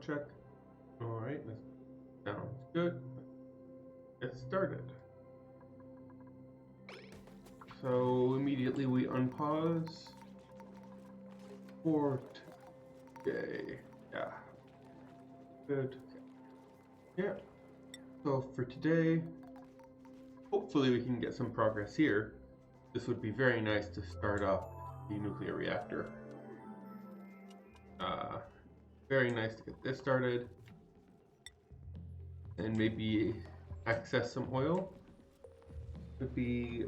check. Alright, that sounds good. Let's get started. So immediately we unpause for today. Yeah. Good. Yeah. So for today, hopefully we can get some progress here. This would be very nice to start up the nuclear reactor. Very nice to get this started. And maybe access some oil. Would be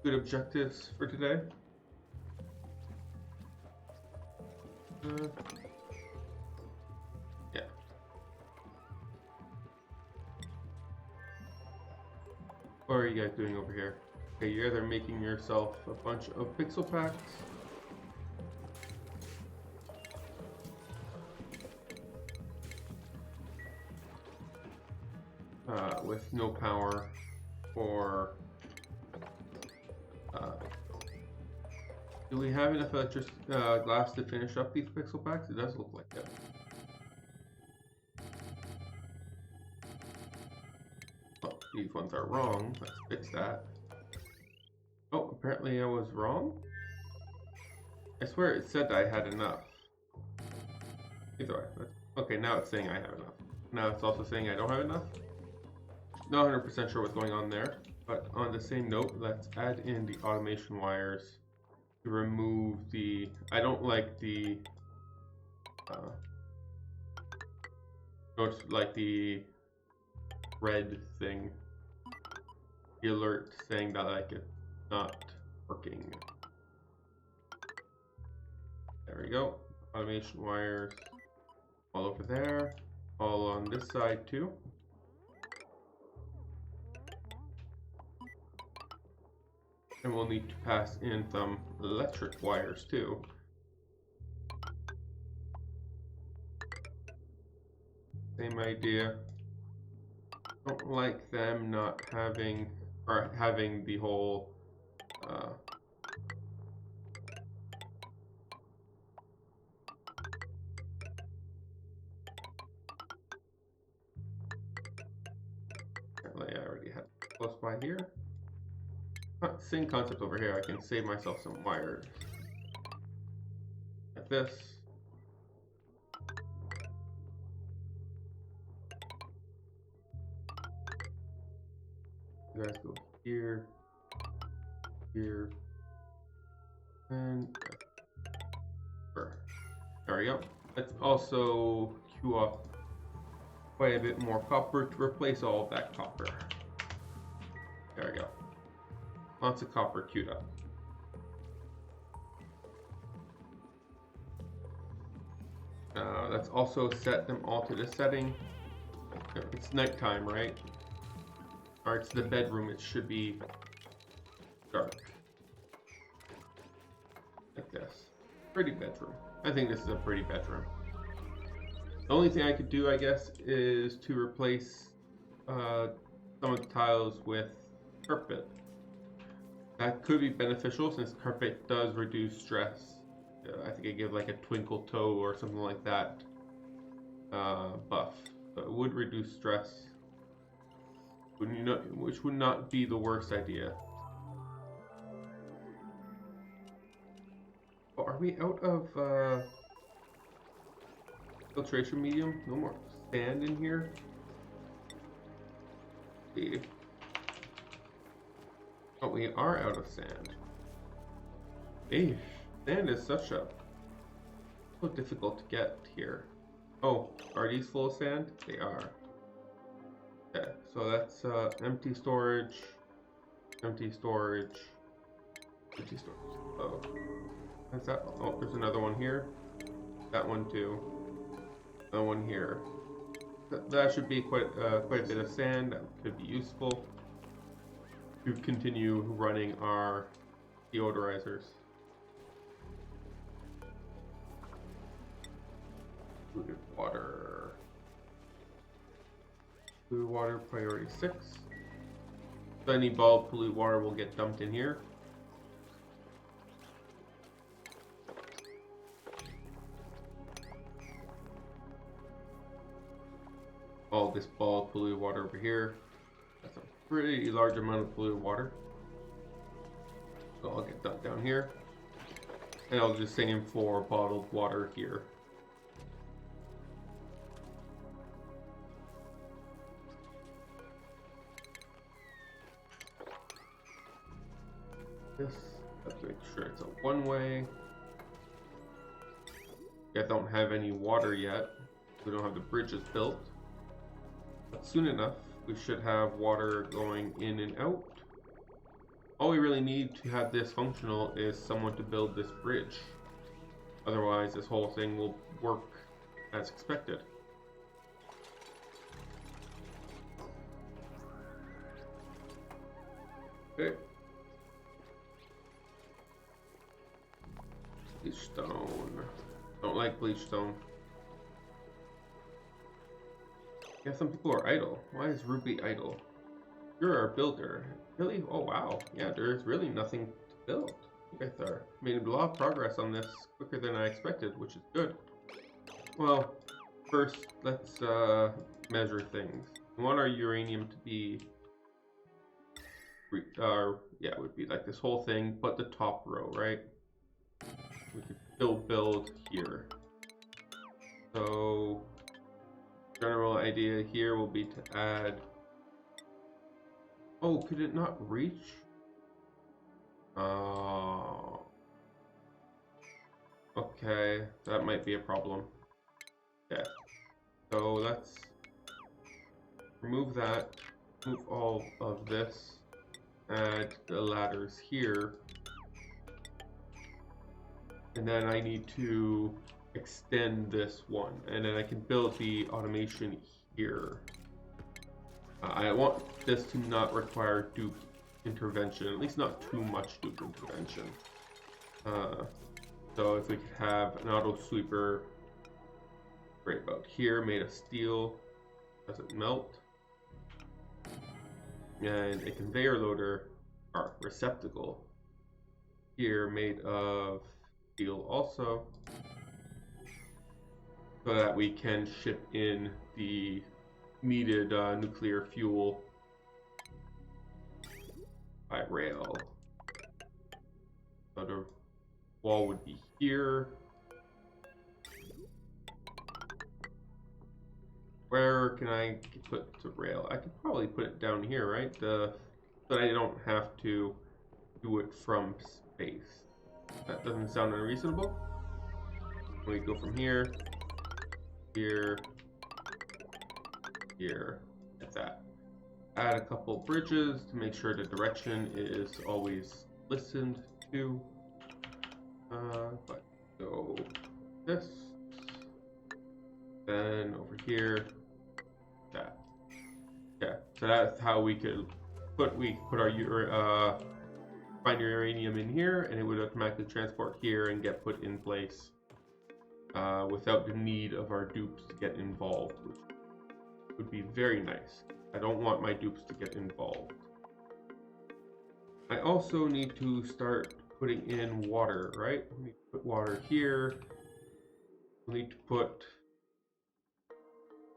good objectives for today. Yeah. What are you guys doing over here? Okay, you're either making yourself a bunch of pixel packs. With no power, or do we have enough electricity glass to finish up these pixel packs? It does look like that. Oh, these ones are wrong. Let's fix that. Oh, apparently I was wrong. I swear it said I had enough. Either way, okay, now it's saying I have enough. Now it's also saying I don't have enough. Not 100% sure what's going on there, but on the same note, let's add in the automation wires to remove the... I don't like the... like the red thing. The alert saying that like it's not working. There we go. Automation wires all over there. All on this side too. And we'll need to pass in some electric wires too. Same idea. Don't like them not having, or having the whole apparently I already had close by here. Same concept over here. I can save myself some wires like this. You guys go here, here, and there we go. Let's also queue up quite a bit more copper to replace all of that copper. There we go. Lots of copper queued up. Let's also set them all to the setting. It's nighttime, right? Or it's the bedroom, it should be dark. Like this. Pretty bedroom. I think this is a pretty bedroom. The only thing I could do, I guess, is to replace some of the tiles with carpet. That could be beneficial since carpet does reduce stress. I think I give like a twinkle toe or something like that buff. So it would reduce stress, which would not be the worst idea. Oh, are we out of filtration medium? No more sand in here? Let's see. Oh, we are out of sand. Eesh, sand is so difficult to get here. Oh, are these full of sand? They are. Okay, so that's empty storage, empty storage, empty storage. Oh, what's that? Oh, there's another one here. That one too. That one here. That should be quite a bit of sand. That could be useful to continue running our deodorizers. Polluted water. Polluted water priority 6. So any bulb polluted water will get dumped in here. all this ball of polluted water over here. That's a pretty large amount of polluted water. So I'll get that down here. And I'll do the same for bottled water here. This, let's make sure it's a one-way. I don't have any water yet. We don't have the bridges built. But soon enough, we should have water going in and out. All we really need to have this functional is someone to build this bridge. Otherwise, this whole thing will work as expected. Okay. Bleach stone. Don't like bleach stone. Yeah, some people are idle. Why is Ruby idle? You're our builder. Really? Oh wow. Yeah, there's really nothing to build. You guys are made a lot of progress on this quicker than I expected, which is good. Well, first let's measure things. We want our uranium to be yeah, it would be like this whole thing, but the top row, right? We could still build here. So general idea here will be to add. Oh, could it not reach? Okay, that might be a problem. Yeah. So let's remove that, move all of this, add the ladders here. And then I need to extend this one, and then I can build the automation here. I want this to not require dupe intervention, at least not too much dupe intervention. So if we could have an auto sweeper right about here, made of steel, doesn't melt, and a conveyor loader or receptacle here made of steel also, so that we can ship in the needed nuclear fuel by rail. So the wall would be here. Where can I put the rail? I could probably put it down here, right? So that I don't have to do it from space. That doesn't sound unreasonable. We go from here, here, here, like that. Add a couple bridges to make sure the direction is always listened to. But go this, then over here, that. Yeah, so that's how we could put our find uranium in here, and it would automatically transport here and get put in place without the need of our dupes to get involved, which would be very nice. I don't want my dupes to get involved. I also need to start putting in water, right? We need to put water here. We need to put...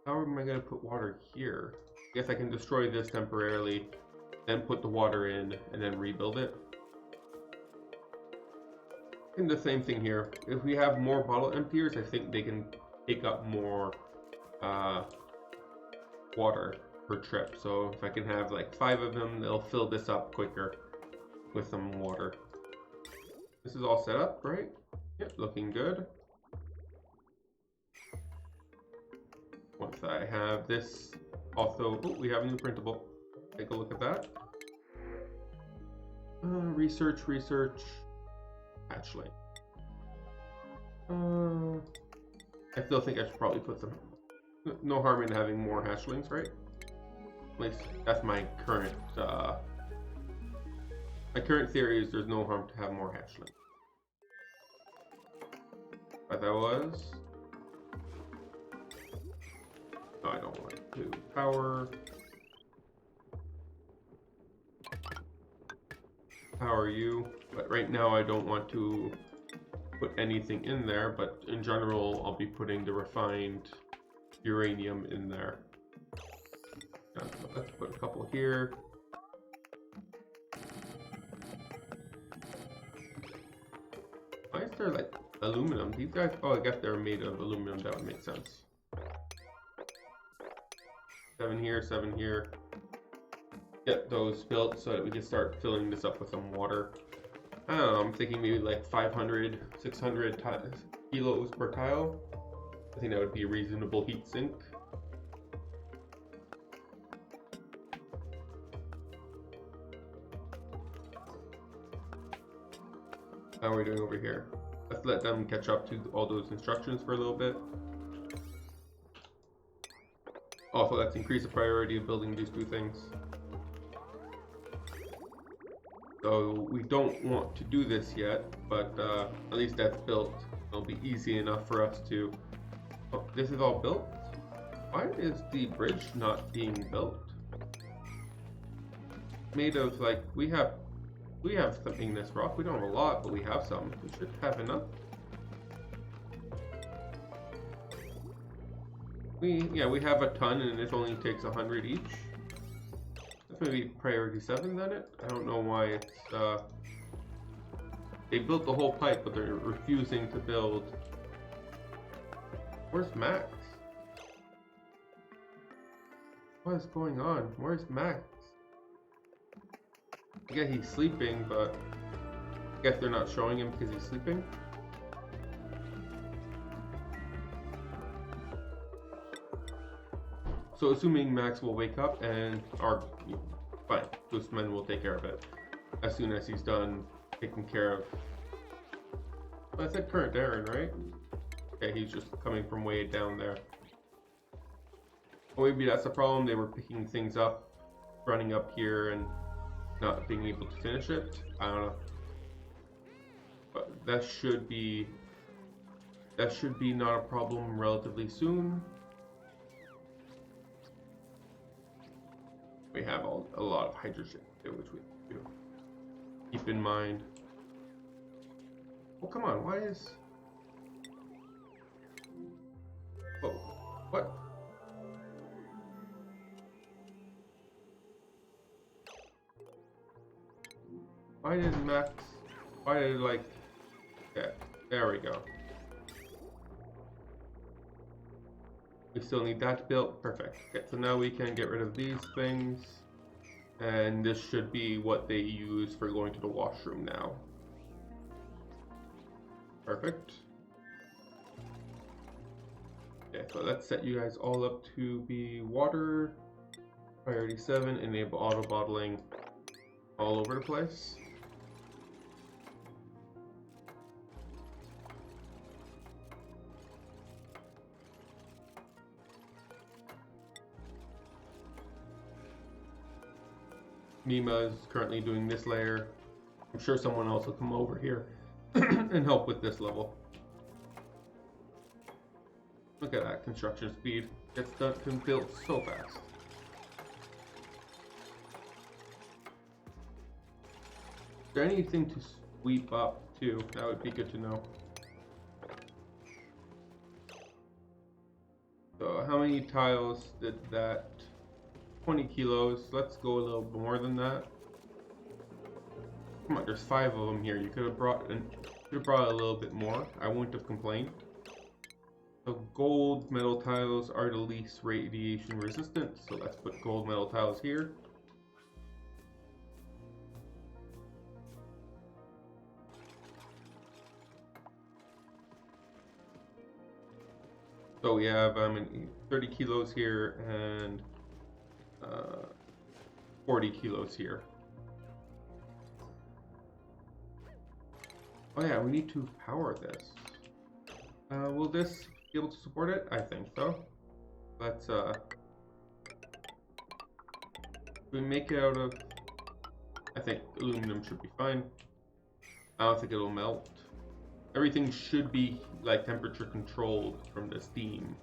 How am I going to put water here? I guess I can destroy this temporarily, then put the water in, and then rebuild it. And the same thing here. If we have more bottle emptiers, I think they can take up more water per trip. So if I can have like 5 of them, they'll fill this up quicker with some water. This is all set up, right? Yep, looking good. Once I have this, also, oh, we have a new printable. Take a look at that. Research, hatchling. I still think I should probably put some. No harm in having more hatchlings, right? At least that's my current. My current theory is there's no harm to have more hatchlings. But that was. No, I don't want to power you, but right now I don't want to put anything in there, but in general I'll be putting the refined uranium in there. Let's put a couple here. Why is there like aluminum? These guys, oh, I guess they're made of aluminum. That would make sense. 7 here, 7 here. Get those built so that we can start filling this up with some water. I don't know, I'm thinking maybe like 500, 600 kilos per tile. I think that would be a reasonable heat sink. How are we doing over here? Let's let them catch up to all those instructions for a little bit. Also, let's increase the priority of building these 2 things. So we don't want to do this yet, but at least that's built. It'll be easy enough for us to... Oh, this is all built? Why is the bridge not being built? Made of like, we have some igneous rock. We don't have a lot, but we have some. We should have enough. We have a ton, and it only takes 100 each. That's maybe priority 7 then it? I don't know why it's they built the whole pipe, but they're refusing to build. Where's Max? What is going on? Where's Max? I guess he's sleeping, but I guess they're not showing him because he's sleeping. So assuming Max will wake up and fine, Ghostman will take care of it as soon as he's done taking care of. Well, I said current Darren, right? Okay, he's just coming from way down there. Or maybe that's the problem. They were picking things up, running up here, and not being able to finish it. I don't know. But that should be not a problem relatively soon. We have a lot of hydrogen, which we do. Keep in mind. Oh, come on, why is... Oh, what? Why did like... Yeah, there we go. We still need that built. Perfect. Okay, so now we can get rid of these things. And this should be what they use for going to the washroom now. Perfect. Okay, so let's set you guys all up to be water. Priority 7, enable auto bottling all over the place. Mima is currently doing this layer. I'm sure someone else will come over here and help with this level. Look at that construction speed. Gets done and built so fast. Is there anything to sweep up too? That would be good to know. So how many tiles did that? 20 kilos. Let's go a little more than that. Come on, there's 5 of them here. You could have brought a little bit more. I wouldn't have complained. So gold metal tiles are the least radiation resistant. So let's put gold metal tiles here. So we have 30 kilos here and 40 kilos here. Oh yeah, we need to power this. Will this be able to support it? I think so. Let's we make it out of, I think aluminum should be fine. I don't think it'll melt. Everything should be like temperature controlled from the steam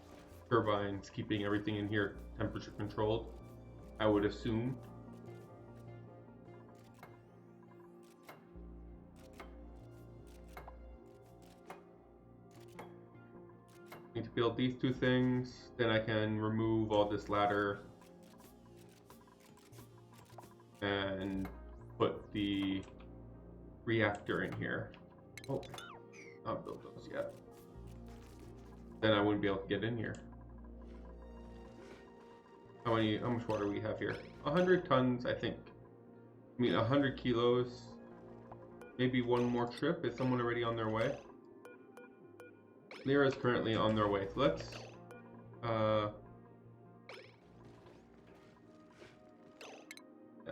turbines, keeping everything in here temperature controlled, I would assume. Need to build these 2 things, then I can remove all this ladder and put the reactor in here. Oh, not build those yet. Then I wouldn't be able to get in here. How much water we have here? 100 tons, I think. I mean, 100 kilos. Maybe one more trip. Is someone already on their way? Lyra is currently on their way. So let's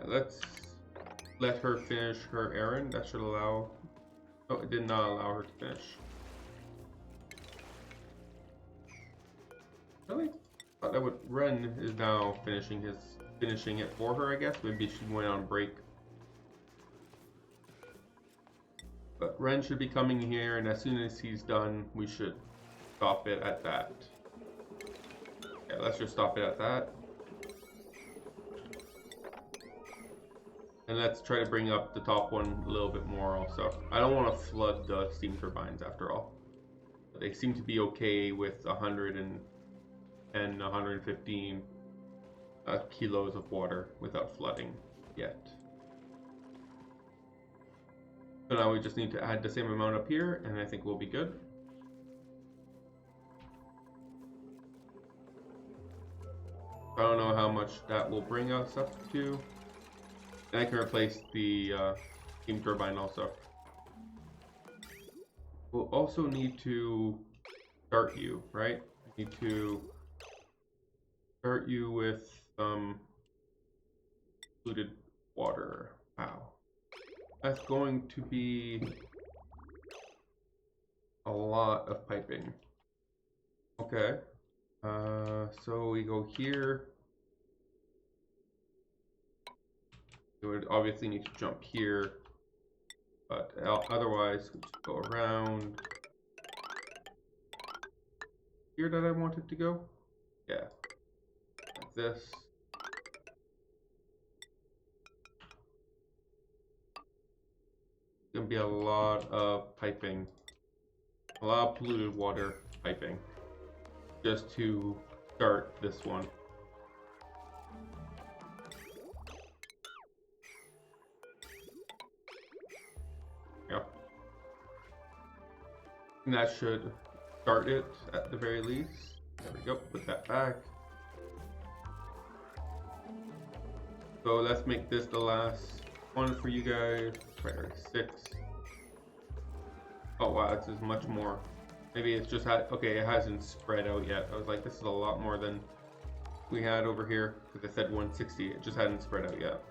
let's let her finish her errand. That should allow. Oh, it did not allow her to finish. Really? Thought that would. Ren is now finishing it for her. I guess maybe she went on break. But Ren should be coming here, and as soon as he's done, we should stop it at that. Yeah, let's just stop it at that. And let's try to bring up the top one a little bit more also. I don't want to flood the steam turbines after all. They seem to be okay with 110, 115 kilos of water without flooding yet. So now we just need to add the same amount up here, and I think we'll be good. I don't know how much that will bring us up to. And I can replace the steam turbine also. We'll also need to start you, right? I need to start you with some polluted water. Wow. That's going to be a lot of piping. Okay. So we go here. We would obviously need to jump here, but otherwise we just go around. Here that I wanted to go? Yeah. Like this. Gonna be a lot of piping, a lot of polluted water piping, just to start this one. Yeah, and that should start it at the very least. There we go. Put that back. So let's make this the last one for you guys. Priority 6. Oh wow, this is much more. Maybe it's just okay, it hasn't spread out yet. I was like, this is a lot more than we had over here, because I said 160. It just hadn't spread out yet.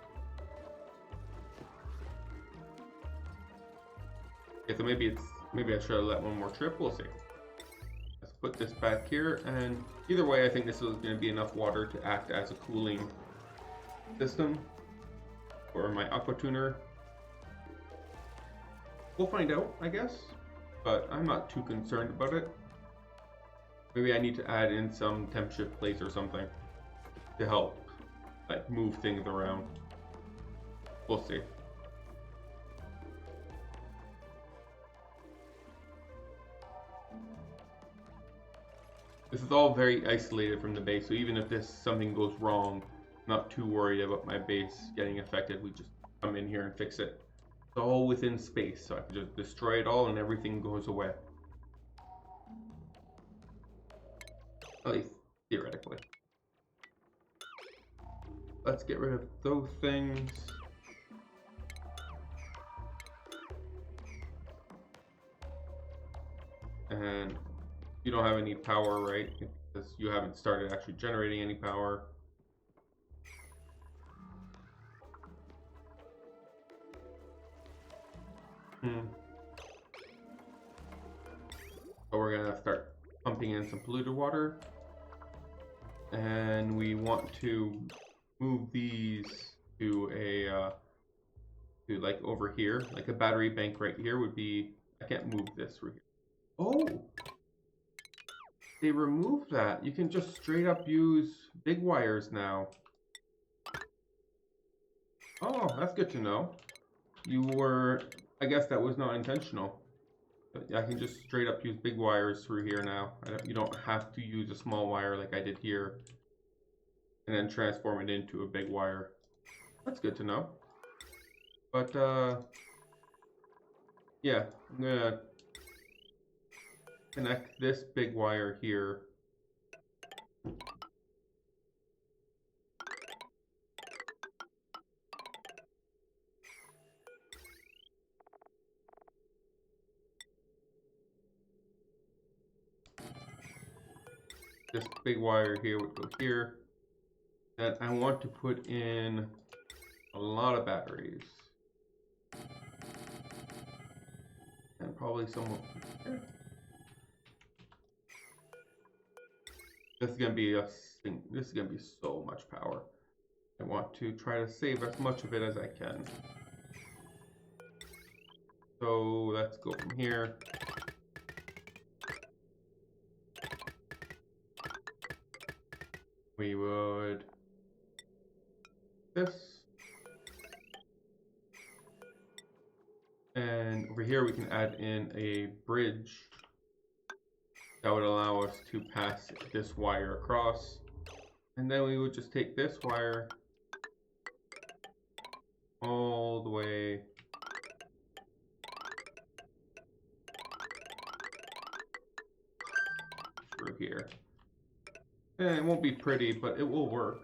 Okay, so maybe I should have let one more trip. We'll see. Let's put this back here, and either way, I think this is going to be enough water to act as a cooling system for my aqua tuner. We'll find out, I guess, but I'm not too concerned about it. Maybe I need to add in some temp shift plates or something to help, like, move things around. We'll see. This is all very isolated from the base, so even if something goes wrong, I'm not too worried about my base getting affected. We just come in here and fix it. It's all within space, so I can just destroy it all and everything goes away. At least theoretically. Let's get rid of those things. And you don't have any power, right? Because you haven't started actually generating any power. So we're gonna start pumping in some polluted water, and we want to move these to a to like over here, like a battery bank right here would be. I can't move this right here. Oh, they removed that. You can just straight up use big wires now. Oh, that's good to know. I guess that was not intentional. But I can just straight up use big wires through here now. You don't have to use a small wire like I did here and then transform it into a big wire. That's good to know. But yeah, I'm gonna connect this big wire here. This big wire here would go here. And I want to put in a lot of batteries. And probably some here. This is gonna be this is gonna be so much power. I want to try to save as much of it as I can. So let's go from here. We would this. And over here we can add in a bridge that would allow us to pass this wire across. And then we would just take this wire all the way through here. And it won't be pretty, but it will work.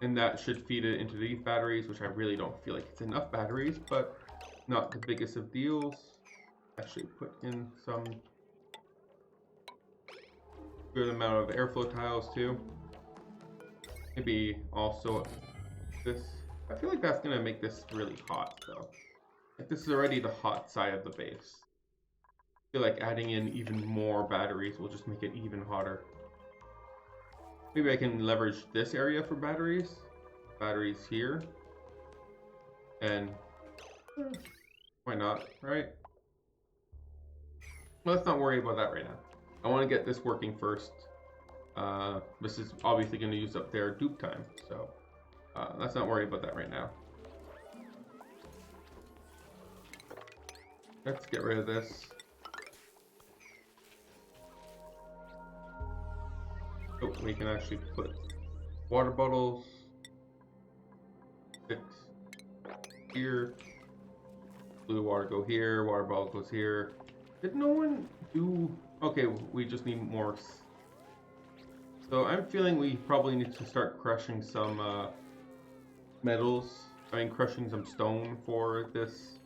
And that should feed it into these batteries, which I really don't feel like it's enough batteries, but not the biggest of deals. Actually put in some good amount of airflow tiles too. Maybe also this. I feel like that's gonna make this really hot though. Like this is already the hot side of the base. I feel like adding in even more batteries will just make it even hotter. Maybe I can leverage this area for batteries. Batteries here. And why not, right? Well, let's not worry about that right now. I want to get this working first. This is obviously going to use up their dupe time, so let's not worry about that right now. Let's get rid of this. Oh, we can actually put water bottles. 6 here. Blue water go here. Water bottle goes here. Did no one do? Okay, we just need more. So I'm feeling we probably need to start crushing some metals. I mean, crushing some stone for this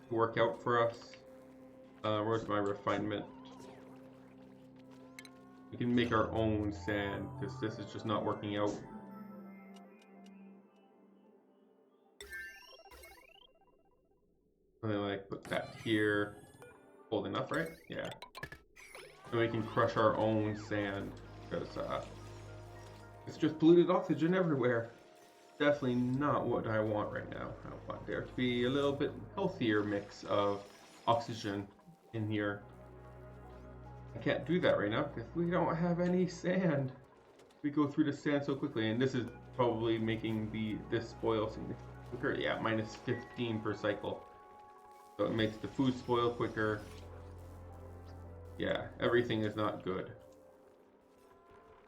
to work out for us. Where's my refinement? We can make our own sand because this is just not working out. And then like put that here. Hold enough, right? Yeah. And we can crush our own sand because it's just polluted oxygen everywhere. Definitely not what I want right now. I want there to be a little bit healthier mix of oxygen in here. I can't do that right now because we don't have any sand. We go through the sand so quickly, and this is probably making this spoil significantly quicker. Yeah, minus 15 per cycle. So it makes the food spoil quicker. Yeah, everything is not good.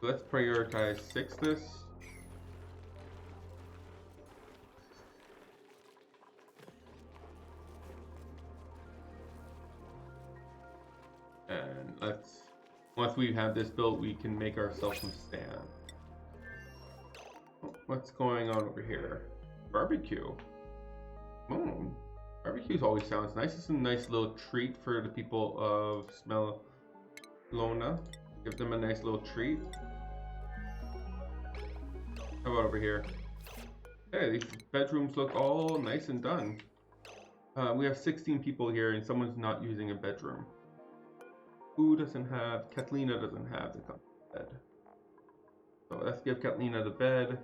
So let's prioritize 6 this. And once we have this built, we can make ourselves some sand. What's going on over here? Barbecue. Oh, barbecues always sounds nice. It's a nice little treat for the people of Smellona. Give them a nice little treat. How about over here? Hey, these bedrooms look all nice and done. We have 16 people here and someone's not using a bedroom. Who doesn't have? Katlina doesn't have the bed. So let's give Katlina the bed.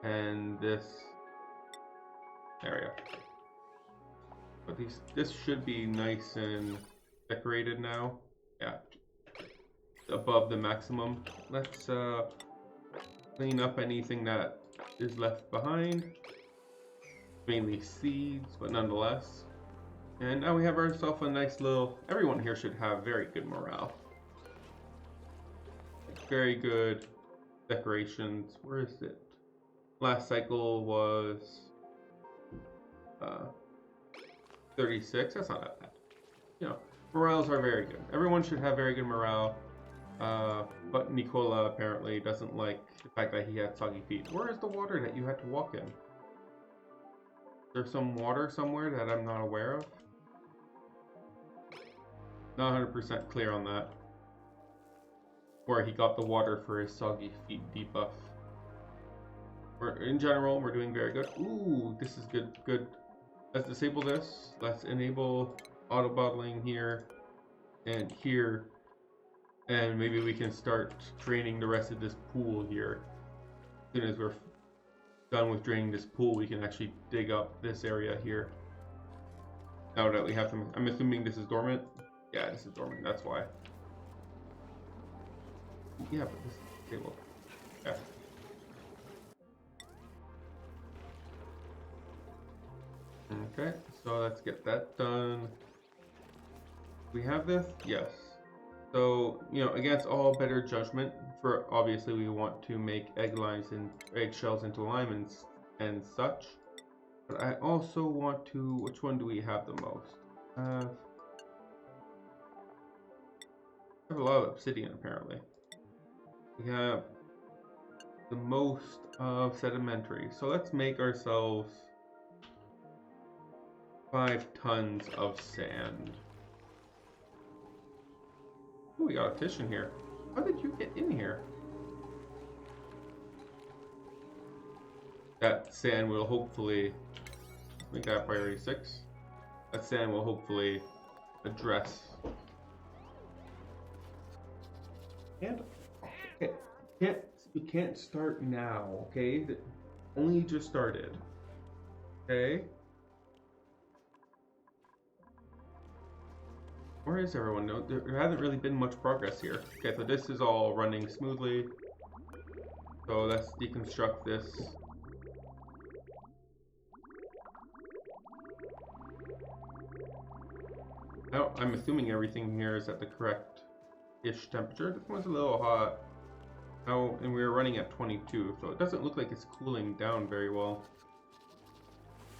And this area. But this should be nice and decorated now. Yeah. Above the maximum. Let's clean up anything that is left behind. Mainly seeds, but nonetheless. And now we have ourselves a nice little... Everyone here should have very good morale. Very good decorations. Where is it? Last cycle was 36. That's not that bad. You know, morales are very good. Everyone should have very good morale. But Nicola apparently doesn't like the fact that he had soggy feet. Where is the water that you had to walk in? Is there some water somewhere that I'm not aware of? Not 100% clear on that. Where he got the water for his soggy feet debuff. In general, we're doing very good. Ooh, this is good. Good. Let's disable this. Let's enable auto bottling here and here. And maybe we can start draining the rest of this pool here. As soon as we're done with draining this pool, we can actually dig up this area here. Now that we have some, I'm assuming this is dormant. Yeah, this is dormant, that's why. Yeah, but this is disabled. Yeah. Okay, so let's get that done. We have this? Yes. So, you know, against all better judgment, for obviously we want to make egg lines and eggshells into alignments and such. But I also want to, which one do we have the most? We have a lot of obsidian apparently. We have the most of sedimentary. So let's make ourselves 5 tons of sand. Oh, we got a fish in here. How did you get in here? That sand will hopefully, make that priority 6. That sand will hopefully address. And you can't start now, okay? That only just started. Okay? Where is everyone? No, there hasn't really been much progress here. Okay, so this is all running smoothly. So let's deconstruct this. Now, I'm assuming everything here is at the correct-ish temperature. This one's a little hot. Oh, and we're running at 22, so it doesn't look like it's cooling down very well.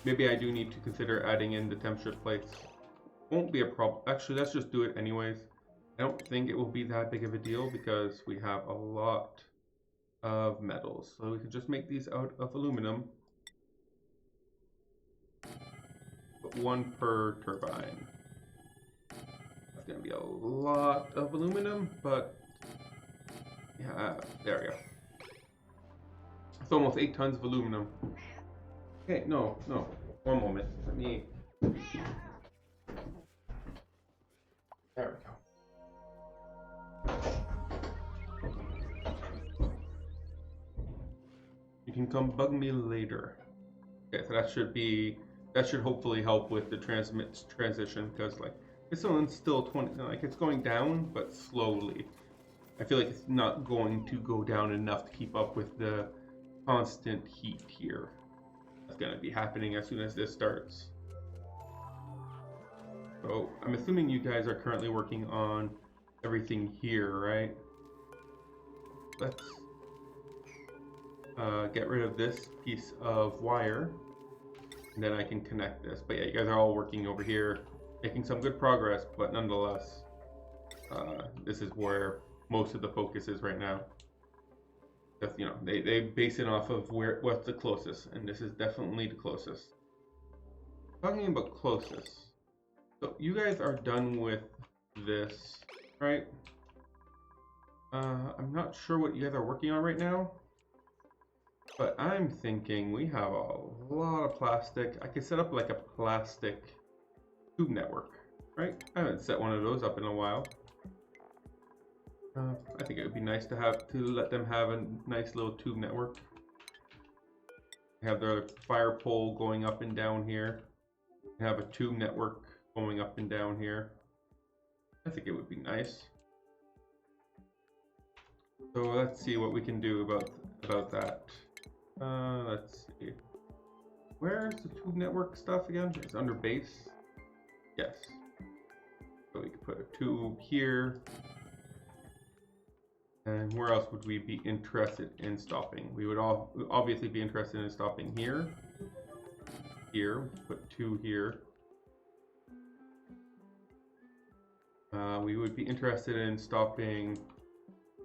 Maybe I do need to consider adding in the temperature plates. Won't be a problem. Actually, let's just do it anyways. I don't think it will be that big of a deal because we have a lot of metals. So we can just make these out of aluminum. But 1 per turbine. That's going to be a lot of aluminum, but yeah, there we go. It's almost 8 tons of aluminum. Okay, no. One moment. Let me... There we go. You can come bug me later. Okay, so that should hopefully help with the transition, because like this one's still 20, like it's going down, but slowly. I feel like it's not going to go down enough to keep up with the constant heat here. That's gonna be happening as soon as this starts. So I'm assuming you guys are currently working on everything here, right? Let's get rid of this piece of wire, and then I can connect this. But yeah, you guys are all working over here, making some good progress, but nonetheless, this is where most of the focus is right now. Because, you know, they base it off of what's the closest, and this is definitely the closest. Talking about closest. So you guys are done with this, right? I'm not sure what you guys are working on right now, but I'm thinking we have a lot of plastic. I could set up like a plastic tube network, right? I haven't set one of those up in a while. I think it would be nice to let them have a nice little tube network. They have their fire pole going up and down here. They have a tube network going up and down here. I think it would be nice. So let's see what we can do about that. Let's see. Where's the tube network stuff again? It's under base. Yes. So we can put a tube here. And where else would we be interested in stopping? We would all obviously be interested in stopping here. Here, put 2 here. We would be interested in stopping,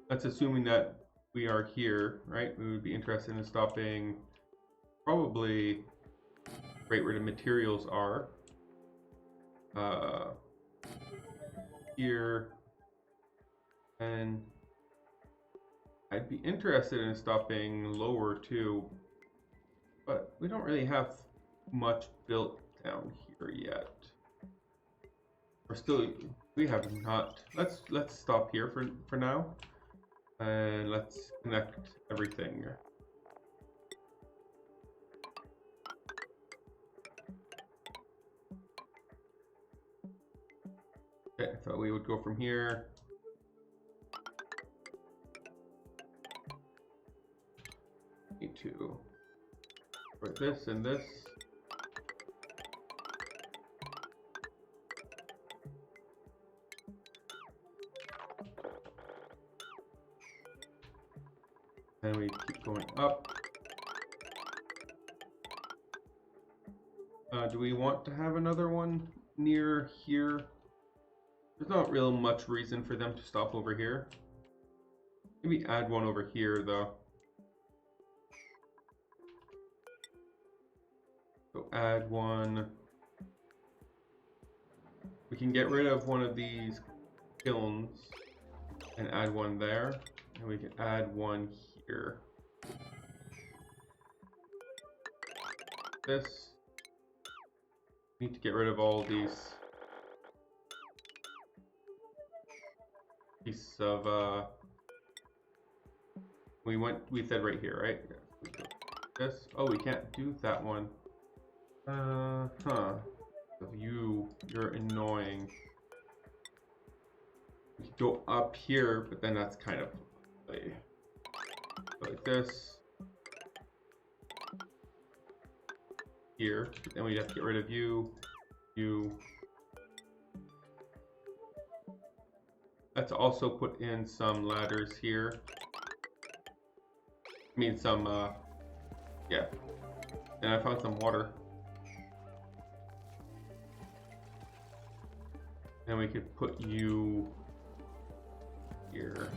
that's assuming that we are here, right? We would be interested in stopping probably right where the materials are. Here. And I'd be interested in stopping lower too, but we don't really have much built down here yet. We're still, we have not. Let's stop here for now, and let's connect everything. Okay, so we would go from here. Need to put this and this. And we keep going up. Do we want to have another one near here? There's not real much reason for them to stop over here. Maybe add one over here though. So add one. We can get rid of one of these kilns and add one there. And we can add one here. This. Need to get rid of all these pieces of we said right here, right? This. Oh, we can't do that one. You're annoying. We could go up here, but then that's kind of like this. Here, but then we'd have to get rid of you. Let's also put in some ladders here. I mean some, yeah. And I found some water. And we could put you here.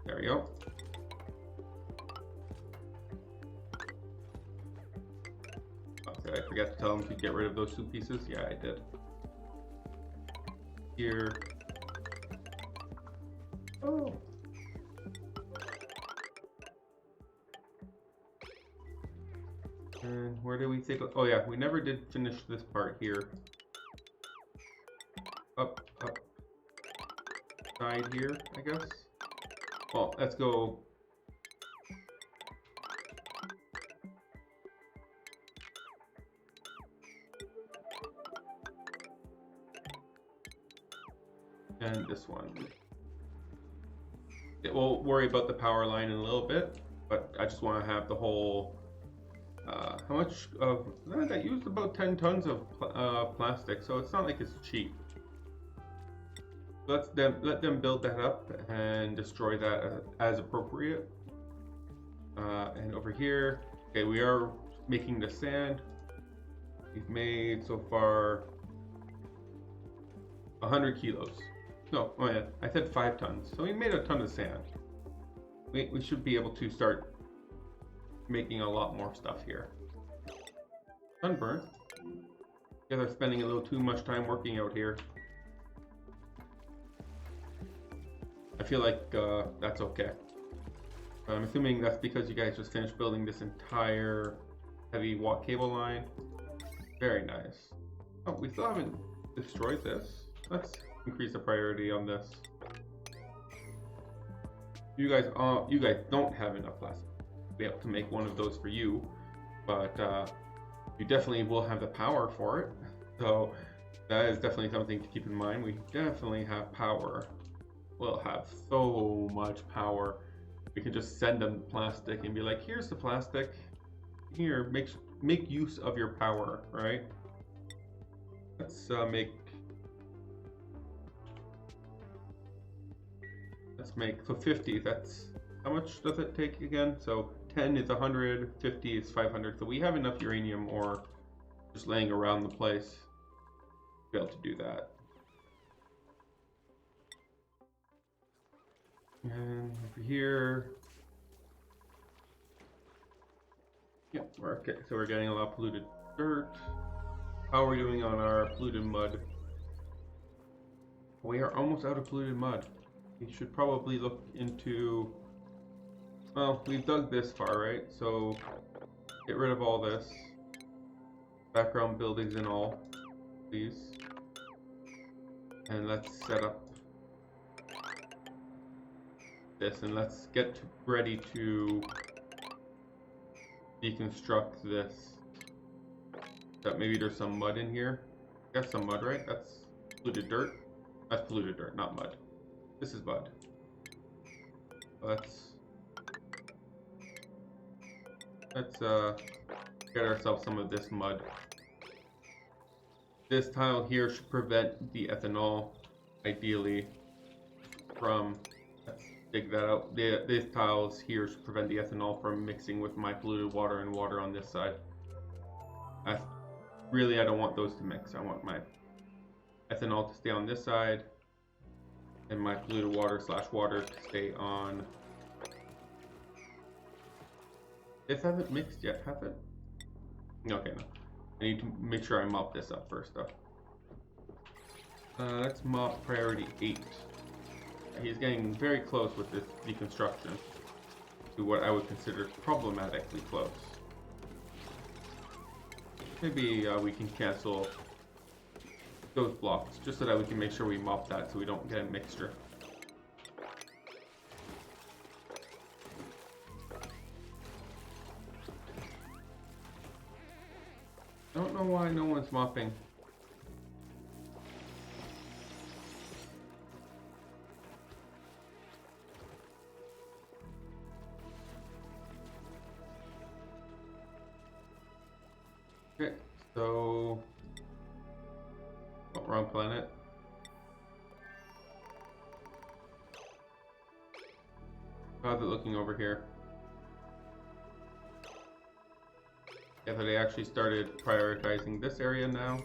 There we go. Did I forget to tell him to get rid of those 2 pieces? Yeah, I did. Here. Oh. And where did we take? Oh yeah, we never did finish this part here. Up. Side here, I guess. Well, let's go. And this one. We'll worry about the power line in a little bit, but I just want to have the whole. How much of that used about 10 tons of plastic, so it's not like it's cheap. Let them build that up and destroy that as appropriate. And over here, okay, we are making the sand. We've made so far 100 kilos. No, oh yeah, I said 5 tons. So we made a ton of sand. We should be able to start making a lot more stuff here. Sunburn. You guys are spending a little too much time working out here. I feel like that's okay. I'm assuming that's because you guys just finished building this entire heavy watt cable line. Very nice. Oh, we still haven't destroyed this. Let's increase the priority on this. You guys don't have enough plastic to be able to make one of those for you, but you definitely will have the power for it. So that is definitely something to keep in mind. We definitely have power. We'll have so much power. We can just send them plastic and be like, here's the plastic. Here, make use of your power, right? Let's make Let's make, so 50, that's, how much does it take again? So 10 is 100, 50 is 500. So we have enough uranium ore just laying around the place to be able to do that. And over here, yep, we're okay. So we're getting a lot of polluted dirt. How are we doing on our polluted mud? We are almost out of polluted mud. We should probably look into, well, we've dug this far, right? So get rid of all this. Background buildings and all, please. And let's set up this, and let's get ready to deconstruct this. That maybe there's some mud in here. Got some mud, right? That's polluted dirt. That's polluted dirt, not mud. This is mud. Let's get ourselves some of this mud. This tile here should prevent the ethanol, ideally, from, let's dig that out. These tiles here should prevent the ethanol from mixing with my polluted water and water on this side. Really, I don't want those to mix. I want my ethanol to stay on this side, and my polluted water / water to stay on. This hasn't mixed yet, has it? Okay, no. I need to make sure I mop this up first, though. Let's mop priority 8. He's getting very close with this deconstruction to what I would consider problematically close. Maybe we can cancel those blocks, just so that we can make sure we mop that so we don't get a mixture. I don't know why no one's mopping. Okay, so oh, wrong planet. How's it looking over here? Yeah, so they actually started prioritizing this area now.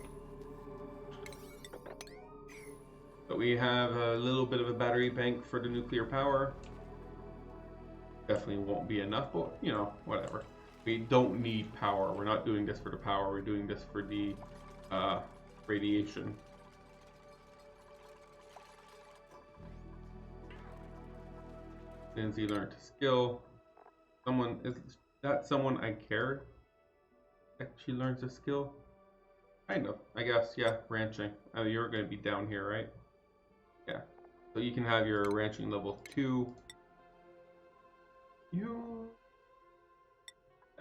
But we have a little bit of a battery bank for the nuclear power. Definitely won't be enough, but you know, whatever. We don't need power. We're not doing this for the power. We're doing this for the radiation. Lindsay learned a skill. Someone, is that someone I care? She learns a skill? Kind of, I guess, yeah, ranching. Oh, you're going to be down here, right? Yeah. So you can have your ranching level 2. You...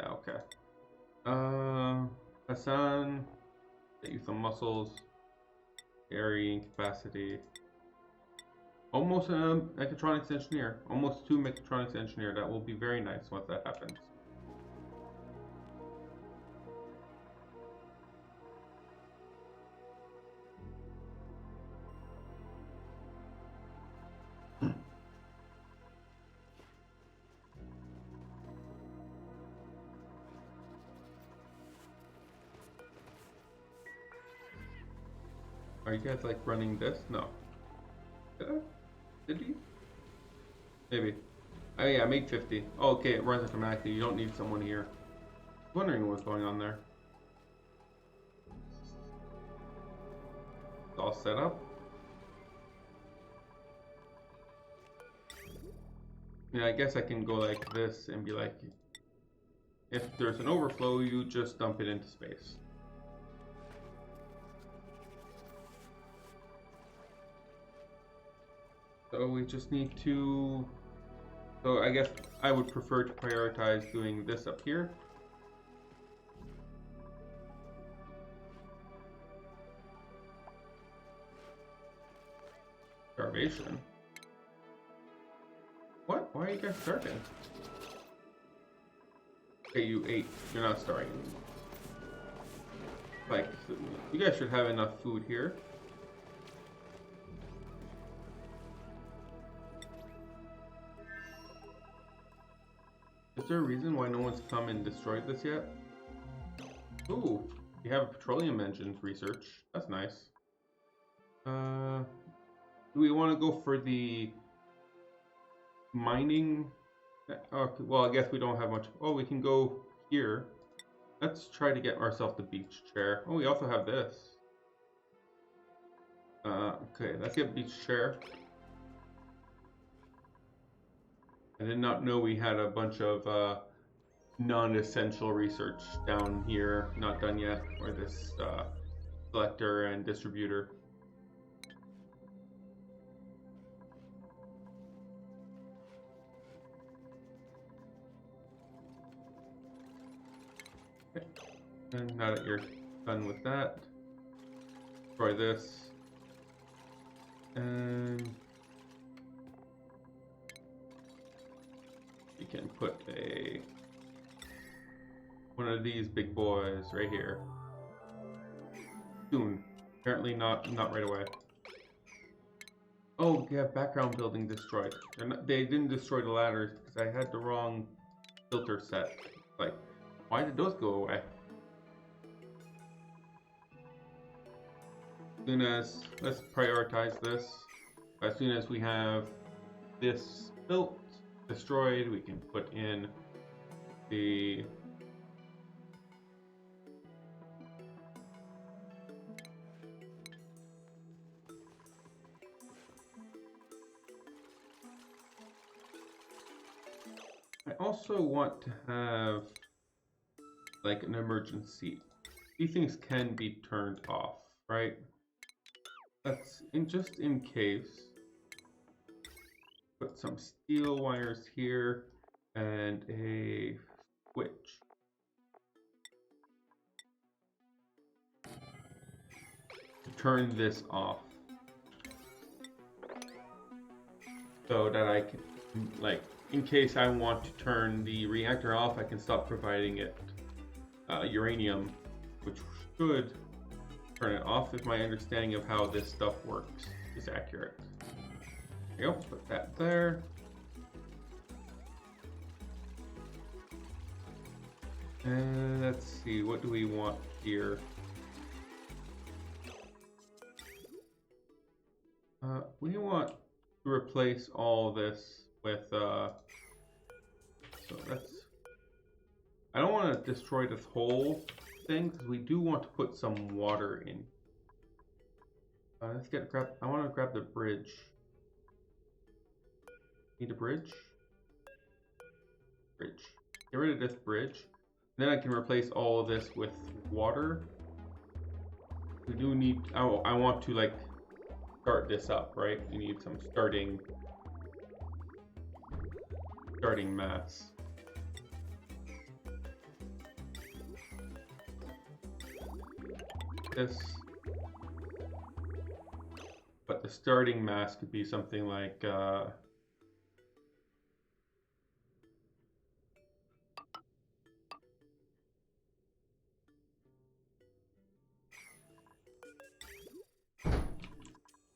Yeah, okay. Hassan, get you some muscles. Carrying capacity. Almost a mechatronics engineer. Almost 2 mechatronics engineer. That will be very nice once that happens. Are you guys like running this? No. Did I? Did you? Maybe. Oh yeah, I made 50. Oh, okay, it runs automatically. You don't need someone here. I was wondering what's going on there. It's all set up. Yeah, I guess I can go like this and be like, if there's an overflow, you just dump it into space. So we just need to, so I guess I would prefer to prioritize doing this up here. Starvation? What? Why are you guys starving? Okay, you ate. You're not starving anymore. Like, you guys should have enough food here. Is there a reason why no one's come and destroyed this yet? Ooh, you have petroleum engines research. That's nice. Do we want to go for the mining? Okay, well, I guess we don't have much. Oh, we can go here. Let's try to get ourselves the beach chair. Oh, we also have this. Okay, let's get beach chair. I did not know we had a bunch of non-essential research down here, not done yet, or this selector and distributor. Okay. And now that you're done with that, try this. And you can put one of these big boys right here. Soon. Apparently not right away. Oh, yeah, background building destroyed. They didn't destroy the ladders because I had the wrong filter set. Like, why did those go away? Let's prioritize this. As soon as we have this built, destroyed, we can put in the I also want to have like an emergency. These things can be turned off, right? That's just in case. Put some steel wires here and a switch. Turn this off so that I can, like, in case I want to turn the reactor off, I can stop providing it uranium, which should turn it off if my understanding of how this stuff works is accurate. There you go, put that there. And let's see, what do we want here? We want to replace all this with, so that's, I don't want to destroy this whole thing, because we do want to put some water in. Let's I want to grab the bridge. Need a bridge? Bridge. Get rid of this bridge. Then I can replace all of this with water. We do need, I want to like start this up, right? We need some starting mass. This, but the starting mass could be something like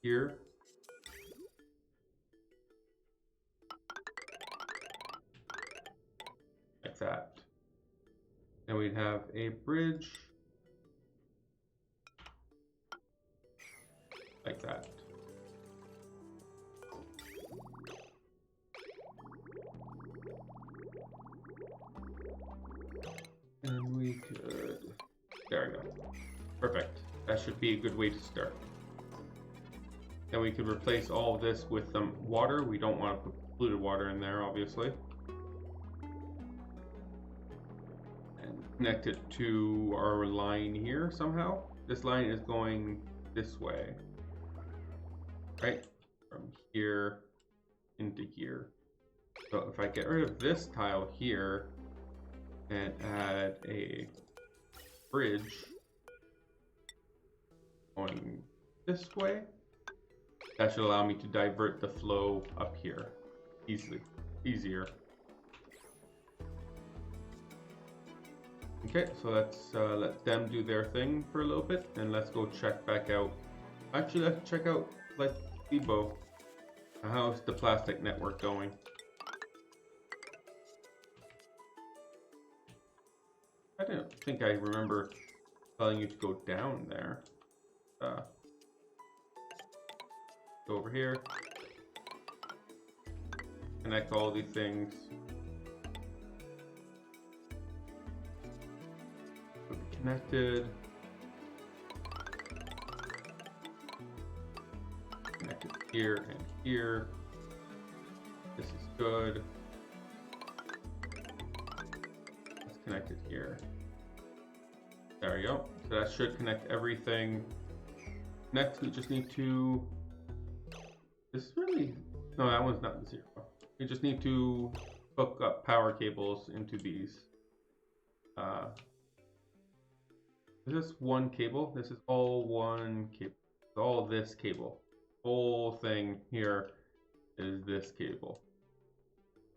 here. Like that. Then we'd have a bridge. Like that. And we could, there we go. Perfect. That should be a good way to start. Then we could replace all of this with some water. We don't want to put polluted water in there, obviously. And connect it to our line here somehow. This line is going this way. Right? From here into here. So if I get rid of this tile here and add a bridge going this way, that should allow me to divert the flow up here easier. Okay, so let's let them do their thing for a little bit, and let's go check back out. Actually, let's check out like Debo. How's the plastic network going? I don't think I remember telling you to go down there. Go over here. Connect all these things. Connected. Connected here and here. This is good. Let's connect it here. There we go. So that should connect everything. Next, we just need to. This is really. No, that one's not 0. We just need to hook up power cables into these. Is this one cable? This is all one cable. All this cable. Whole thing here is this cable.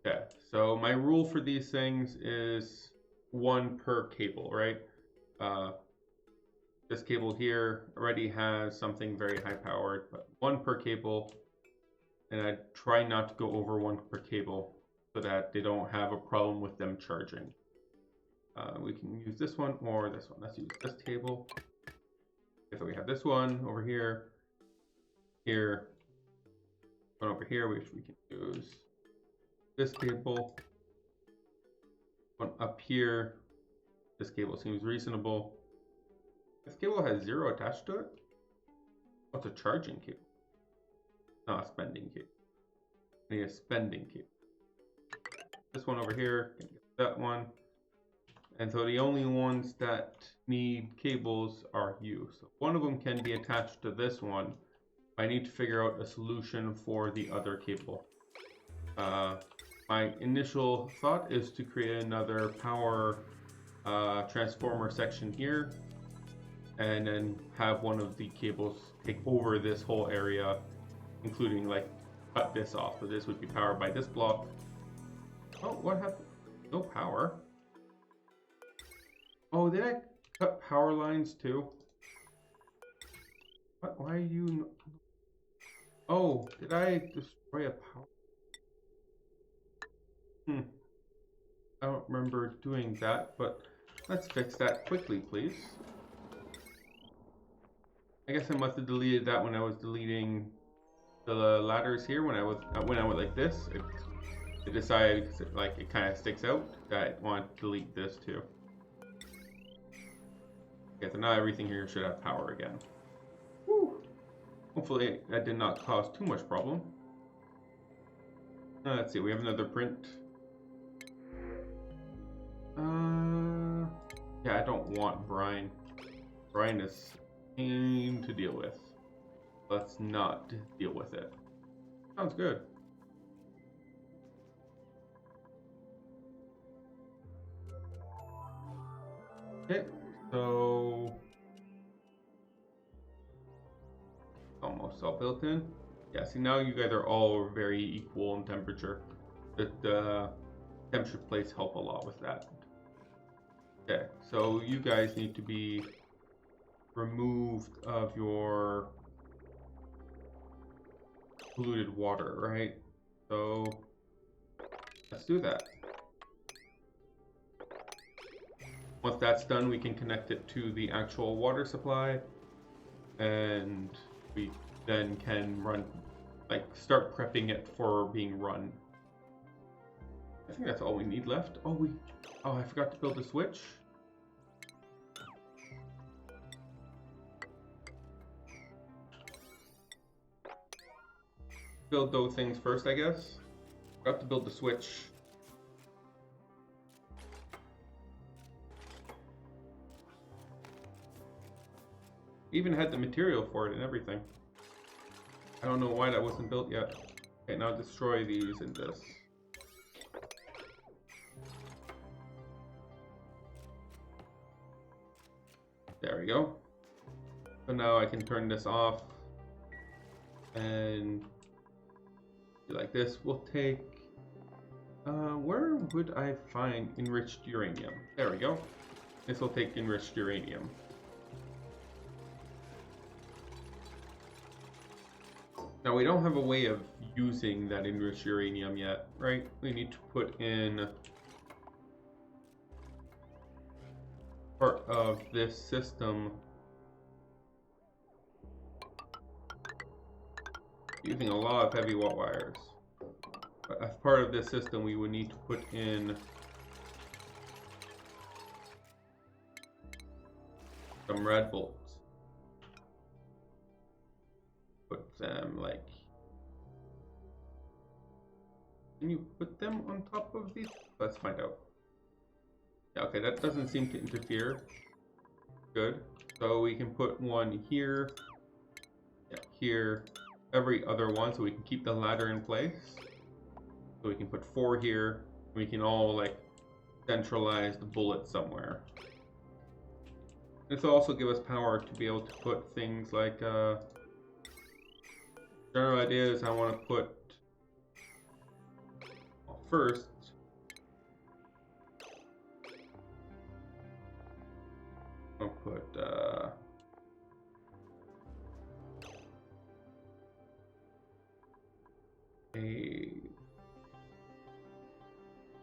Okay, so my rule for these things is 1 per cable, right? This cable here already has something very high powered, but 1 per cable. And I try not to go over 1 per cable so that they don't have a problem with them charging. We can use this one or this one. Let's use this cable. Okay, so we have this one over here, one over here, which we can use this cable, one up here. This cable seems reasonable. This cable has 0 attached to it. Oh, it's a charging cable. Not a spending cable. I need a spending cable. This one over here, can get that one. And so the only ones that need cables are you. So one of them can be attached to this one. I need to figure out a solution for the other cable. My initial thought is to create another power transformer section here, and then have one of the cables take over this whole area, including like cut this off. So this would be powered by this block. Oh, what happened? No power. Oh, did I cut power lines too? What? Why are you? Oh, did I destroy a power? I don't remember doing that, but let's fix that quickly, please. I guess I must have deleted that when I was deleting the ladders here. When I went like this, it decided, because it kind of sticks out, that I want to delete this too. Okay, so now everything here should have power again. Woo. Hopefully that did not cause too much problem. Let's see, we have another print. Yeah, I don't want brine. Brine is pain to deal with. Let's not deal with it. Sounds good. Okay, so almost all built in. Yeah, see now you guys are all very equal in temperature. The temperature plates help a lot with that. Okay, so you guys need to be removed of your polluted water, right? So let's do that. Once that's done, we can connect it to the actual water supply, and we then can run, start prepping it for being run. I think that's all we need left. Oh, I forgot to build a switch. Build those things first, I guess. Forgot to build the switch. Even had the material for it and everything. I don't know why that wasn't built yet. Okay, now destroy these and this. There we go. So now I can turn this off and do like this. We'll take, where would I find enriched uranium? There we go. This will take enriched uranium. Now we don't have a way of using that enriched uranium yet, right? We need to put in of this system, using a lot of heavy wires. But as part of this system, we would need to put in some red bolts. Put them like... Can you put them on top of these? Let's find out. Yeah, okay, that doesn't seem to interfere. Good. So we can put one here, yeah, here, every other one, so we can keep the ladder in place. So we can put 4 here. We can all like centralize the bullet somewhere. This will also give us power to be able to put things like general idea is I want to put, well, first I'll put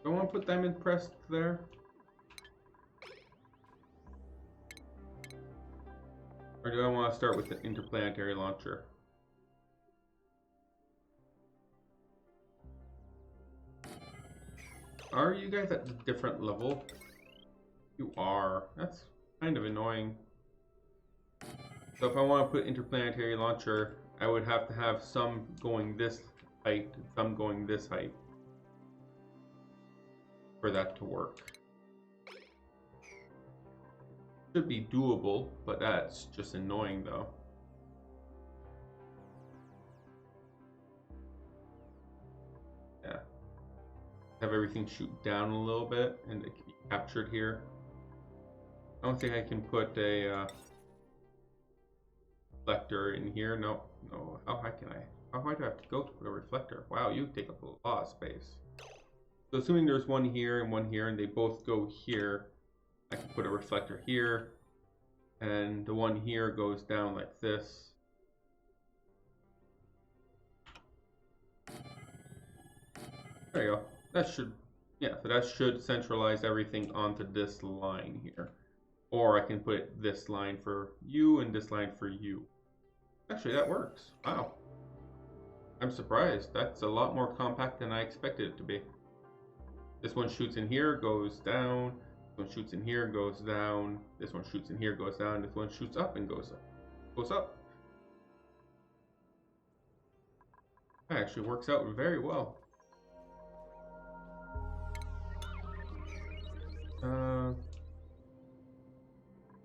do I want to put diamond pressed there? Or do I want to start with the interplanetary launcher? Are you guys at a different level? You are. That's kind of annoying. So if I want to put interplanetary launcher, I would have to have some going this height and some going this height for that to work. Should be doable, but that's just annoying though. Yeah. Have everything shoot down a little bit and it can be captured here. I don't think I can put a reflector in here. No. How high can I? How high do I have to go to put a reflector? Wow, you take up a lot of space. So assuming there's one here and they both go here, I can put a reflector here, and the one here goes down like this. There you go. That should, yeah, so that should centralize everything onto this line here. Or I can put this line for you and this line for you. Actually, that works. Wow. I'm surprised. That's a lot more compact than I expected it to be. This one shoots in here, goes down. This one shoots in here, goes down. This one shoots in here, goes down. This one shoots up and goes up. Goes up. That actually works out very well.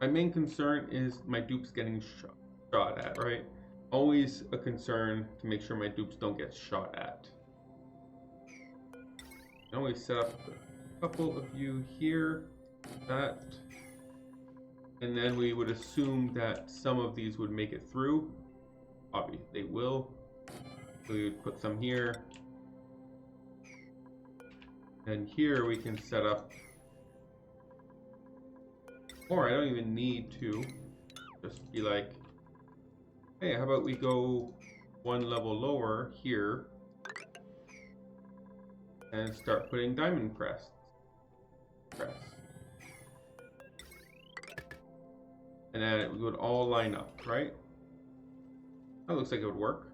My main concern is my dupes getting shot at, right? Always a concern to make sure my dupes don't get shot at. I always set up a couple of you here, that, and then we would assume that some of these would make it through. Obviously, they will. So we would put some here. And here we can set up, or I don't even need to, just be like, hey, how about we go one level lower here and start putting diamond press. And then it would all line up, right? That looks like it would work.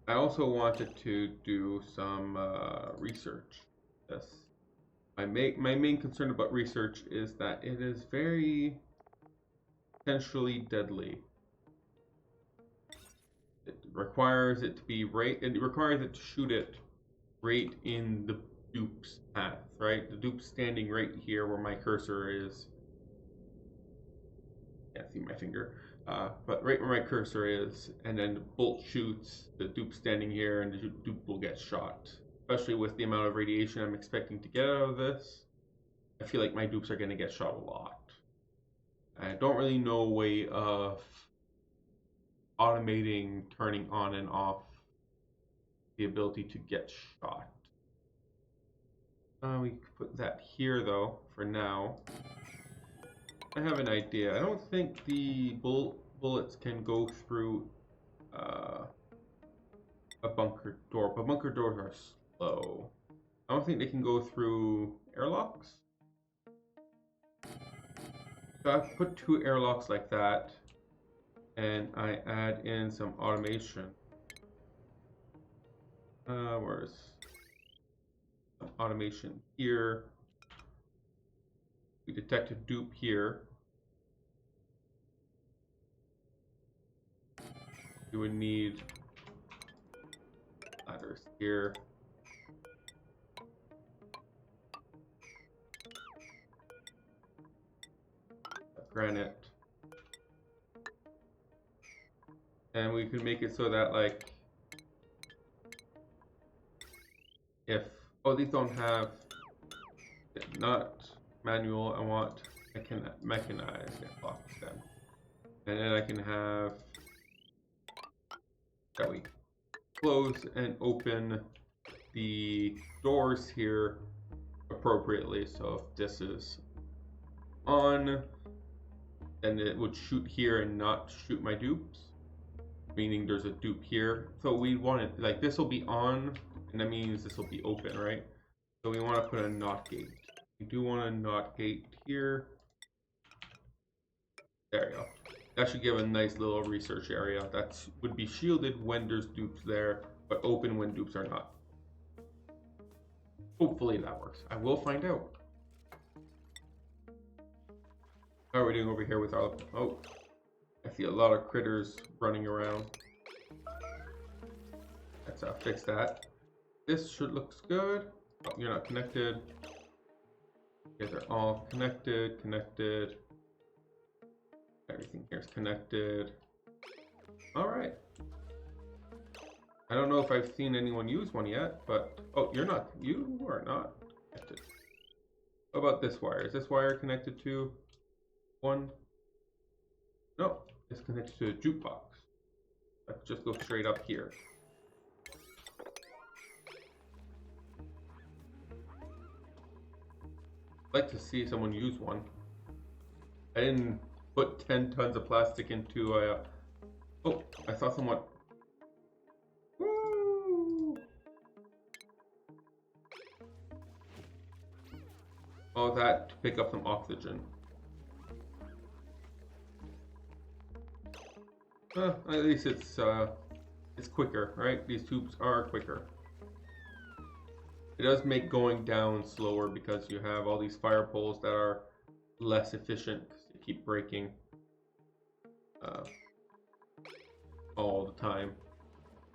I also wanted to do some research. Yes. My main concern about research is that it is very potentially deadly. It requires it to be right. It requires it to shoot it right in the dupe's path, right? The dupe's standing right here where my cursor is. Can't see my finger. But right where my cursor is, and then the bolt shoots, the dupe standing here, and the dupe will get shot. Especially with the amount of radiation I'm expecting to get out of this, I feel like my dupes are going to get shot a lot. I don't really know a way of automating turning on and off the ability to get shot. We could put that here though, for now. I have an idea. I don't think the bullets can go through a bunker door, but bunker doors are slow. I don't think they can go through airlocks. So I put 2 airlocks like that, and I add in some automation. Where's automation here? We detect a dupe here. You would need ladders here. Granite. And we could make it so that, like, if, oh, these don't have, not manual, I want mechanized, get locked them. And then I can have, that we close and open the doors here appropriately. So if this is on, then it would shoot here and not shoot my dupes, meaning there's a dupe here. So we want it, like, this will be on, and that means this will be open, right? So we want to put a NOT gate. We do want a NOT gate here. There you go. That should give a nice little research area. That would be shielded when there's dupes there, but open when dupes are not. Hopefully that works. I will find out. How are we doing over here with our... Oh, I see a lot of critters running around. Let's fix that. This should look good. Oh, you're not connected. Okay, they're all connected. Everything here is connected. All right. I don't know if I've seen anyone use one yet, but oh, you are not connected. How about this wire? Is this wire connected to one? No, it's connected to a jukebox. Let's just go straight up here. I'd like to see someone use one. I didn't put 10 tons of plastic into a... Oh, I saw someone... Woo! All that to pick up some oxygen. At least it's quicker, right? These tubes are quicker. It does make going down slower because you have all these fire poles that are less efficient because they keep breaking all the time.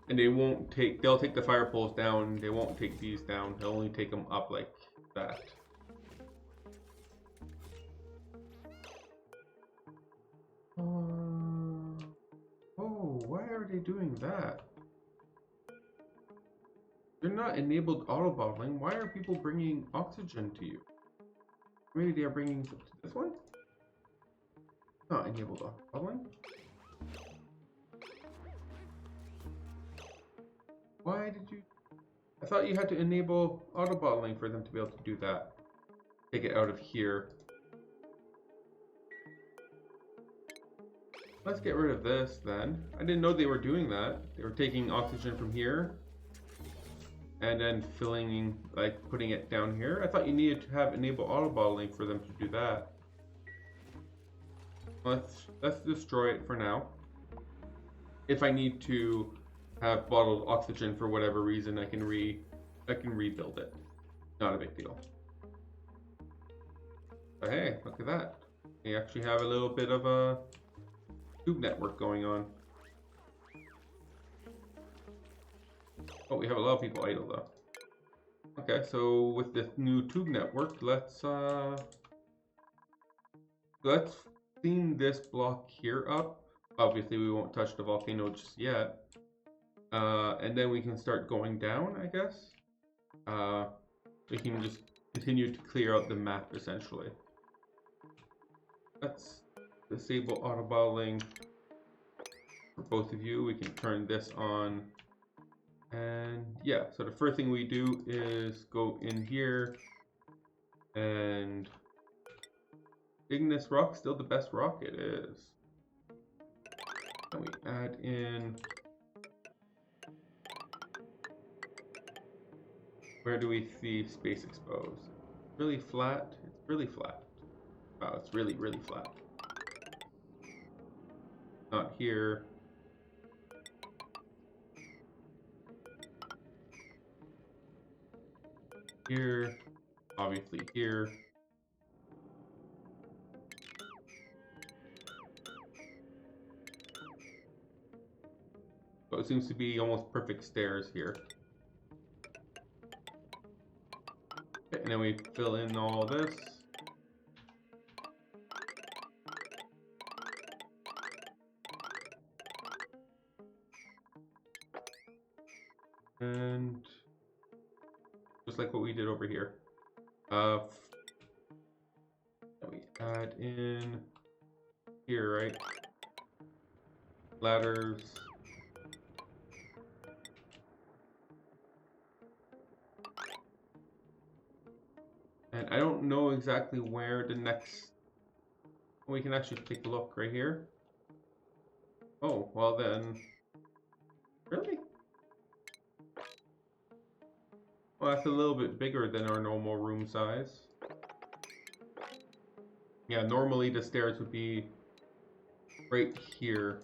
And they'll take the fire poles down, they won't take these down, they'll only take them up like that. Oh, why are they doing that? You're not enabled auto bottling. Why are people bringing oxygen to you? Maybe they are bringing to this one? Not enabled auto bottling. Why did you... I thought you had to enable auto bottling for them to be able to do that. Take it out of here. Let's get rid of this then. I didn't know they were doing that. They were taking oxygen from here and then filling, like putting it down here. I thought you needed to have enable auto bottling for them to do that. Let's destroy it for now. If I need to have bottled oxygen for whatever reason, I can rebuild it. Not a big deal. But hey, look at that. We actually have a little bit of a tube network going on. Oh, we have a lot of people idle though. Okay, so with this new tube network, let's clean this block here up. Obviously, we won't touch the volcano just yet. And then we can start going down, I guess. We can just continue to clear out the map, essentially. Let's disable auto bottling for both of you. We can turn this on. And yeah, so the first thing we do is go in here and igneous rock, still the best rock it is. And we add in Where do we see space exposed? Really flat? It's really flat. Wow, it's really, really flat. Not here. Here. Obviously here. So it seems to be almost perfect stairs here. Okay, and then we fill in all this. And just like what we did over here. We add in here, right? Ladders. And I don't know exactly where the next... We can actually take a look right here. Oh, well then... Really? Well, that's a little bit bigger than our normal room size. Yeah, normally the stairs would be right here.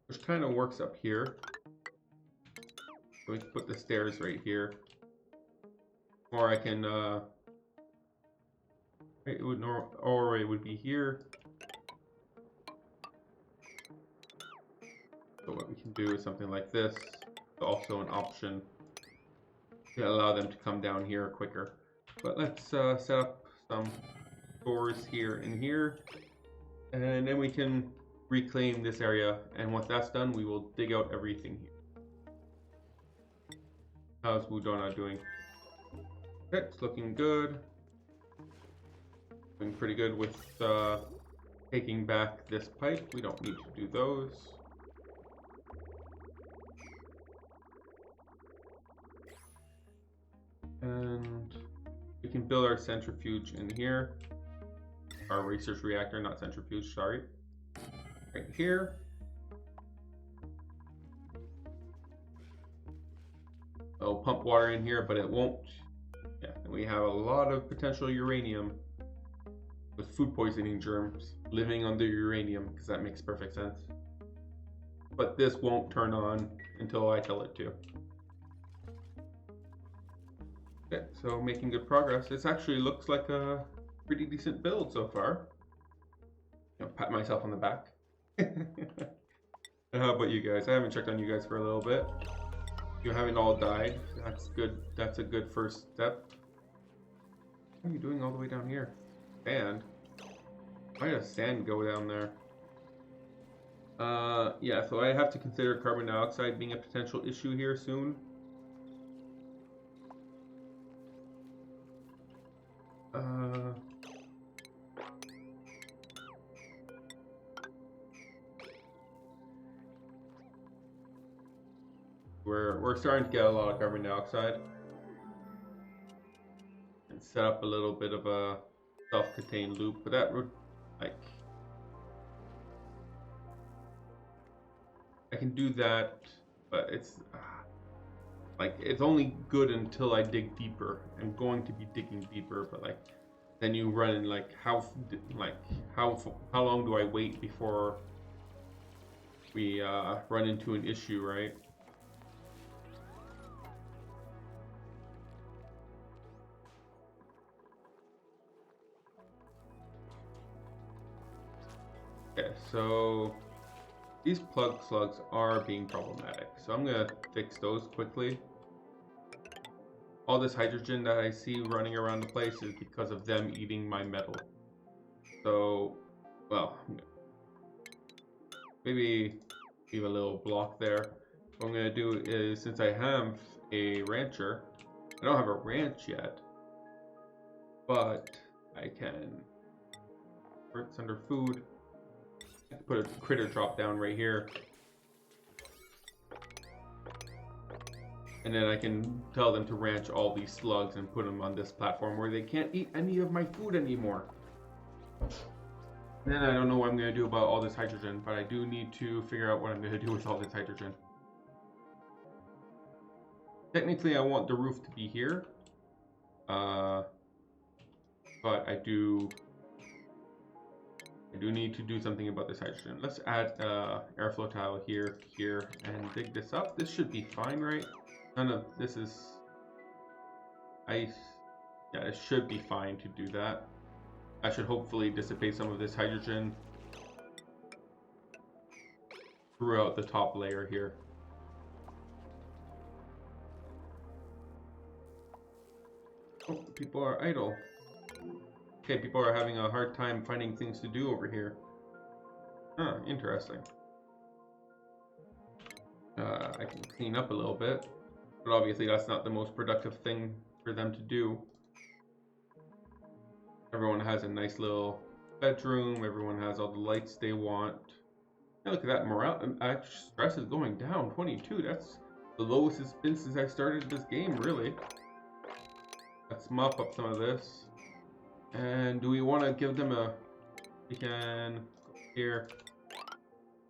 Which kind of works up here. So we can put the stairs right here. Or I can, it would or it would be here. So what we can do is something like this. Also an option to allow them to come down here quicker. But let's set up some doors here and here. And then we can reclaim this area. And once that's done, we will dig out everything here. How's Wudonna doing? Okay, it's looking good. Doing pretty good with taking back this pipe. We don't need to do those. And we can build our centrifuge in here. Our research reactor, not centrifuge, sorry. Right here. It'll pump water in here, but it won't. Yeah, and we have a lot of potential uranium with food poisoning germs living under uranium, because that makes perfect sense. But this won't turn on until I tell it to. Okay, so making good progress. This actually looks like a pretty decent build so far. Pat myself on the back. How about you guys? I haven't checked on you guys for a little bit. You haven't all died. That's good. That's a good first step. What are you doing all the way down here? Sand? Why does sand go down there? Yeah, so I have to consider carbon dioxide being a potential issue here soon. We're starting to get a lot of carbon dioxide. And set up a little bit of a self-contained loop, but that would, like... I can do that, but it's... like, it's only good until I dig deeper. I'm going to be digging deeper, but like... Then you run in, like, how long do I wait before we run into an issue, right? Okay, so these plug slugs are being problematic, so I'm gonna fix those quickly. All this hydrogen that I see running around the place is because of them eating my metal. So, well, maybe leave a little block there. What I'm gonna do is, since I have a rancher, I don't have a ranch yet, but I can, where it's under food, I can put a critter drop down right here. And then I can tell them to ranch all these slugs and put them on this platform where they can't eat any of my food anymore. Then I don't know what I'm going to do about all this hydrogen, but I do need to figure out what I'm going to do with all this hydrogen. Technically, I want the roof to be here. But I do need to do something about this hydrogen. Let's add airflow tile here, here, and dig this up. This should be fine, right? None of this is ice. Yeah, it should be fine to do that. I should hopefully dissipate some of this hydrogen throughout the top layer here. Oh, people are idle. Okay, people are having a hard time finding things to do over here. Huh, interesting. I can clean up a little bit, but obviously that's not the most productive thing for them to do. Everyone has a nice little bedroom, everyone has all the lights they want. Hey, look at that, morale, stress is going down, 22, that's the lowest it's been since I started this game, really. Let's mop up some of this. And do we want to give them a... We can... Here.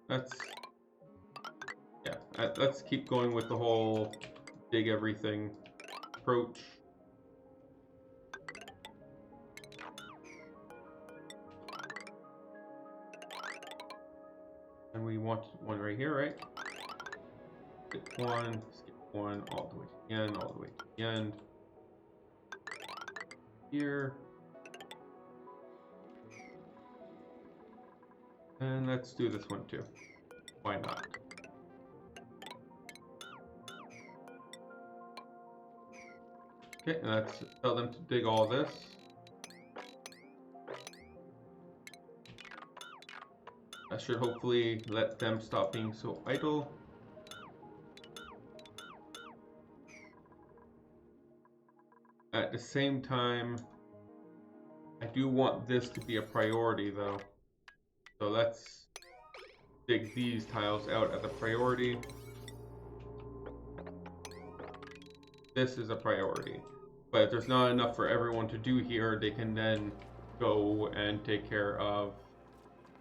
Let's... Yeah, let's keep going with the whole dig everything approach. And we want one right here, right? Skip one, all the way to the end, all the way to the end. Here. And let's do this one too. Why not? Okay, and let's tell them to dig all this. That should hopefully let them stop being so idle. At the same time, I do want this to be a priority though. So let's dig these tiles out as a priority. This is a priority. But if there's not enough for everyone to do here, they can then go and take care of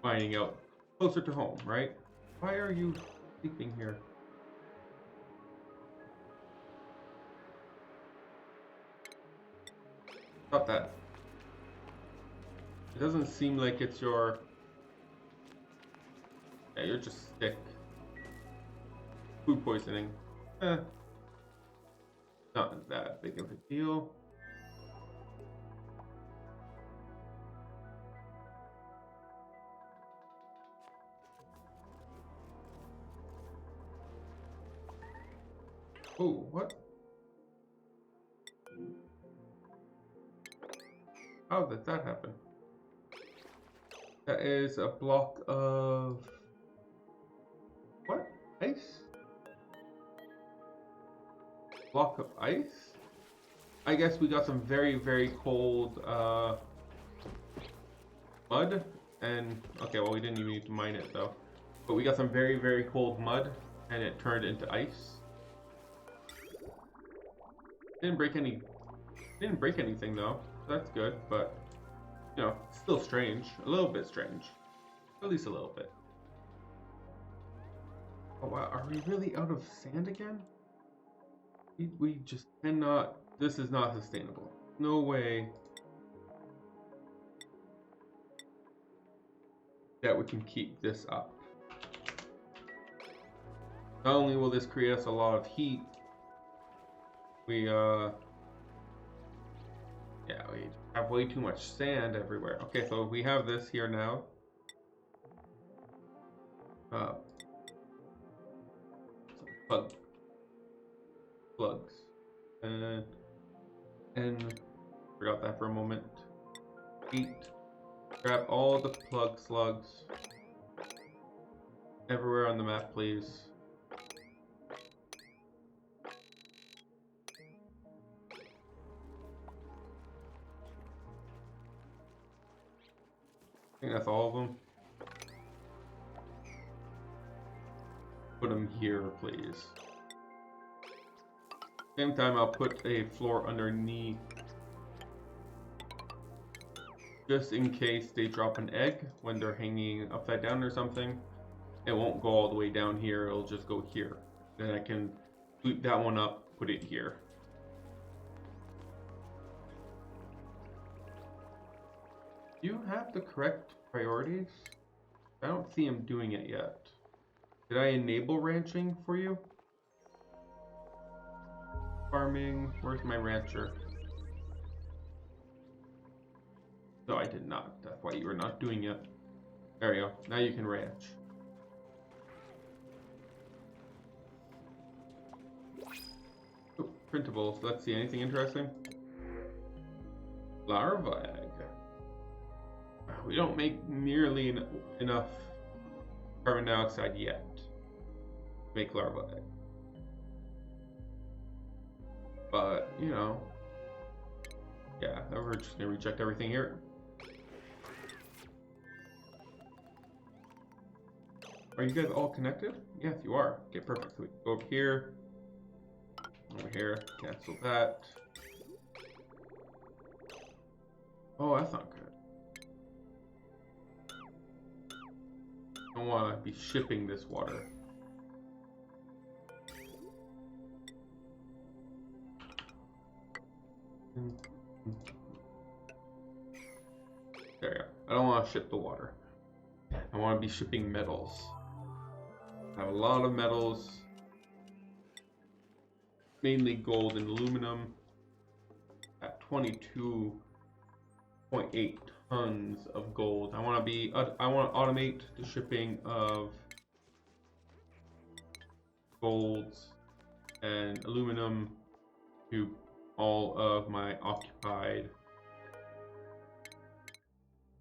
finding out closer to home, right? Why are you sleeping here? Stop that. It doesn't seem like it's your... Yeah, you're just sick. Food poisoning. Not that big of a deal. Oh, what? How did that happen? That is a block of... What? Ice? Block of ice? I guess we got some very, very cold mud. And, okay, well we didn't even need to mine it though. But we got some very, very cold mud and it turned into ice. Didn't break anything though. So that's good, but you know, still strange. A little bit strange. At least a little bit. Oh wow, are we really out of sand again? We just cannot, this is not sustainable. No way that we can keep this up. Not only will this create us a lot of heat, we have way too much sand everywhere. Okay, so we have this here now. Some plugs. And forgot that for a moment. Grab all the plug slugs everywhere on the map, please. I think that's all of them. Put them here, please. Same time, I'll put a floor underneath, just in case they drop an egg when they're hanging upside down or something. It won't go all the way down here, it'll just go here. Then I can sweep that one up put it here. Do you have the correct priorities? I don't see him doing it yet. Did I enable ranching for you? Farming, where's my rancher? No, I did not. That's why you were not doing it. There you go. Now you can ranch. Oh, printables. Let's see. Anything interesting? Larva egg. We don't make nearly enough carbon dioxide yet to make larva egg. But, you know, yeah, we're just going to reject everything here. Are you guys all connected? Yes, you are. Okay, perfect. So we can go over here, cancel that. Oh, that's not good. I don't want to be shipping this water. There you go. I don't want to ship the water. I want to be shipping metals. I have a lot of metals, mainly gold and aluminum, at 22.8 tons of gold. I want to automate the shipping of golds and aluminum to all of my occupied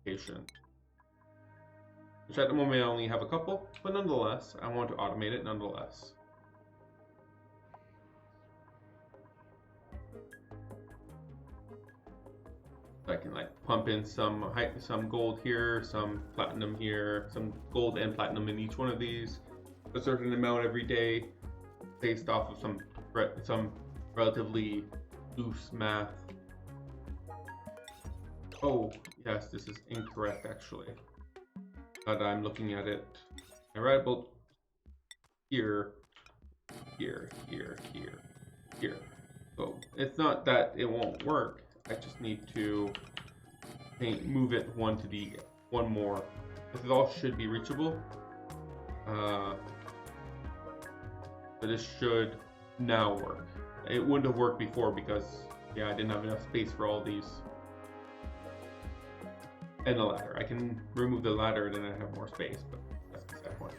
location. Which at the moment I only have a couple, but nonetheless, I want to automate it nonetheless. I can like pump in some gold here, some platinum here, some gold and platinum in each one of these, a certain amount every day, based off of some relatively loose math. Oh yes, this is incorrect actually. But I'm looking at it. I write about here. So it's not that it won't work. I just need to move it one more. This all should be reachable. But this should now work. It wouldn't have worked before because yeah, I didn't have enough space for all these. And the ladder. I can remove the ladder, then I have more space, but that's beside the point.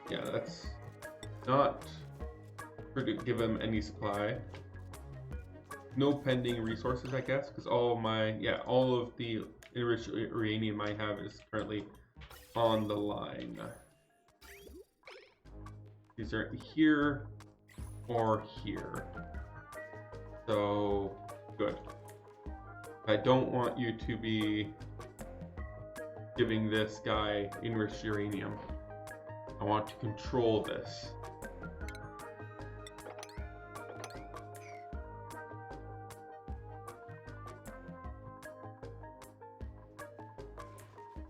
Yeah, that's not to give them any supply. No pending resources, I guess, because all of the enriched uranium I have is currently on the line. These are here or here. So good. I don't want you to be giving this guy enriched uranium. I want to control this.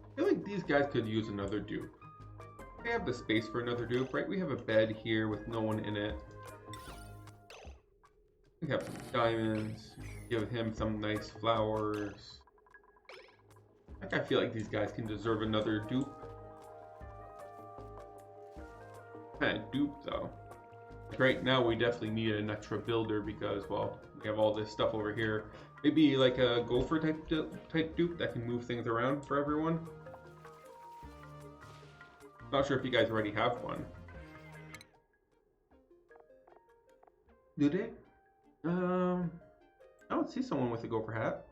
I feel like these guys could use another dupe. We have the space for another dupe, right? We have a bed here with no one in it. We have some diamonds. Give him some nice flowers. Like, I feel like these guys can deserve another dupe. Kind of dupe though. Like right now we definitely need an extra builder because, well, we have all this stuff over here. Maybe like a gopher type dupe that can move things around for everyone. Not sure if you guys already have one. Do they? I don't see someone with a gopher hat.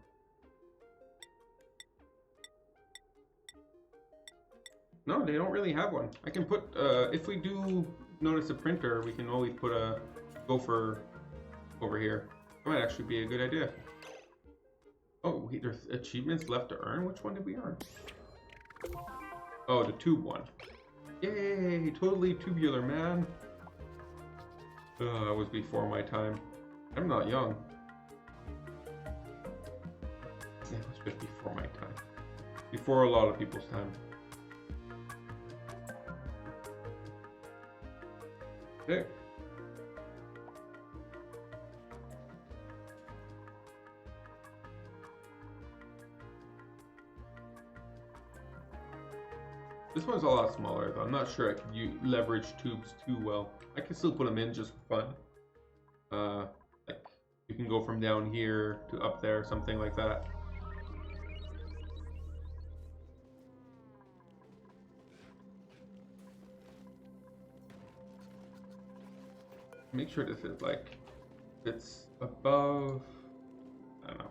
No, they don't really have one. I can put, if we do notice a printer, we can always put a gopher over here. That might actually be a good idea. Oh, there's achievements left to earn? Which one did we earn? Oh, the tube one. Yay, totally tubular, man. That was before my time. I'm not young. Yeah, it was just before my time. Before a lot of people's time. Pick. This one's a lot smaller, though. I'm not sure I could leverage tubes too well. I can still put them in just for fun. Like you can go from down here to up there, something like that. Make sure this is like it's above. I don't know.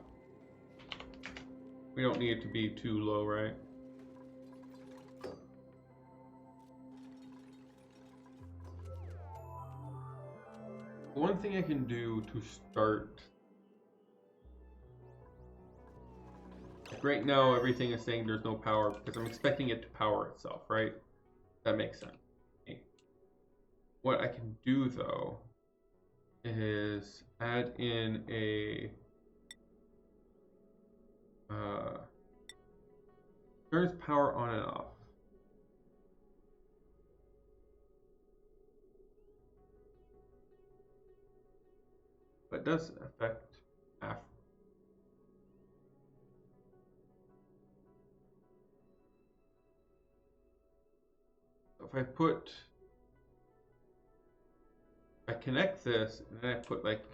We don't need it to be too low, right? One thing I can do to start, like right now everything is saying there's no power because I'm expecting it to power itself, right? That makes sense. Okay. What I can do though is add in a turns power on and off. But does affect half. If I connect this and then I put like,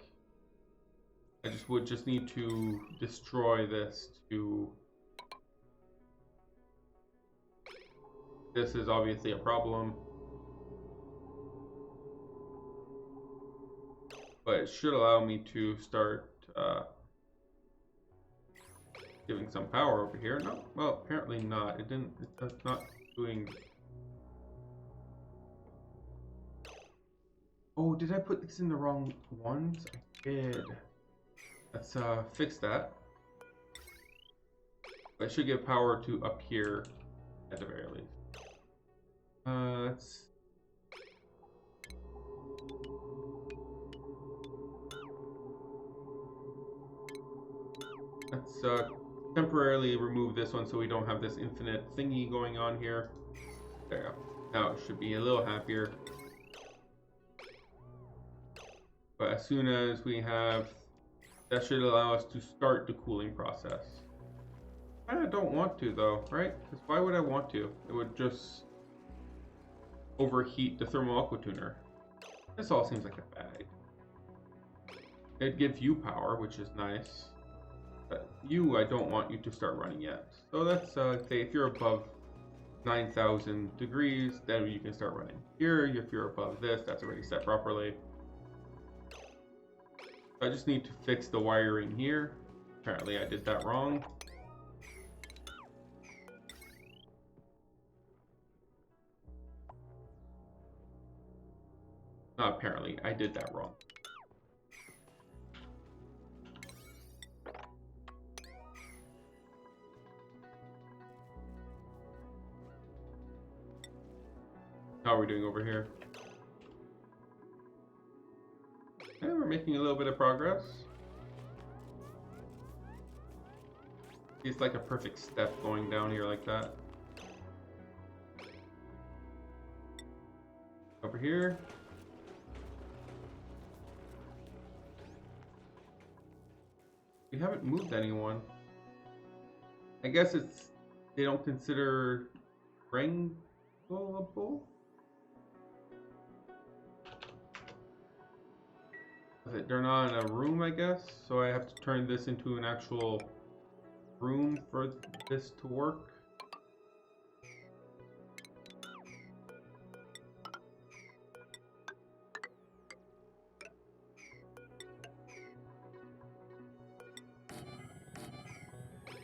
I would just need to destroy this to, this is obviously a problem. But it should allow me to start giving some power over here. No, well, apparently not. It didn't. It's not doing. Oh, did I put this in the wrong ones? I did. Let's fix that. I should give power to up here at the very least. Let's temporarily remove this one so we don't have this infinite thingy going on here. There you go. Now it should be a little happier. But as soon as we have, that should allow us to start the cooling process. I don't want to though, right? Because why would I want to? It would just overheat the thermal aqua tuner. This all seems like a bad idea. It gives you power, which is nice. But I don't want you to start running yet. So let's say if you're above 9,000 degrees, then you can start running. Here, if you're above this, that's already set properly. I just need to fix the wiring here. Apparently I did that wrong. Not apparently, I did that wrong. How are we doing over here? Yeah, we're making a little bit of progress. It's like a perfect step going down here like that. Over here. We haven't moved anyone. I guess they don't consider wrangleable. They're not in a room, I guess, so I have to turn this into an actual room for this to work.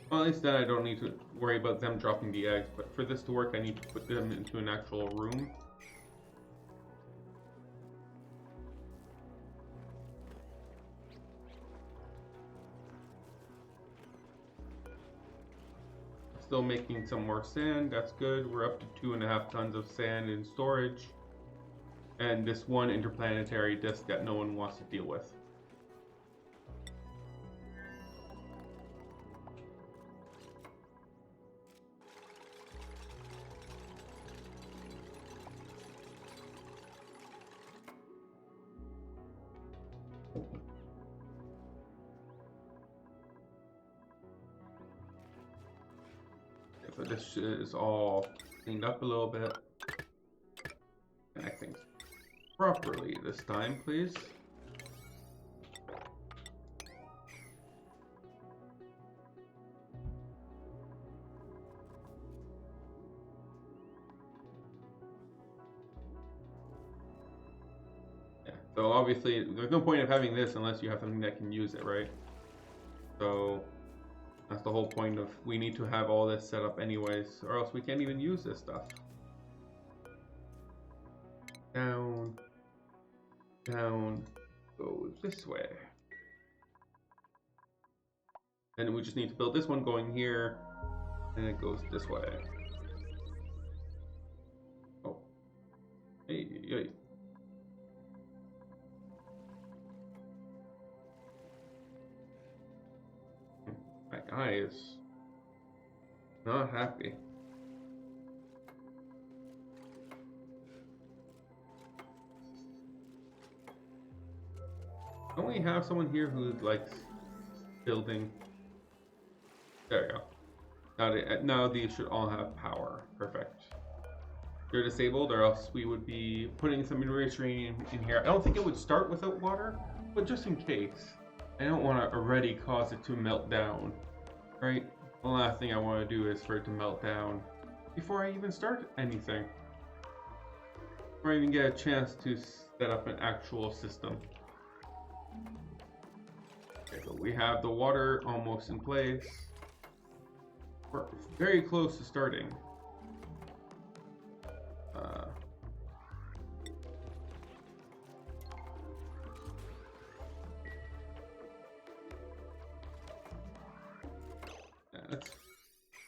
Well, at least then I don't need to worry about them dropping the eggs, but for this to work I need to put them into an actual room. Still making some more sand, that's good. We're up to 2.5 tons of sand in storage. And this one interplanetary disk that no one wants to deal with. this is all cleaned up a little bit. Connect things properly this time, please. So obviously, there's no point of having this unless you have something that can use it, right? So that's the whole point of, we need to have all this set up anyways, or else we can't even use this stuff. Down, down, go this way. And we just need to build this one going here, and it goes this way. Oh, hey, hey. That guy is not happy. Don't we have someone here who likes building? There we go. Now these should all have power. Perfect. They're disabled, or else we would be putting some enriching in here. I don't think it would start without water, but just in case. I don't want to already cause it to melt down, right? The last thing I want to do is for it to melt down before I even start anything. Before I even get a chance to set up an actual system. Okay, so we have the water almost in place. We're very close to starting.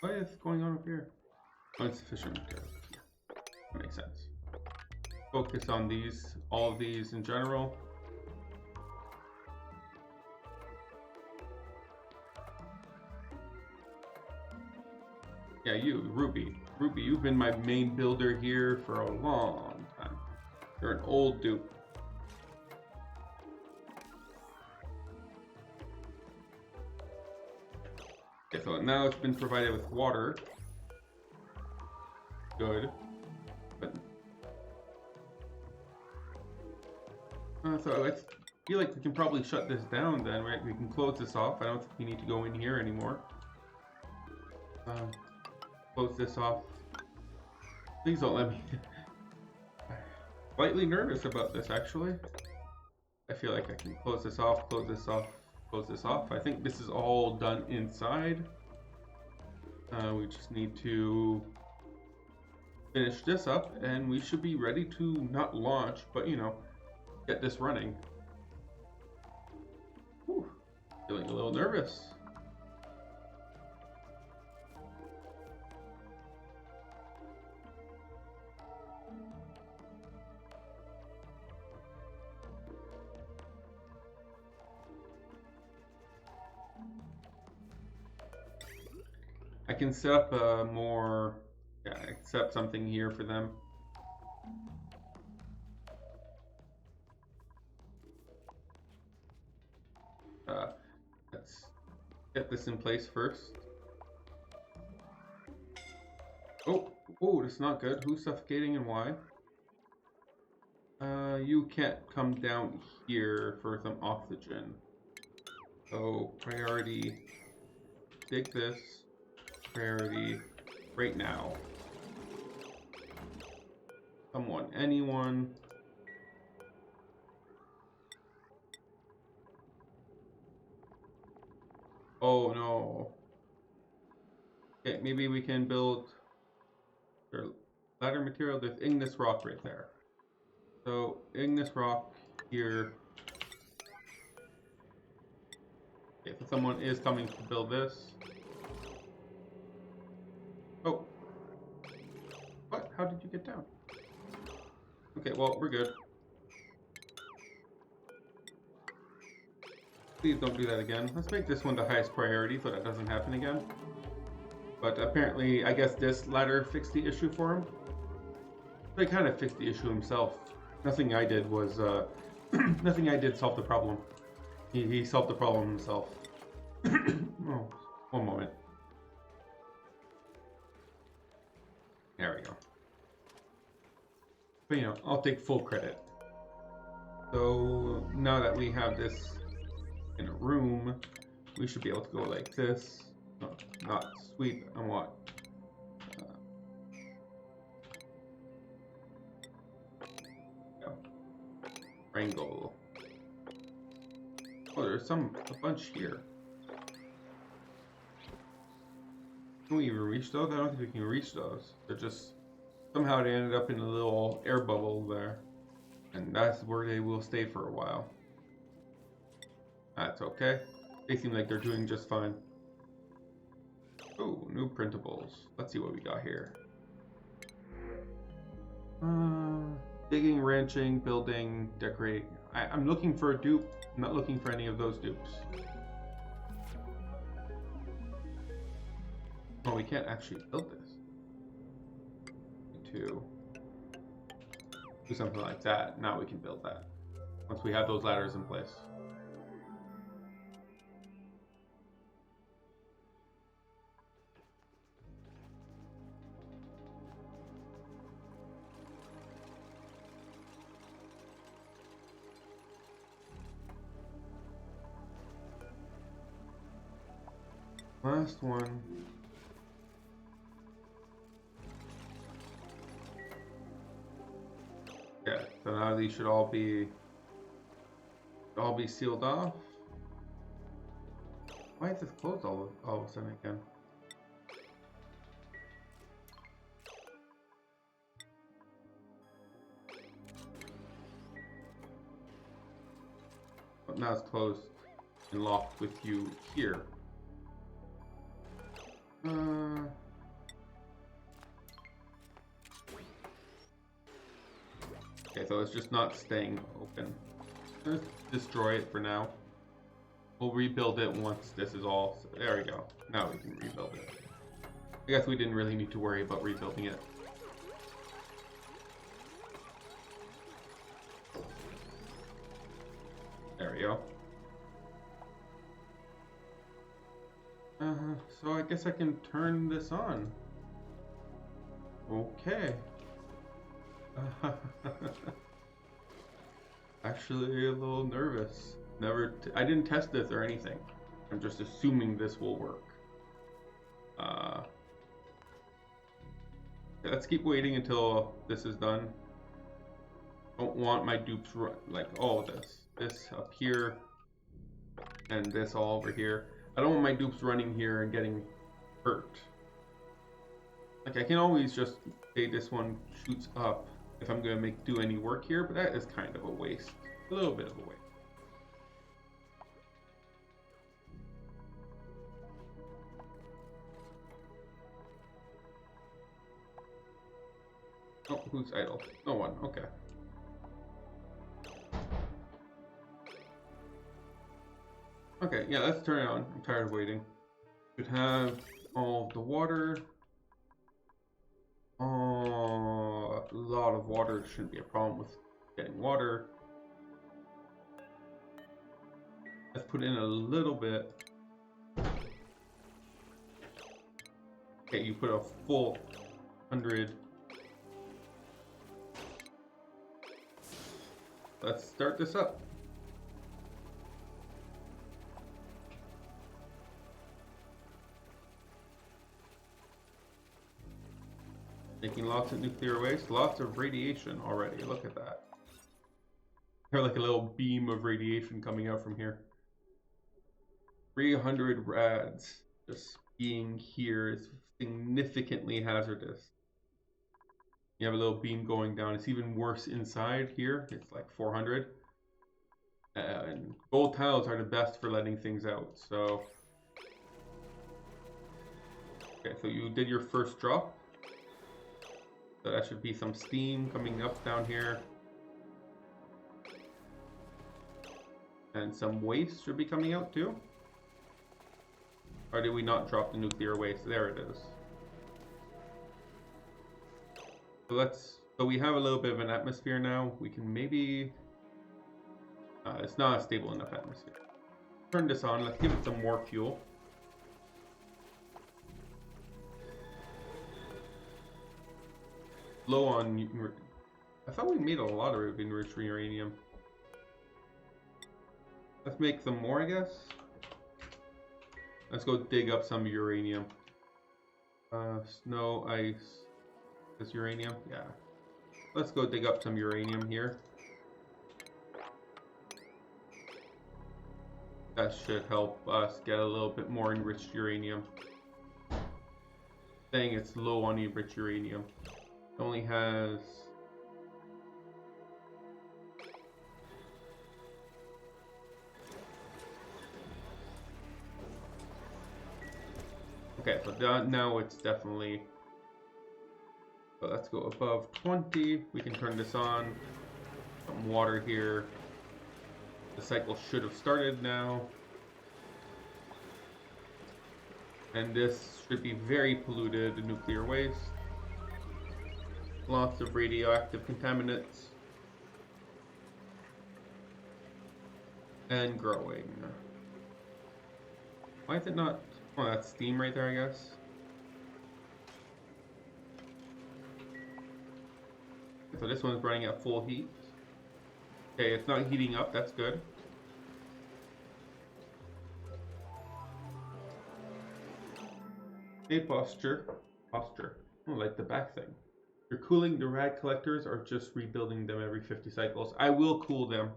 What is going on up here? Insufficient material. That makes sense. Focus on these, all of these in general. Yeah, you, Ruby. Ruby, you've been my main builder here for a long time. You're an old dupe. Okay, so now it's been provided with water. Good. But so I feel like we can probably shut this down then, right? We can close this off. I don't think we need to go in here anymore. Close this off. Please don't let me. Slightly nervous about this, actually. I feel like I can close this off, close this off, close this off. I think this is all done inside. We just need to finish this up, and we should be ready to not launch, but you know, get this running. Whew. Feeling a little nervous. I can set up set something here for them. Let's get this in place first. Oh, that's not good. Who's suffocating and why? You can't come down here for some oxygen. So priority, dig this. Priority right now. Someone, anyone. Oh no. Okay, maybe we can build ladder material. There's igneous rock right there. So igneous rock here. Okay, so someone is coming to build this. Oh. What? How did you get down? Okay, well, we're good. Please don't do that again. Let's make this one the highest priority so that doesn't happen again. But apparently, I guess this ladder fixed the issue for him. They kind of fixed the issue himself. Nothing I did was, nothing I did solved the problem. He solved the problem himself. Oh, one moment. There we go. But you know, I'll take full credit. So now that we have this in a room, we should be able to go like this. No, not sweep. I want triangle. Oh, there's a bunch here. Can we even reach those? I don't think we can reach those. They're just, somehow they ended up in a little air bubble there. And that's where they will stay for a while. That's okay. They seem like they're doing just fine. Oh, new printables. Let's see what we got here. Digging, ranching, building, decorate. I'm looking for a dupe. I'm not looking for any of those dupes. Oh, we can't actually build this. To do something like that. Now we can build that. Once we have those ladders in place. Last one. Yeah, so now these should all be sealed off. Why is this closed all of a sudden again? But now it's closed and locked with you here. Okay, so it's just not staying open. Let's destroy it for now. We'll rebuild it once this is all... There we go. Now we can rebuild it. I guess we didn't really need to worry about rebuilding it. There we go. So I guess I can turn this on. Okay. Actually a little nervous. I didn't test this or anything. I'm just assuming this will work. Let's keep waiting until this is done. Don't want my dupes like all of this up here and this all over here. I don't want my dupes running here and getting hurt. Like I can always just say this one shoots up if I'm gonna do any work here, but that is kind of a waste. A little bit of a waste. Oh, who's idle? No one, okay. Okay, yeah, let's turn it on. I'm tired of waiting. Should have all the water. Oh, a lot of water shouldn't be a problem with getting water. Let's put in a little bit. Okay, you put a full 100. Let's start this up. Making lots of nuclear waste, lots of radiation already. Look at that. There's like a little beam of radiation coming out from here. 300 rads just being here is significantly hazardous. You have a little beam going down. It's even worse inside here. It's like 400. And gold tiles are the best for letting things out. So, okay, so you did your first drop. So that should be some steam coming up down here. And some waste should be coming out too. Or did we not drop the nuclear waste? There it is. So we have a little bit of an atmosphere now. We can maybe... it's not a stable enough atmosphere. Turn this on. Let's give it some more fuel. low on. I thought we made a lot of enriched uranium. Let's make some more, I guess. Let's go dig up some uranium. Snow, ice. This uranium? Yeah. Let's go dig up some uranium here. That should help us get a little bit more enriched uranium. Saying it's low on enriched uranium. It only has... Okay, so now it's definitely... So let's go above 20. We can turn this on. Some water here. The cycle should have started now. And this should be very polluted nuclear waste. Lots of radioactive contaminants. And growing. Why is it not... Oh, that's steam right there, I guess. So this one's running at full heat. Okay, it's not heating up, that's good. Hey, posture. Posture. Oh, like the back thing. You're cooling the rad collectors or just rebuilding them every 50 cycles? I will cool them.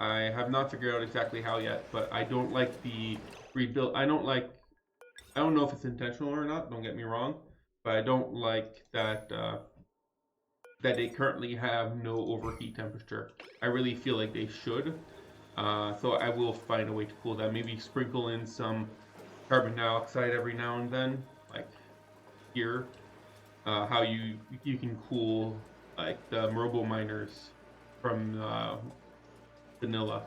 I have not figured out exactly how yet, but I don't like the rebuild. I don't know if it's intentional or not, don't get me wrong, but I don't like that that they currently have no overheat temperature. I really feel like they should. So I will find a way to cool them. Maybe sprinkle in some carbon dioxide every now and then, like here. How you can cool like the robo miners from vanilla,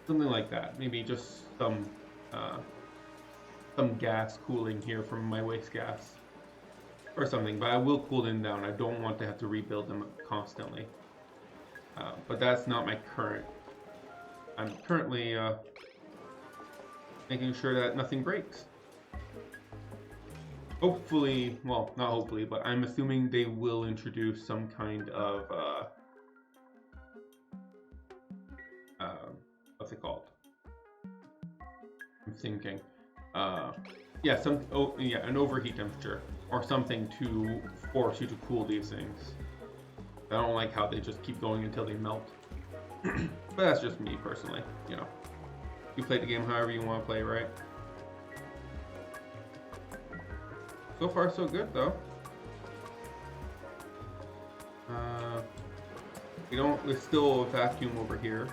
something like that. Maybe just some gas cooling here from my waste gas or something, but I will cool them down. I don't want to have to rebuild them constantly. But that's not my current. I'm currently making sure that nothing breaks. Hopefully, well, not hopefully, but I'm assuming they will introduce some kind of what's it called? I'm thinking. Yeah, an overheat temperature or something to force you to cool these things. I don't like how they just keep going until they melt. But that's just me personally, you know. You play the game however you want to play, right? So far so good though. There's still a vacuum over here.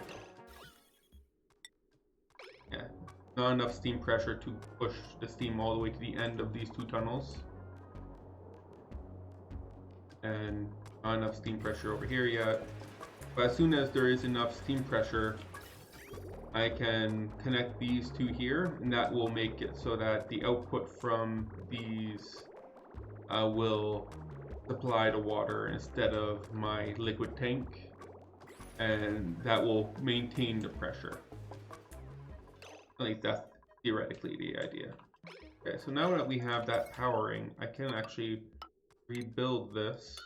Yeah, not enough steam pressure to push the steam all the way to the end of these two tunnels. And not enough steam pressure over here yet. But as soon as there is enough steam pressure, I can connect these two here, and that will make it so that the output from these will supply the water instead of my liquid tank, and that will maintain the pressure. At least that's theoretically the idea. Okay, so now that we have that powering, I can actually rebuild this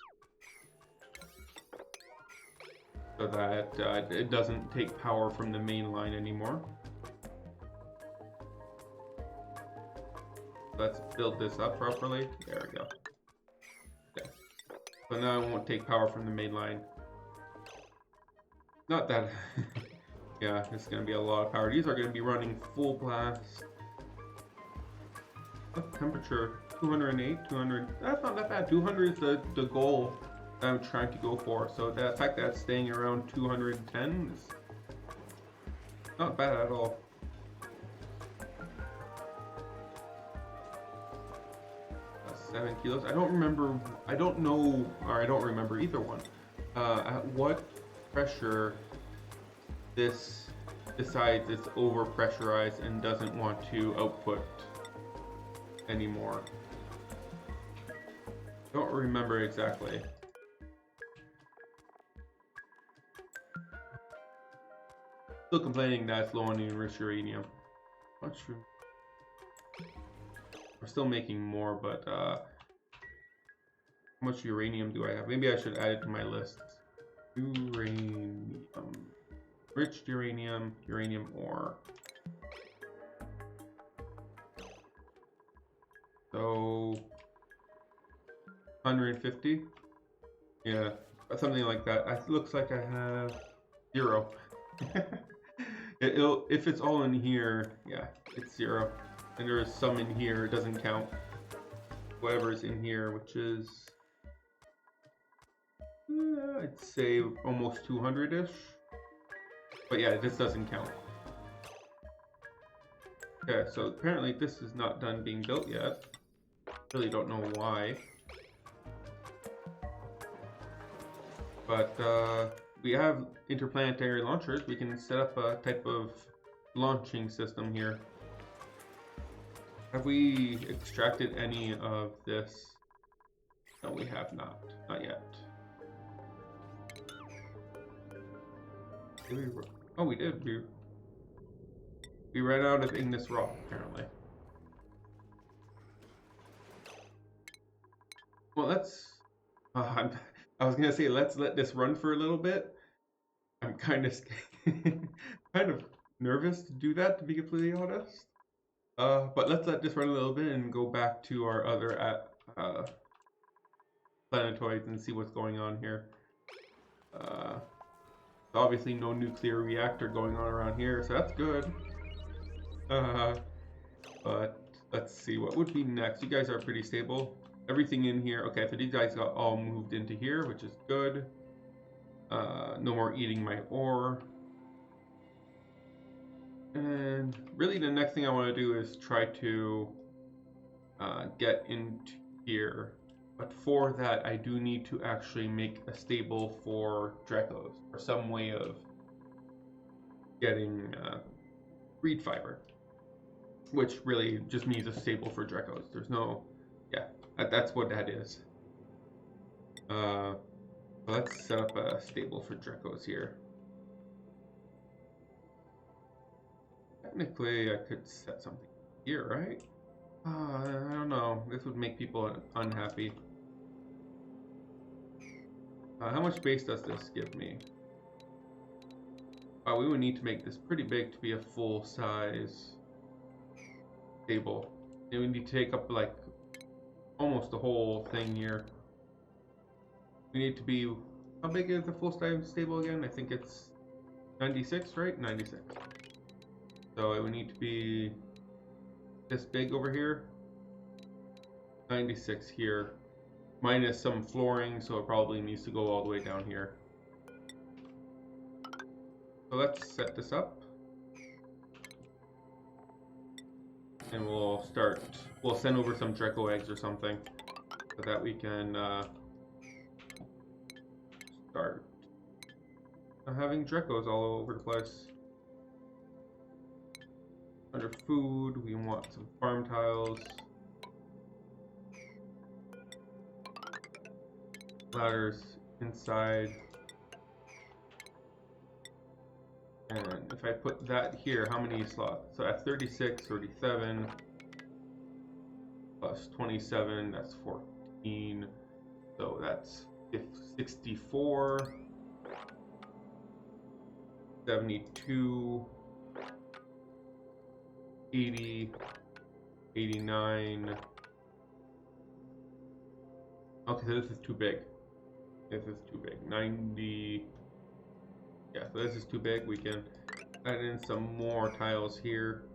so that it doesn't take power from the main line anymore. Let's build this up properly. There we go. Okay. So now it won't take power from the main line. Not that... yeah, it's going to be a lot of power. These are going to be running full blast. Temperature 208, 200. That's not that bad. 200 is the goal that I'm trying to go for. So the fact that it's staying around 210 is not bad at all. That's 7 kilos. I don't remember. I don't know, or I don't remember either one. At what pressure this decides it's over pressurized and doesn't want to output anymore. Don't remember exactly. Still complaining that it's low on enriched uranium. Not true. We're still making more, but How much uranium do I have? Maybe I should add it to my list. Uranium. Rich uranium, uranium ore. So 150? Yeah, something like that. It looks like I have 0. If it's all in here, yeah, it's 0. And there is some in here, it doesn't count. Whatever's in here, which is, I'd say almost 200-ish. But yeah, this doesn't count. Okay, so apparently this is not done being built yet. Really don't know why. But we have interplanetary launchers. We can set up a type of launching system here. Have we extracted any of this? No, we have not. Not yet. Oh, we did. We ran out of igneous rock, apparently. Well, I was gonna say let's let this run for a little bit. I'm kind of kind of nervous to do that, to be completely honest. But let's let this run a little bit and go back to our other planetoids and see what's going on here. Obviously no nuclear reactor going on around here, so that's good. But let's see what would be next. You guys are pretty stable. Everything in here. Okay, so these guys got all moved into here, which is good. No more eating my ore. And really the next thing I want to do is try to get into here. But for that, I do need to actually make a stable for Drecos, or some way of getting reed fiber, which really just means a stable for Drecos. There's no, yeah, that's what that is. Let's set up a stable for Drecos here. Technically, I could set something here, right? I don't know. This would make people unhappy. How much space does this give me? We would need to make this pretty big to be a full-size stable. And we need to take up like almost the whole thing here. We need to be, how big is the full-size stable again? I think it's 96, right? 96. So it would need to be this big over here. 96 here. Minus some flooring, so it probably needs to go all the way down here. So let's set this up. And we'll send over some Dreco eggs or something so that we can start having Drecos all over the place. Under food, we want some farm tiles. Ladders inside. And if I put that here, how many slots? So at 36, 37, plus 27, that's 14. So that's 64, 72, 80, 89. Okay, so this is too big. This is too big. 90. Yeah, so this is too big. We can add in some more tiles here.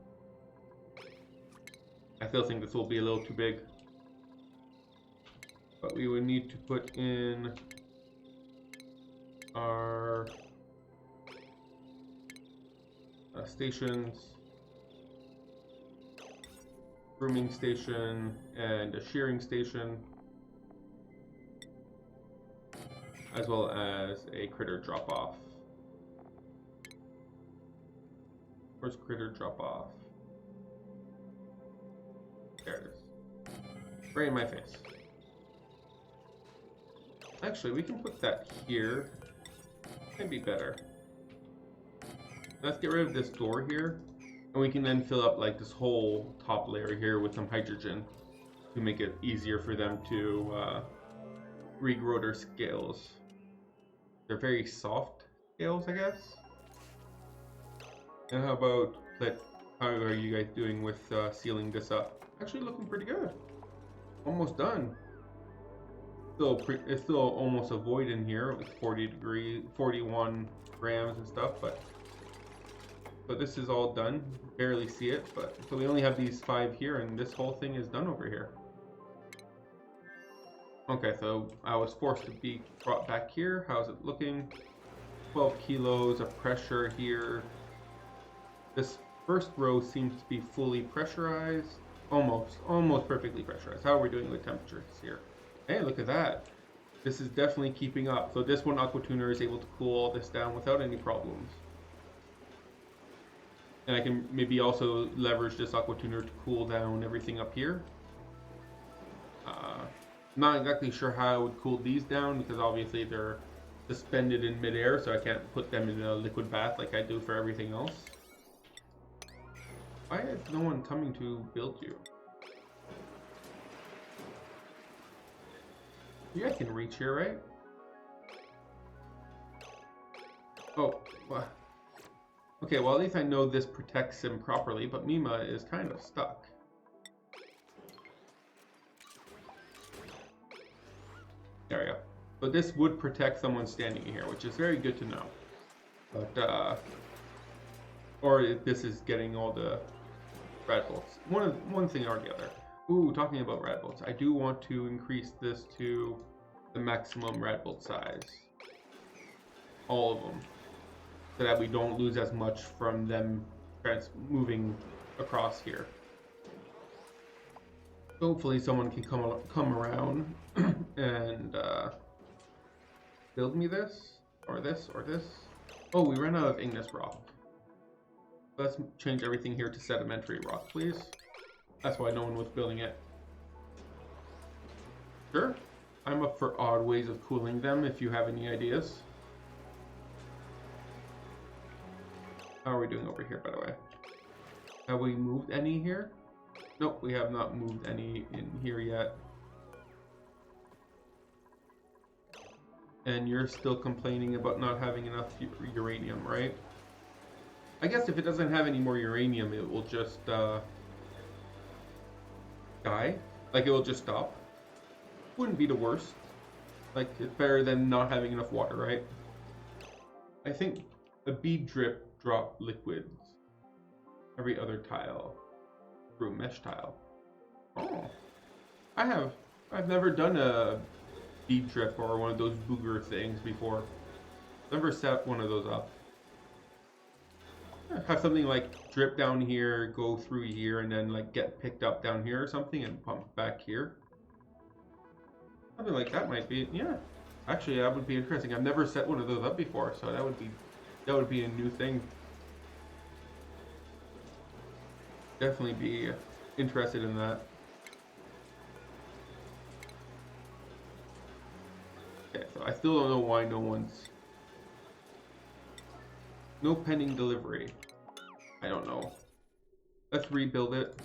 I still think this will be a little too big. But we would need to put in our stations, grooming station, and a shearing station, as well as a critter drop-off. Where's critter drop-off? There it is. Right in my face. Actually, we can put that here. Might be better. Let's get rid of this door here, and we can then fill up like this whole top layer here with some hydrogen to make it easier for them to regrow their scales. They're very soft scales, I guess. And how about, like, how are you guys doing with sealing this up? Actually looking pretty good. Almost done. It's still almost a void in here with 40 degrees, 41 grams and stuff, but this is all done. Barely see it, but so we only have these 5 here, and this whole thing is done over here. Okay, so I was forced to be brought back here. How's it looking? 12 kilos of pressure here. This first row seems to be fully pressurized. Almost perfectly pressurized. How are we doing with temperatures here? Hey, look at that. This is definitely keeping up. So this one aqua tuner is able to cool all this down without any problems. And I can maybe also leverage this aqua tuner to cool down everything up here. Not exactly sure how I would cool these down because obviously they're suspended in midair, so I can't put them in a liquid bath like I do for everything else. Why is no one coming to build you? You guys can reach here, right? Oh, well. Okay, well at least I know this protects him properly, but Mima is kind of stuck. There we go. But this would protect someone standing here, which is very good to know. But, or if this is getting all the rad bolts. One thing or the other. Ooh, talking about rad bolts. I do want to increase this to the maximum rad bolt size. All of them. So that we don't lose as much from them moving across here. Hopefully someone can come around and build me this, or this, or this. Oh, we ran out of igneous rock. Let's change everything here to sedimentary rock, please. That's why no one was building it. Sure, I'm up for odd ways of cooling them if you have any ideas. How are we doing over here, by the way? Have we moved any here? Nope, we have not moved any in here yet. And you're still complaining about not having enough uranium, right? I guess if it doesn't have any more uranium, it will just die. Like, it will just stop. Wouldn't be the worst. Like, it's better than not having enough water, right? I think a bead drip drop liquids every other tile. Through mesh tile. Oh, I've never done a bead drip or one of those booger things before. Never set one of those up. Have something like drip down here, go through here, and then like get picked up down here or something and pump back here. Something like that might be, yeah. Actually, that would be interesting. I've never set one of those up before, so that would be a new thing. Definitely be interested in that. Okay, so I still don't know why no pending delivery. I don't know. Let's rebuild it.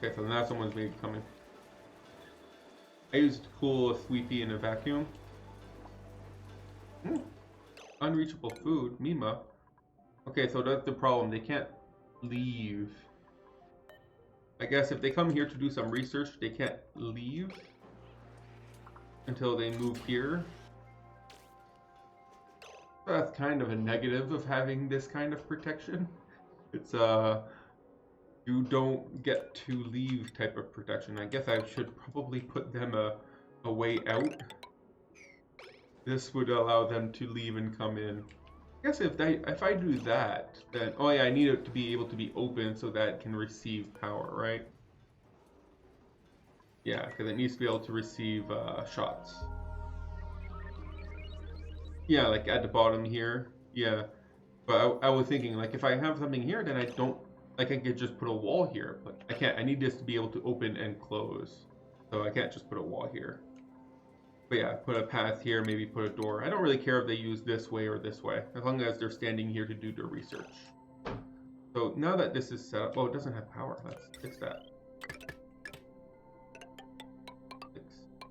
Okay, so now someone's maybe coming. I used to cool a sweepy in a vacuum. Unreachable food, Mima. Okay, so that's the problem. They can't leave. I guess if they come here to do some research, they can't leave until they move here. That's kind of a negative of having this kind of protection. It's you don't get to leave type of protection. I guess I should probably put them a way out. This would allow them to leave and come in. I guess if I do that, then oh yeah, I need it to be able to be open so that it can receive power, right? Yeah, because it needs to be able to receive shots. Yeah, like at the bottom here. Yeah, but I was thinking like if I have something here, then I don't like I could just put a wall here, but I can't. I need this to be able to open and close, so I can't just put a wall here. But yeah, put a path here, maybe put a door. I don't really care if they use this way or this way, as long as they're standing here to do their research. So now that this is set up, oh, it doesn't have power. Let's fix that.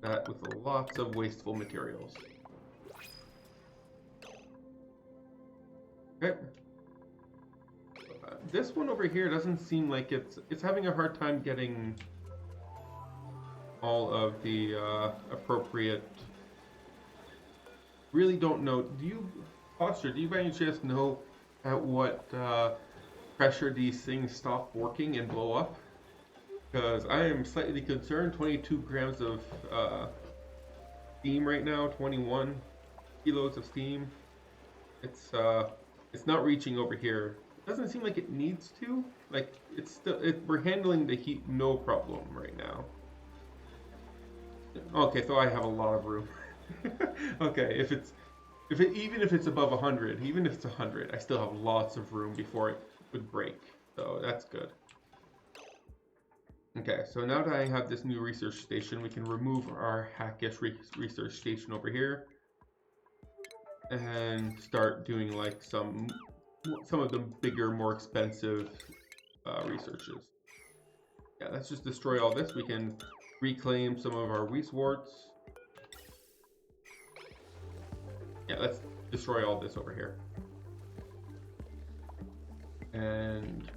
that with lots of wasteful materials. Okay. This one over here doesn't seem like it's having a hard time getting all of the appropriate. Really don't know. Do you, Foster? Do you by any chance know at what pressure these things stop working and blow up? Because I am slightly concerned. 22 grams of steam right now. 21 kilos of steam. It's not reaching over here. It doesn't seem like it needs to. Like it's still. We're handling the heat no problem right now. Okay, so I have a lot of room. Okay, even if it's above 100, even if it's 100, I still have lots of room before it would break. So that's good. Okay, so now that I have this new research station, we can remove our hackish research station over here and start doing like some of the bigger, more expensive researches. Yeah, let's just destroy all this. We can reclaim some of our wheatworts. Yeah, let's destroy all this over here. And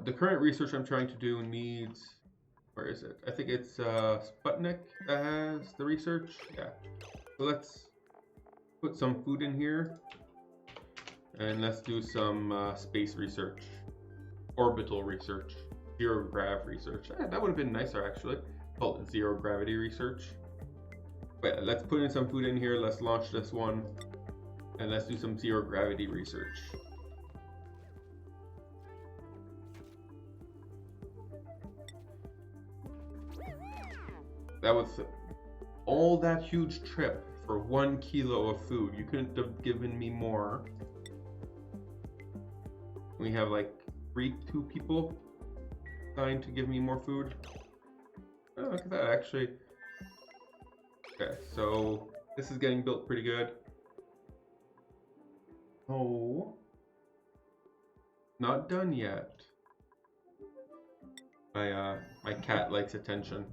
the current research I'm trying to do needs, where is it? I think it's Sputnik that has the research. Yeah. So let's put some food in here. And let's do some space research. Orbital research. Zero grav research. That would have been nicer actually. Call it zero gravity research. But let's put in some food in here. Let's launch this one. And let's do some zero gravity research. That was all that huge trip for 1 kilo of food. You couldn't have given me more. We have like two people trying to give me more food. Oh, look at that actually. Okay, so this is getting built pretty good. Oh, not done yet. My cat likes attention.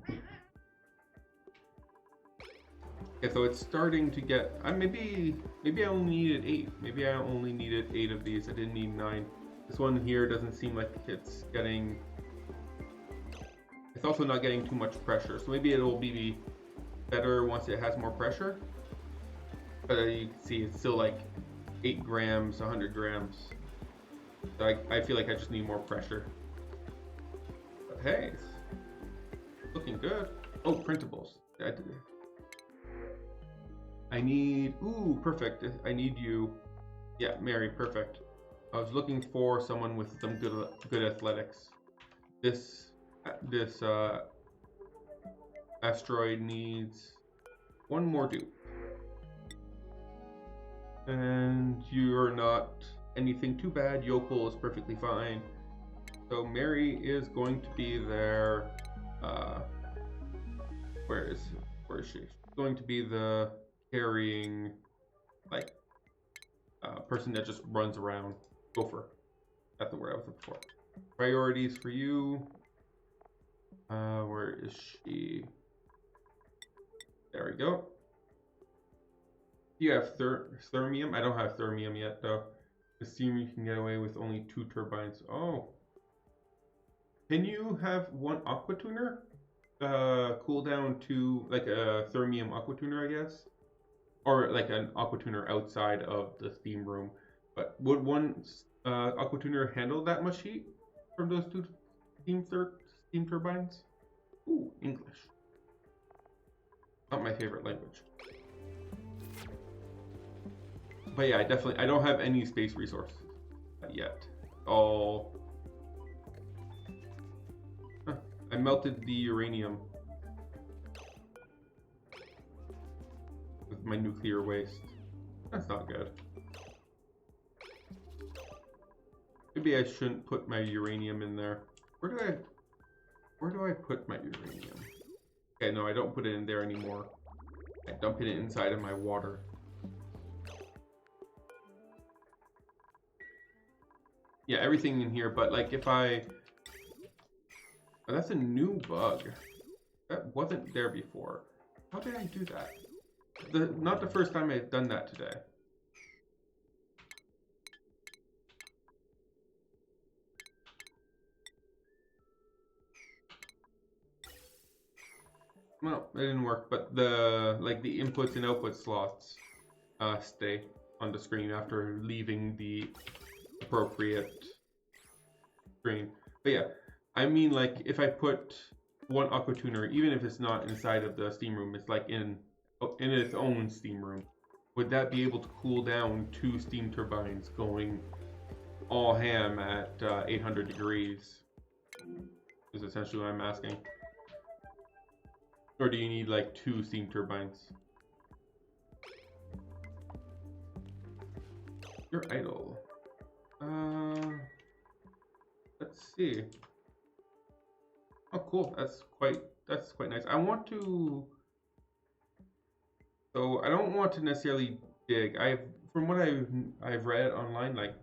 Okay, so it's starting to get. Maybe I only needed 8. Maybe I only needed 8 of these. I didn't need 9. This one here doesn't seem like it's getting. It's also not getting too much pressure, so maybe it'll be better once it has more pressure. But you can see it's still like 8 grams, 100 grams. So I feel like I just need more pressure. But hey, it's looking good. Oh, printables. I need, ooh, perfect. I need you. Yeah, Mary, perfect. I was looking for someone with some good athletics. This asteroid needs 1 more dupe. And you're not anything too bad. Yokel is perfectly fine. So Mary is going to be there. Where is she? She's going to be the carrying, like, person that just runs around. Gopher. That's the word I was looking for. Priorities for you. Where is she? There we go. You have thermium? I don't have thermium yet, though. Assume you can get away with only 2 turbines. Oh. Can you have 1 aqua tuner? Cool down to, like, a thermium aqua tuner, I guess? Or, like, an aqua tuner outside of the steam room. But would 1 aqua tuner handle that much heat from those 2 steam turbines? Ooh, English. Not my favorite language. But yeah, I don't have any space resources yet. All. Huh, I melted the uranium with my nuclear waste. That's not good. Maybe I shouldn't put my uranium in there. Where do I put my uranium? Okay, no, I don't put it in there anymore. I dump it inside of my water. Yeah, everything in here, but like if I... Oh, that's a new bug. That wasn't there before. How did I do that? Not the first time I've done that today. Well, it didn't work, but the inputs and output slots stay on the screen after leaving the appropriate screen. But yeah, I mean, like, if I put one aqua tuner, even if it's not inside of the steam room, it's like in its own steam room, would that be able to cool down 2 steam turbines going all ham at 800 degrees? Is essentially what I'm asking. Or do you need like 2 steam turbines? You're idle. Let's see. Oh, cool. That's quite nice. I want to. So I don't want to necessarily dig. From what I've read online, like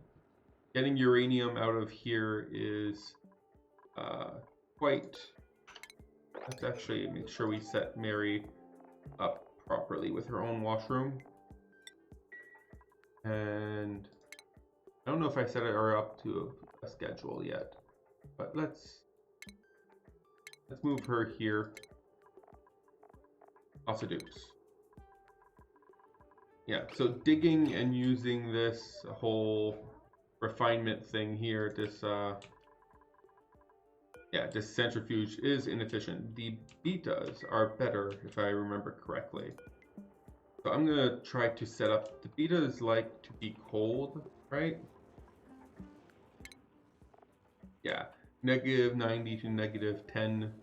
getting uranium out of here is quite. Let's actually make sure we set Mary up properly with her own washroom. And I don't know if I set her up to a schedule yet, but let's move her here. Also dukes. Yeah, so digging and using this whole refinement thing here, this centrifuge is inefficient. The betas are better, if I remember correctly. So I'm gonna try to set up, the betas like to be cold, right? Yeah, -90 to -10.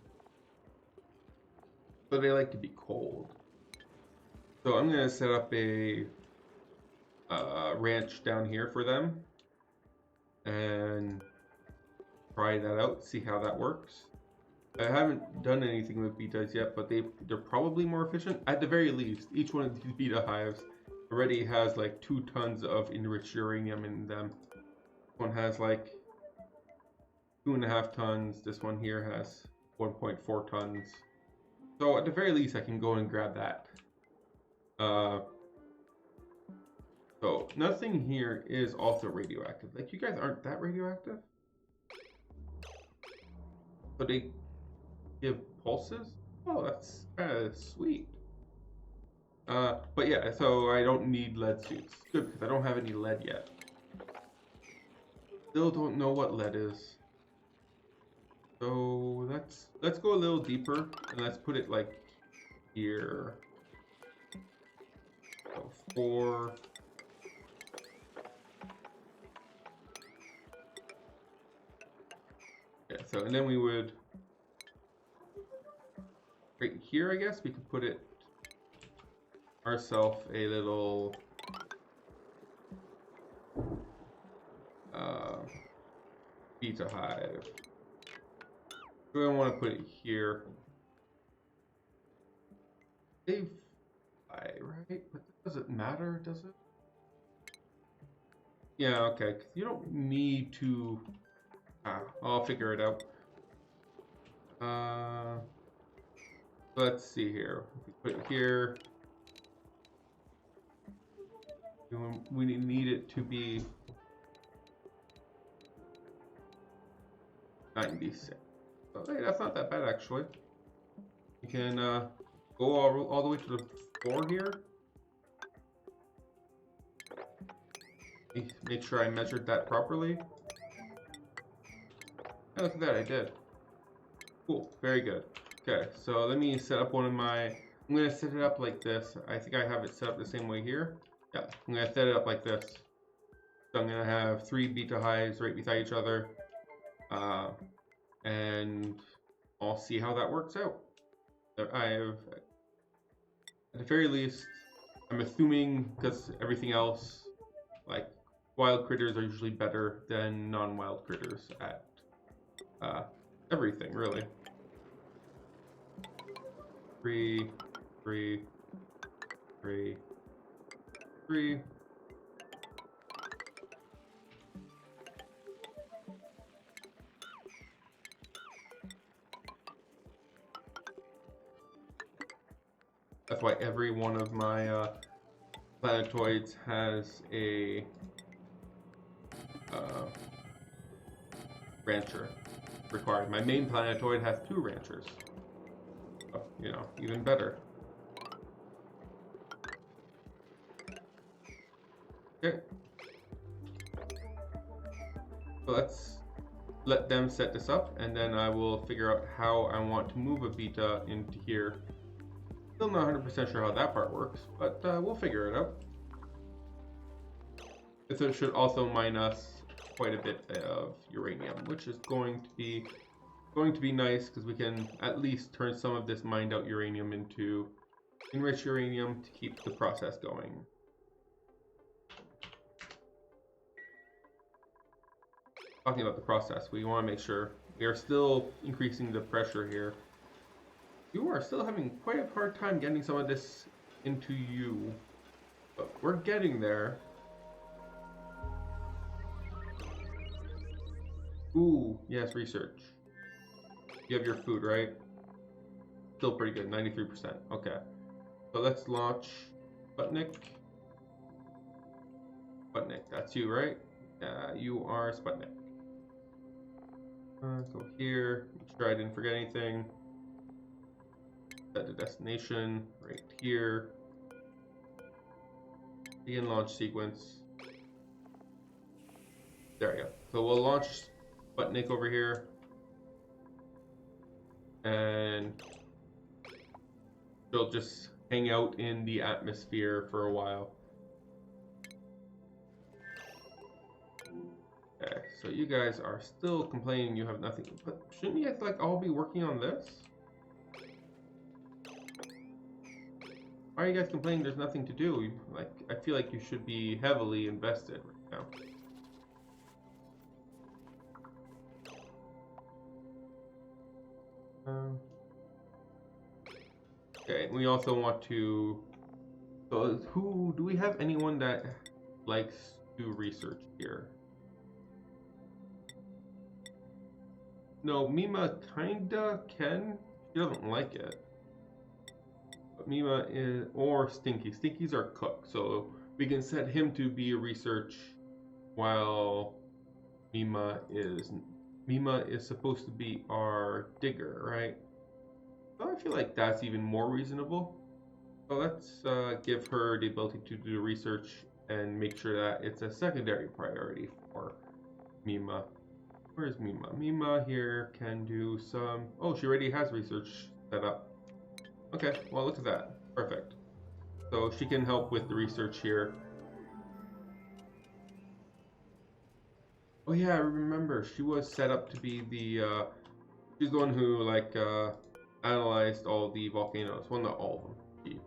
So they like to be cold. So I'm gonna set up a ranch down here for them and try that out, see how that works. I haven't done anything with betas yet, but they're probably more efficient. At the very least, each one of these beta hives already has like 2 tons of enriched uranium in them. This one has like 2.5 tons. This one here has 1.4 tons. So at the very least, I can go and grab that. So nothing here is also radioactive. Like, you guys aren't that radioactive. But they give pulses? Oh, that's kind of sweet. But yeah, so I don't need lead suits. Good, because I don't have any lead yet. Still don't know what lead is. So let's go a little deeper and let's put it like here. So 4. Yeah, so and then we would right here, I guess we could put it ourselves a little beta hive. We don't want to put it here. They fly, right? But does it matter, does it? Yeah, okay. 'Cause you don't need to. I'll figure it out. Let's see here. If we put it here, we need it to be 96. So, hey, that's not that bad actually. You can go all the way to the 4 here. Make sure I measured that properly. And look at that, I did. Cool, very good. Okay, so let me set up one of my, I'm gonna set it up like this. I think I have it set up the same way here. Yeah, I'm gonna set it up like this. So I'm gonna have 3 beta hives right beside each other. And I'll see how that works out. At the very least, I'm assuming, because everything else, like, wild critters are usually better than non-wild critters at everything, really. 3, 3, 3, 3. That's why every one of my planetoids has a rancher required. My main planetoid has 2 ranchers. Oh, you know, even better. Okay. So let's let them set this up, and then I will figure out how I want to move a beta into here. Still not 100% sure how that part works, but we'll figure it out. This should also mine us quite a bit of uranium, which is going to be nice because we can at least turn some of this mined out uranium into enriched uranium to keep the process going. Talking about the process, we want to make sure we are still increasing the pressure here. You are still having quite a hard time getting some of this into you, but we're getting there. Ooh, yes, research. You have your food, right? Still pretty good, 93%. Okay. So let's launch Sputnik. Sputnik, that's you, right? You are Sputnik. Go here, make sure I didn't forget anything. Set the destination right here. Begin launch sequence. There we go. So we'll launch Sputnik over here. And she'll just hang out in the atmosphere for a while. Okay, so you guys are still complaining you have nothing, but shouldn't you guys like all be working on this? Why are you guys complaining there's nothing to do? Like, I feel like you should be heavily invested right now. Okay, we also want to. So, who do we have? Anyone that likes to research here? No, Mima kinda can. She doesn't like it. But Mima is, or Stinky. Stinky's our cook, so we can set him to be a research while Mima is supposed to be our digger, right? So I feel like that's even more reasonable. So let's give her the ability to do research and make sure that it's a secondary priority for Mima. Where's Mima? Mima here can do some... Oh, she already has research set up. Okay, well look at that. Perfect. So she can help with the research here. Oh yeah, I remember. She was set up to be the... she's the one who, like, analyzed all the volcanoes. Well, not all of them. She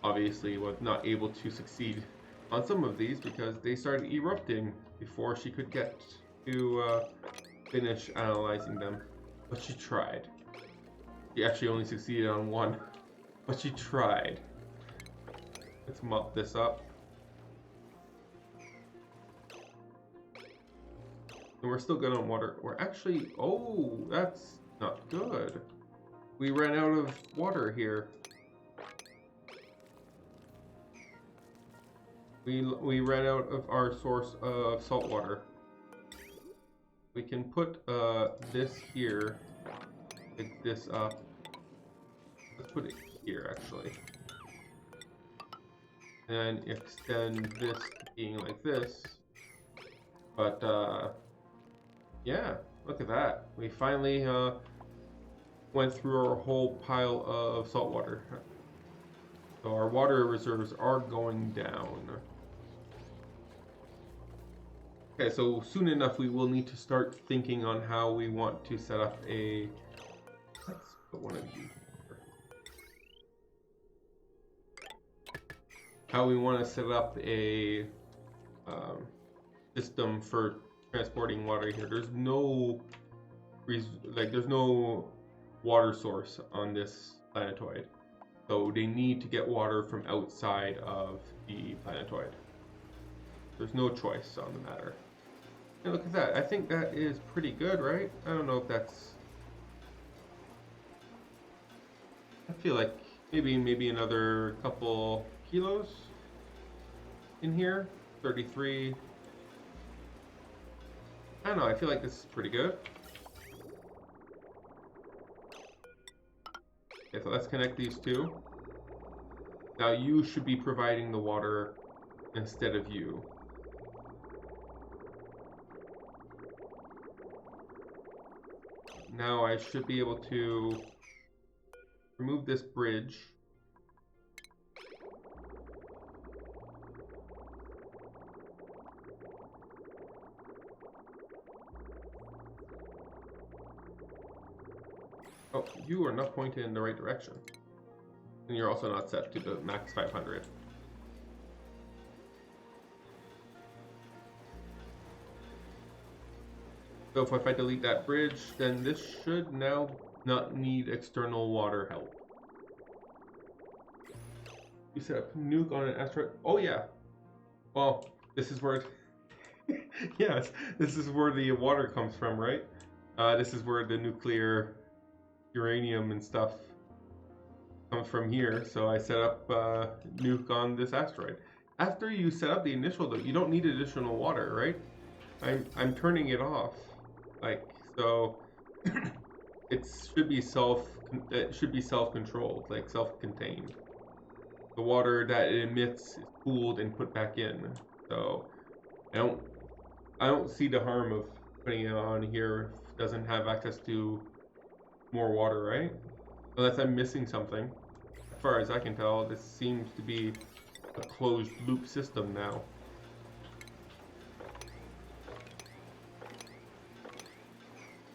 obviously was not able to succeed on some of these because they started erupting before she could get to finish analyzing them. But she tried. She actually only succeeded on one, but she tried. Let's mop this up. And we're still good on water. We're actually... Oh, that's not good. We ran out of water here. We ran out of our source of salt water. We can put this here, pick this up. Let's put it here actually. And extend this to being like this. But yeah, look at that. We finally went through our whole pile of salt water. So our water reserves are going down. Okay, so soon enough we will need to start thinking on how we want to set up a... Let's put one of you here. How we want to set up a system for transporting water here. There's no... there's no water source on this planetoid. So they need to get water from outside of the planetoid. There's no choice on the matter. And look at that. I think that is pretty good, right? I don't know if that's... I feel like maybe another couple kilos in here. 33. I don't know, I feel like this is pretty good. Okay, so let's connect these two. Now you should be providing the water instead of you. Now I should be able to remove this bridge. Oh, you are not pointed in the right direction. And you're also not set to the max 500. So if I delete that bridge, then this should now not need external water help. You set up nuke on an asteroid? Oh yeah. Well, this is where it... yes, this is where the water comes from, right? This is where the nuclear uranium and stuff comes from here. So I set up nuke on this asteroid. After you set up the initial, though, you don't need additional water, right? I'm turning it off. Like, so it should be self-controlled, like self-contained. The water that it emits is cooled and put back in. So I don't see the harm of putting it on here if it doesn't have access to more water, right? Unless I'm missing something. As far as I can tell, this seems to be a closed loop system now.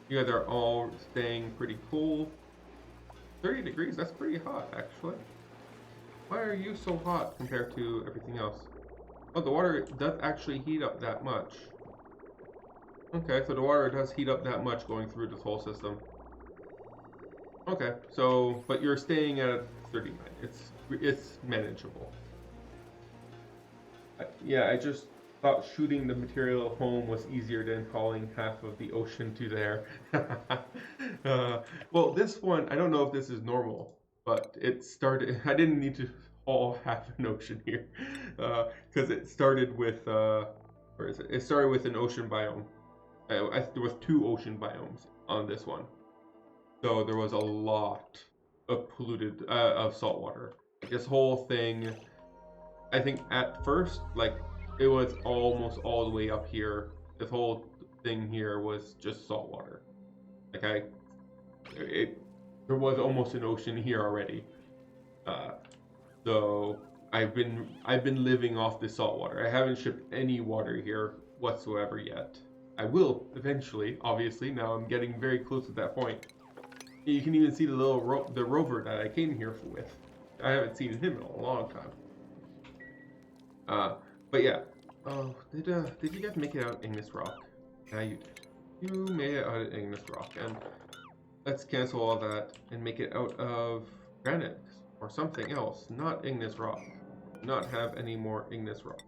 You guys are all staying pretty cool. 30 degrees, that's pretty hot, actually. Why are you so hot compared to everything else? Oh, the water does actually heat up that much. Okay, so the water does heat up that much going through this whole system. Okay, so, but you're staying at 39. It's manageable. Yeah, I just thought shooting the material home was easier than hauling half of the ocean to there. Well, this one, I don't know if this is normal, but it started, I didn't need to haul half an ocean here, because it started with, where is it? It started with an ocean biome. There was 2 ocean biomes on this one. So there was a lot of polluted, of salt water. This whole thing, I think at first, like, it was almost all the way up here. This whole thing here was just salt water. Like there was almost an ocean here already. So I've been living off this salt water. I haven't shipped any water here whatsoever yet. I will eventually, obviously. Now I'm getting very close to that point. You can even see the little rover that I came here with. I haven't seen him in a long time. But yeah. Oh, did you guys make it out Ignis Rock? Yeah, you did. You made it out of Ignis Rock, and let's cancel all that and make it out of granite or something else, not Ignis Rock. Not have any more Ignis Rock.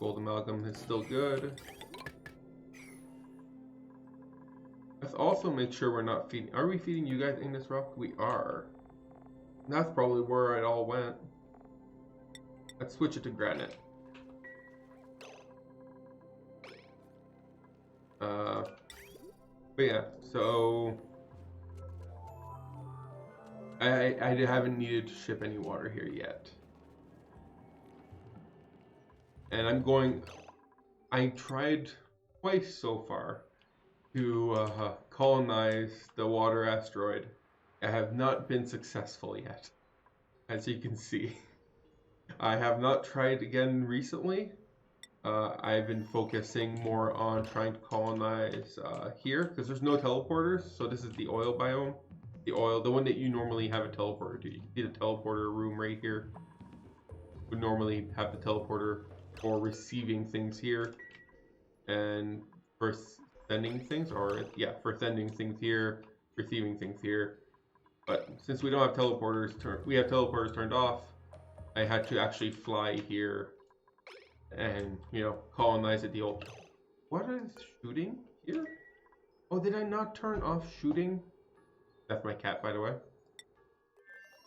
Gold amalgam is still good. Let's also make sure we're not feeding. Are we feeding you guys Ignis Rock? We are. That's probably where it all went. Let's switch it to granite. But yeah, so I haven't needed to ship any water here yet. And I tried twice so far to colonize the water asteroid. I have not been successful yet, as you can see. I have not tried again recently. I've been focusing more on trying to colonize here, because there's no teleporters, so this is the oil biome. The one that you normally have a teleporter to. You can see the teleporter room right here. Would normally have the teleporter for receiving things here, and for sending things, or yeah, for sending things here, receiving things here. But since we don't have teleporters we have teleporters turned off, I had to actually fly here and, you know, colonize it the old... What is shooting here? Oh, Oh, did I not turn off shooting? That's my cat, by the way.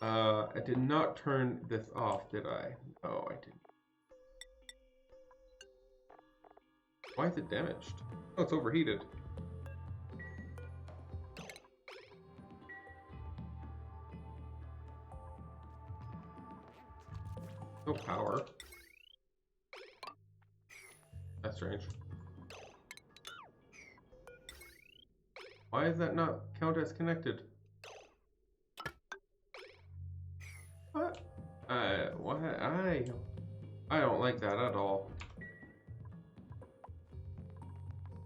I did not turn this off, did I? No, I didn't. Why is it damaged? Oh, it's overheated. No power. That's strange. Why does that not count as connected? What? Why? I don't like that at all.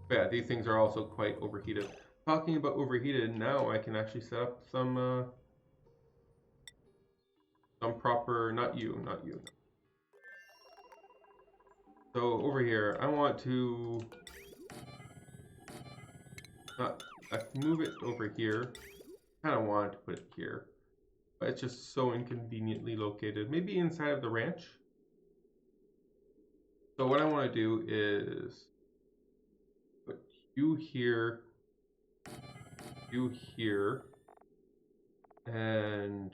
But yeah, these things are also quite overheated. Talking about overheated, now I can actually set up some proper, not you. So over here, I want to I can move it over here. Kind of want to put it here, but it's just so inconveniently located. Maybe inside of the ranch. So what I want to do is put you here, and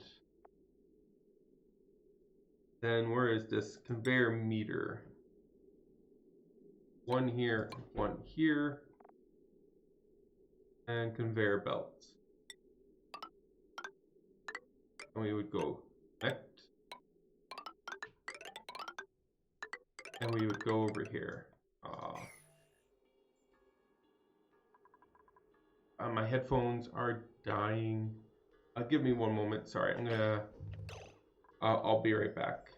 then where is this conveyor meter? One here, and conveyor belts. And we would go connect, and we would go over here. My headphones are dying. Give me one moment. Sorry, I'm gonna. I'll be right back.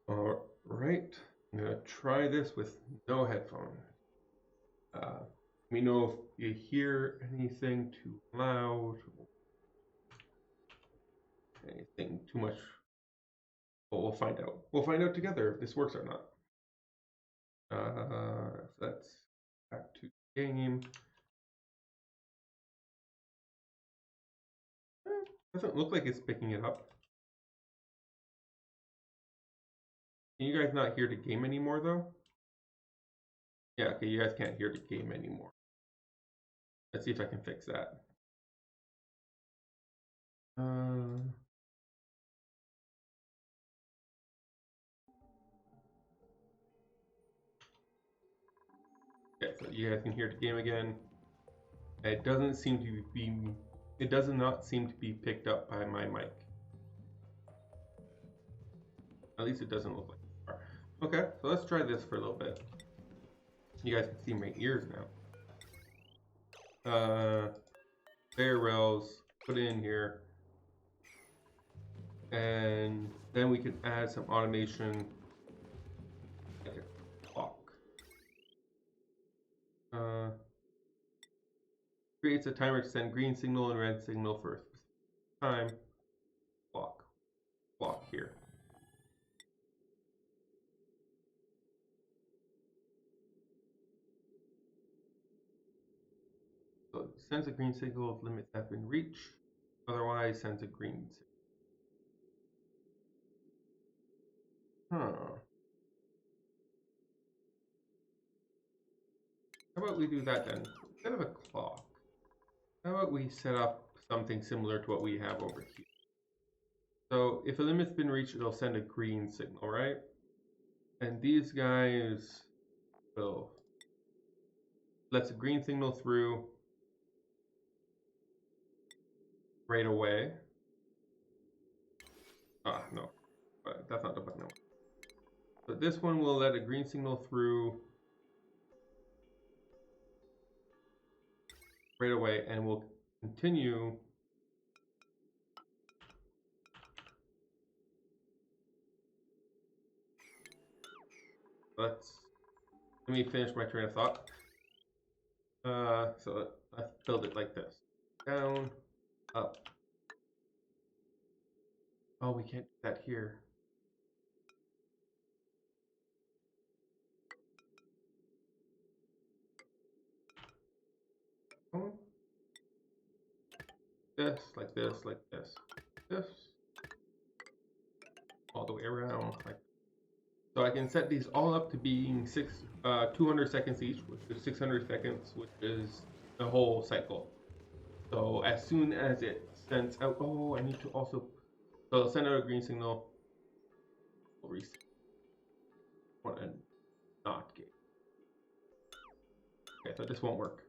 All right, I'm gonna try this with no headphone. Let me know if you hear anything too loud, anything too much. Well, we'll find out. We'll find out together if this works or not. So that's back to game. Doesn't look like it's picking it up. Can you guys not hear the game anymore, though? Yeah, okay, you guys can't hear the game anymore. Let's see if I can fix that. Okay, so you guys can hear the game again. It doesn't seem to be. It does not seem to be picked up by my mic. At least it doesn't look like it. Okay, so let's try this for a little bit. You guys can see my ears now. Conveyor rails, put it in here. And then we can add some automation, like a clock. Creates a timer to send green signal and red signal for a specific time. Clock here. So it sends a green signal if limits have been reached. Otherwise, sends a green signal. Huh. How about we do that then? Instead of a clock, how about we set up something similar to what we have over here? So if a limit's been reached, it'll send a green signal, right? And these guys will lets a green signal through right away. Ah, no, but that's not the button. But this one will let a green signal through right away, and we'll continue. Let me finish my train of thought. So let's build it like this. Down, up. Oh, we can't do that here. This, like this, like this, this, all the way around. So I can set these all up to being 200 seconds each, which is 600 seconds, which is the whole cycle. So as soon as it sends out, oh, I need to also, so it'll send out a green signal. We'll reset. Want a not gate. Okay, so this won't work.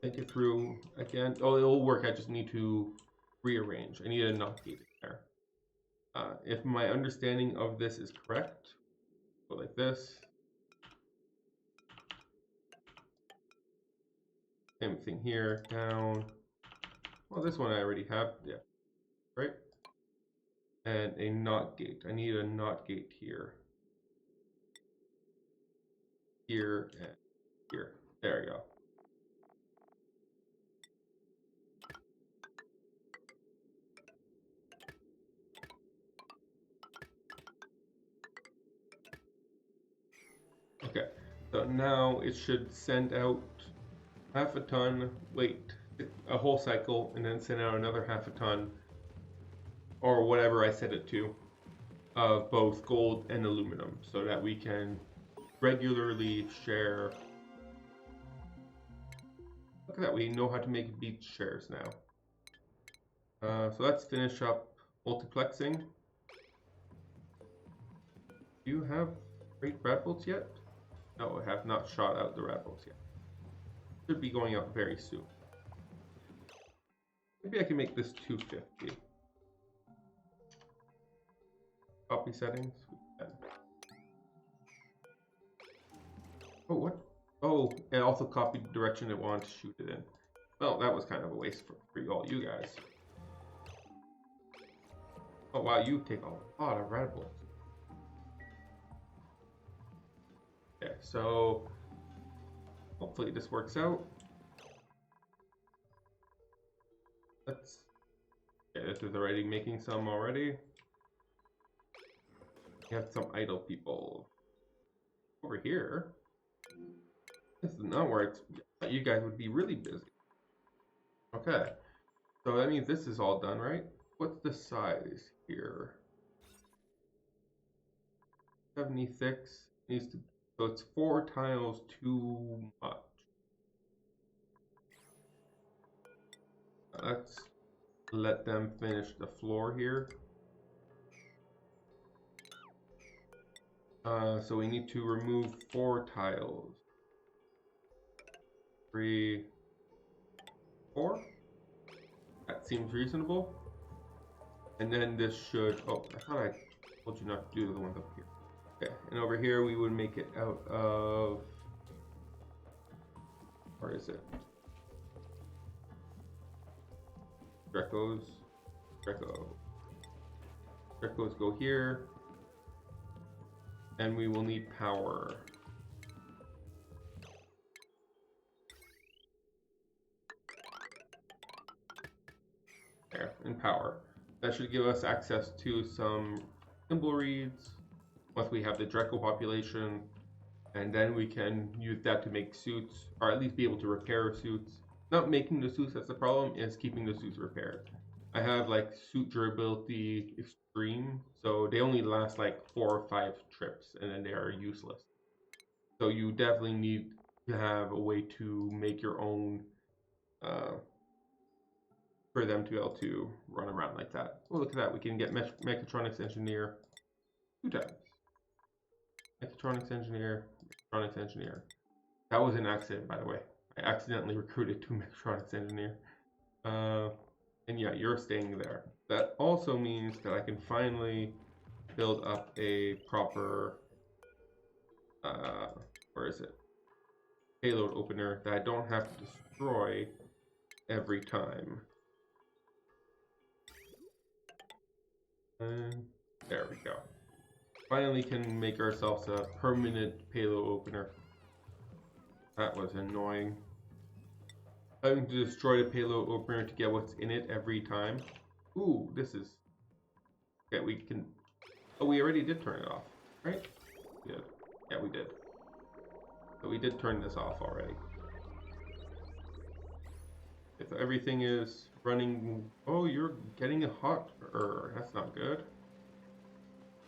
Think it through again. Oh, it'll work. I just need to rearrange. I need a not gate there. If my understanding of this is correct, go like this. Same thing here, down. Well, this one I already have, yeah, right? And a not gate. I need a not gate here. Here and here. There you go. Okay, so now it should send out half a ton, wait, a whole cycle, and then send out another half a ton, or whatever I set it to, of both gold and aluminum, so that we can regularly share. Look at that, we know how to make beach shares now. So let's finish up multiplexing. Do you have great rat bolts yet? No, I have not shot out the rat bolts yet. Should be going out very soon. Maybe I can make this 250. Copy settings. Oh, what? Oh, and also copy the direction it wanted to shoot it in. Well, that was kind of a waste for all you guys. Oh wow, you take a lot of rat bolts. Okay, so hopefully this works out. Let's. Okay, this is already making some already. We have some idle people over here. This is not where you guys would be really busy. Okay, so that means this is all done, right? What's the size here? 76 needs to, so it's 4 tiles too much. Let's let them finish the floor here. So we need to remove 4 tiles. 3, 4. That seems reasonable. And then this should, oh, I thought I told you not to do the ones up here. Okay, and over here we would make it out of, where is it? Drecos go here. And we will need power. There, and power. That should give us access to some symbol reads once we have the Dreco population, and then we can use that to make suits, or at least be able to repair suits. Not making the suits that's the problem, is keeping the suits repaired. I have like suit durability extreme, so they only last like 4 or 5 trips and then they are useless. So you definitely need to have a way to make your own for them to be able to run around like that. Oh, look at that. We can get mechatronics engineer 2 times. Mechatronics engineer, mechatronics engineer. That was an accident, by the way. I accidentally recruited 2 mechatronics engineer. And yeah, you're staying there. That also means that I can finally build up a proper, where is it? payload opener that I don't have to destroy every time. And there we go. Finally can make ourselves a permanent payload opener. That was annoying. Having to destroy the payload opener to get what's in it every time. Ooh, this is... Yeah, we can... Oh, we already did turn it off, right? Good. Yeah, we did. So we did turn this off already. If everything is running... Oh, you're getting hot. That's not good.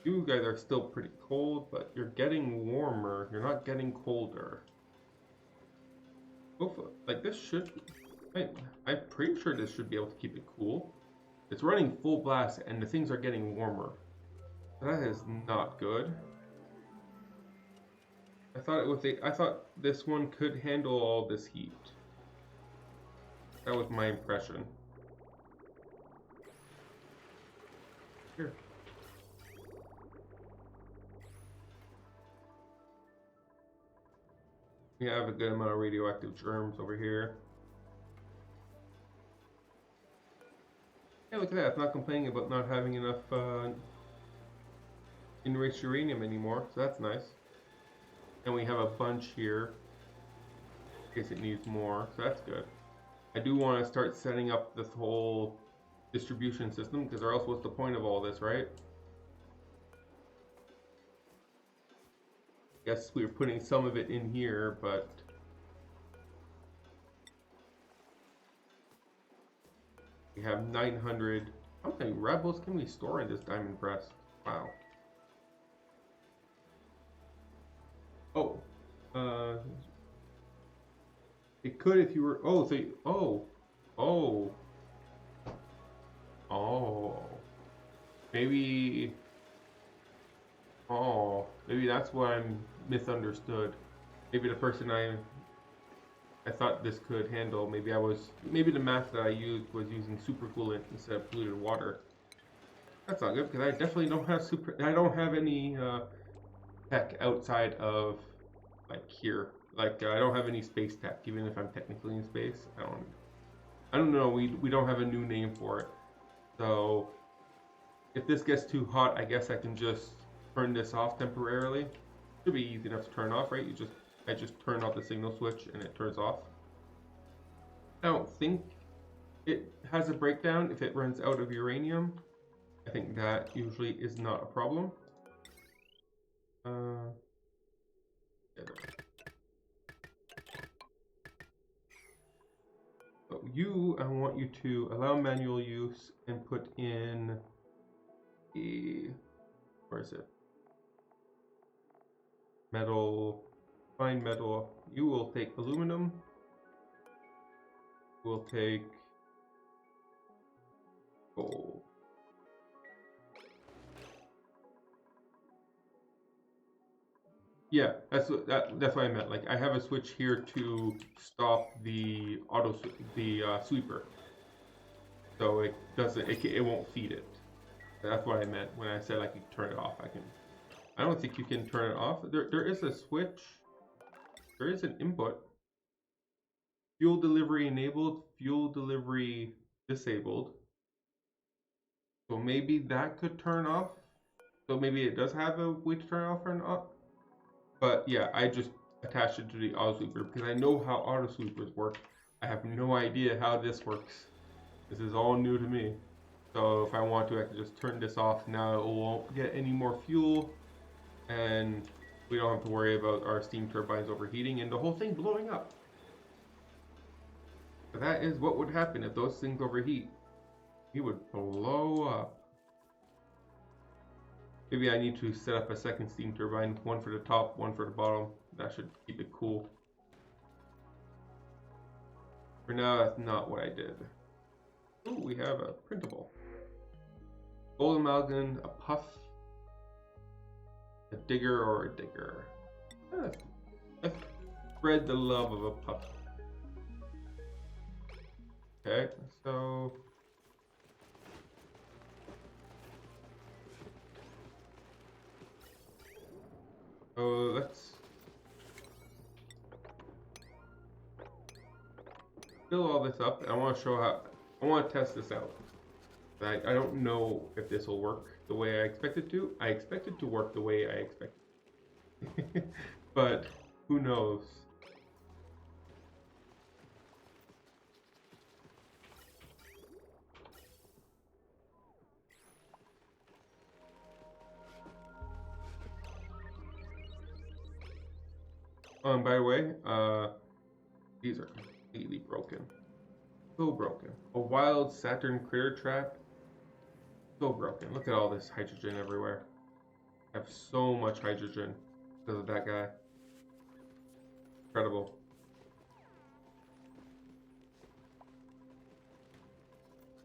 You guys are still pretty cold, but you're getting warmer. You're not getting colder. Like this should... I'm pretty sure this should be able to keep it cool. It's running full blast and the things are getting warmer. That is not good. I thought this one could handle all this heat. That was my impression. Here. We have a good amount of radioactive germs over here. Yeah, look at that. It's not complaining about not having enough enriched uranium anymore, so that's nice. And we have a bunch here in case it needs more, so that's good. I do want to start setting up this whole distribution system, because or else what's the point of all this, right? I guess we were putting some of it in here, but we have 900. How many rebels can we store in this diamond press? Wow. Oh, it could if you were. Oh, so maybe. Oh, maybe that's why I'm misunderstood. Maybe the person I thought this could handle. Maybe the math that I used was using supercoolant instead of polluted water. That's not good because I definitely don't have I don't have any tech outside of like here. Like I don't have any space tech, even if I'm technically in space. I don't know. We don't have a new name for it. So if this gets too hot, I guess I can just turn this off temporarily. Should be easy enough to turn off, right? I just turn off the signal switch and it turns off. I don't think it has a breakdown if it runs out of uranium. I think that usually is not a problem. But I want you to allow manual use and put in where is it? Metal, fine metal. You will take aluminum. We'll take gold. Yeah, that's what I meant. Like I have a switch here to stop the sweeper, so it doesn't. It won't feed it. That's what I meant when I said I could turn it off. I don't think you can turn it off. There is a switch. There is an input. Fuel delivery enabled. Fuel delivery disabled. So maybe that could turn off. So maybe it does have a way to turn off or not. But yeah, I just attached it to the auto sweeper because I know how auto sweepers work. I have no idea how this works. This is all new to me. So if I want to, I can just turn this off. Now it won't get any more fuel. And we don't have to worry about our steam turbines overheating and the whole thing blowing up. But that is what would happen if those things overheat. It would blow up. Maybe I need to set up a second steam turbine, one for the top, one for the bottom. That should keep it cool. For now, that's not what I did. Ooh, we have a printable. Gold amalgam, a puff, a digger, or a digger. Let's spread the love of a puff. Okay, so... let's fill all this up, and I want to show how, I want to test this out. I don't know if this will work the way I expect it to. I expect it to work the way I expect it. But who knows? By the way, these are completely broken. So broken. A wild Saturn critter trap. So broken. Look at all this hydrogen everywhere. I have so much hydrogen because of that guy. Incredible.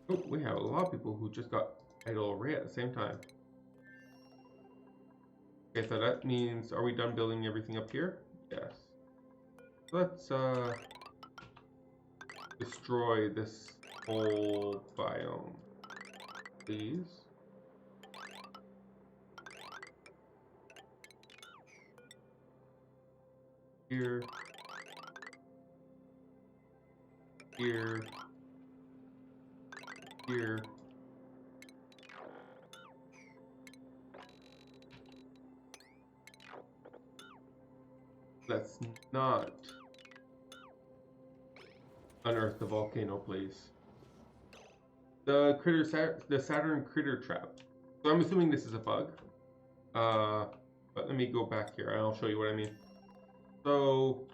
Oh, we have a lot of people who just got idle right at the same time. Okay, so that means, are we done building everything up here? Yes. Let's destroy this whole biome, please. Here. Here. Here. Let's not unearth the volcano, please. The Saturn critter trap. So I'm assuming this is a bug. But let me go back here and I'll show you what I mean. So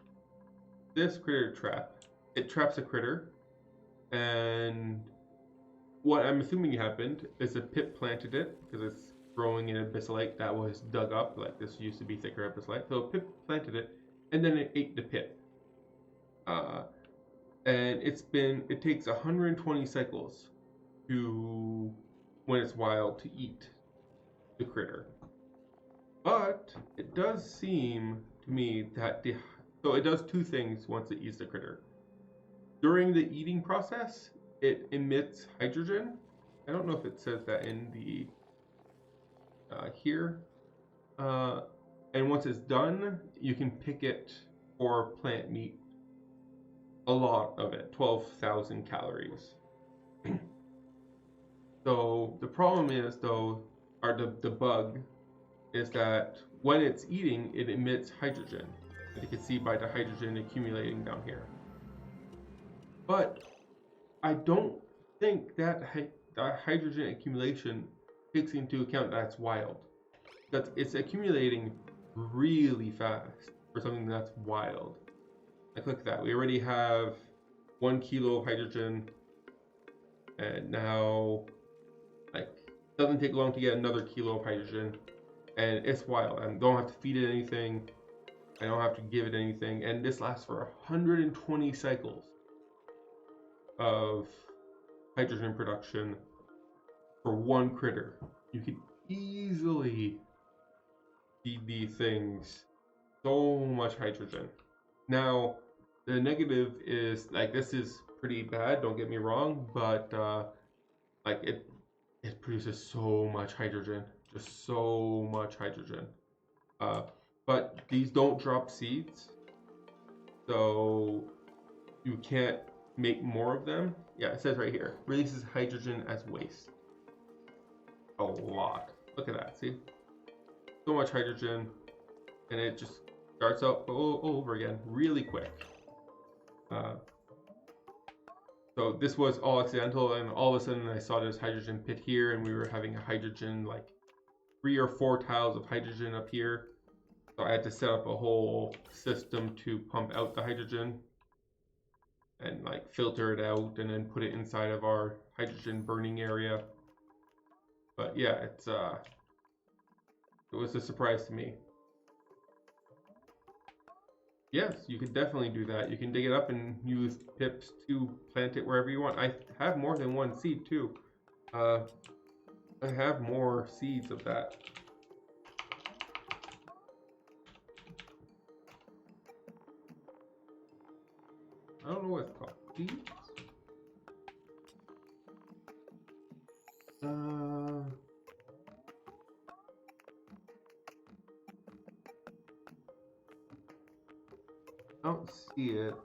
this critter trap, it traps a critter, and what I'm assuming happened is a pip planted it because it's growing in abyssalite that was dug up. Like this used to be thicker abyssalite, so a pip planted it, and then it ate the pip. And it takes 120 cycles to when it's wild to eat the critter. But it does seem to me that so it does two things once it eats the critter. During the eating process, it emits hydrogen. I don't know if it says that in the here. And once it's done, you can pick it for plant meat. A lot of it, 12,000 calories. So the problem is though, or the bug, is that when it's eating, it emits hydrogen. As you can see by the hydrogen accumulating down here. But I don't think that hydrogen accumulation takes into account that it's wild. That it's accumulating really fast for something that's wild. Like look at that, we already have 1 kilo of hydrogen, and now like it doesn't take long to get another kilo of hydrogen, and it's wild. I don't have to feed it anything, I don't have to give it anything, and this lasts for 120 cycles of hydrogen production for one critter. You could easily feed these things so much hydrogen. Now, the negative is like this is pretty bad. Don't get me wrong, but like it produces so much hydrogen, just so much hydrogen. But these don't drop seeds, so you can't make more of them. Yeah, it says right here, releases hydrogen as waste. A lot. Look at that, see? So much hydrogen, and it just starts out all over again really quick. So this was all accidental, and all of a sudden I saw this hydrogen pit here, and we were having a hydrogen, like 3 or 4 tiles of hydrogen up here. So I had to set up a whole system to pump out the hydrogen and like filter it out and then put it inside of our hydrogen burning area. But yeah, it was a surprise to me. Yes, you could definitely do that. You can dig it up and use pips to plant it wherever you want. I have more than one seed too. I have more seeds of that. I don't know what it's called. Seeds? I don't see it.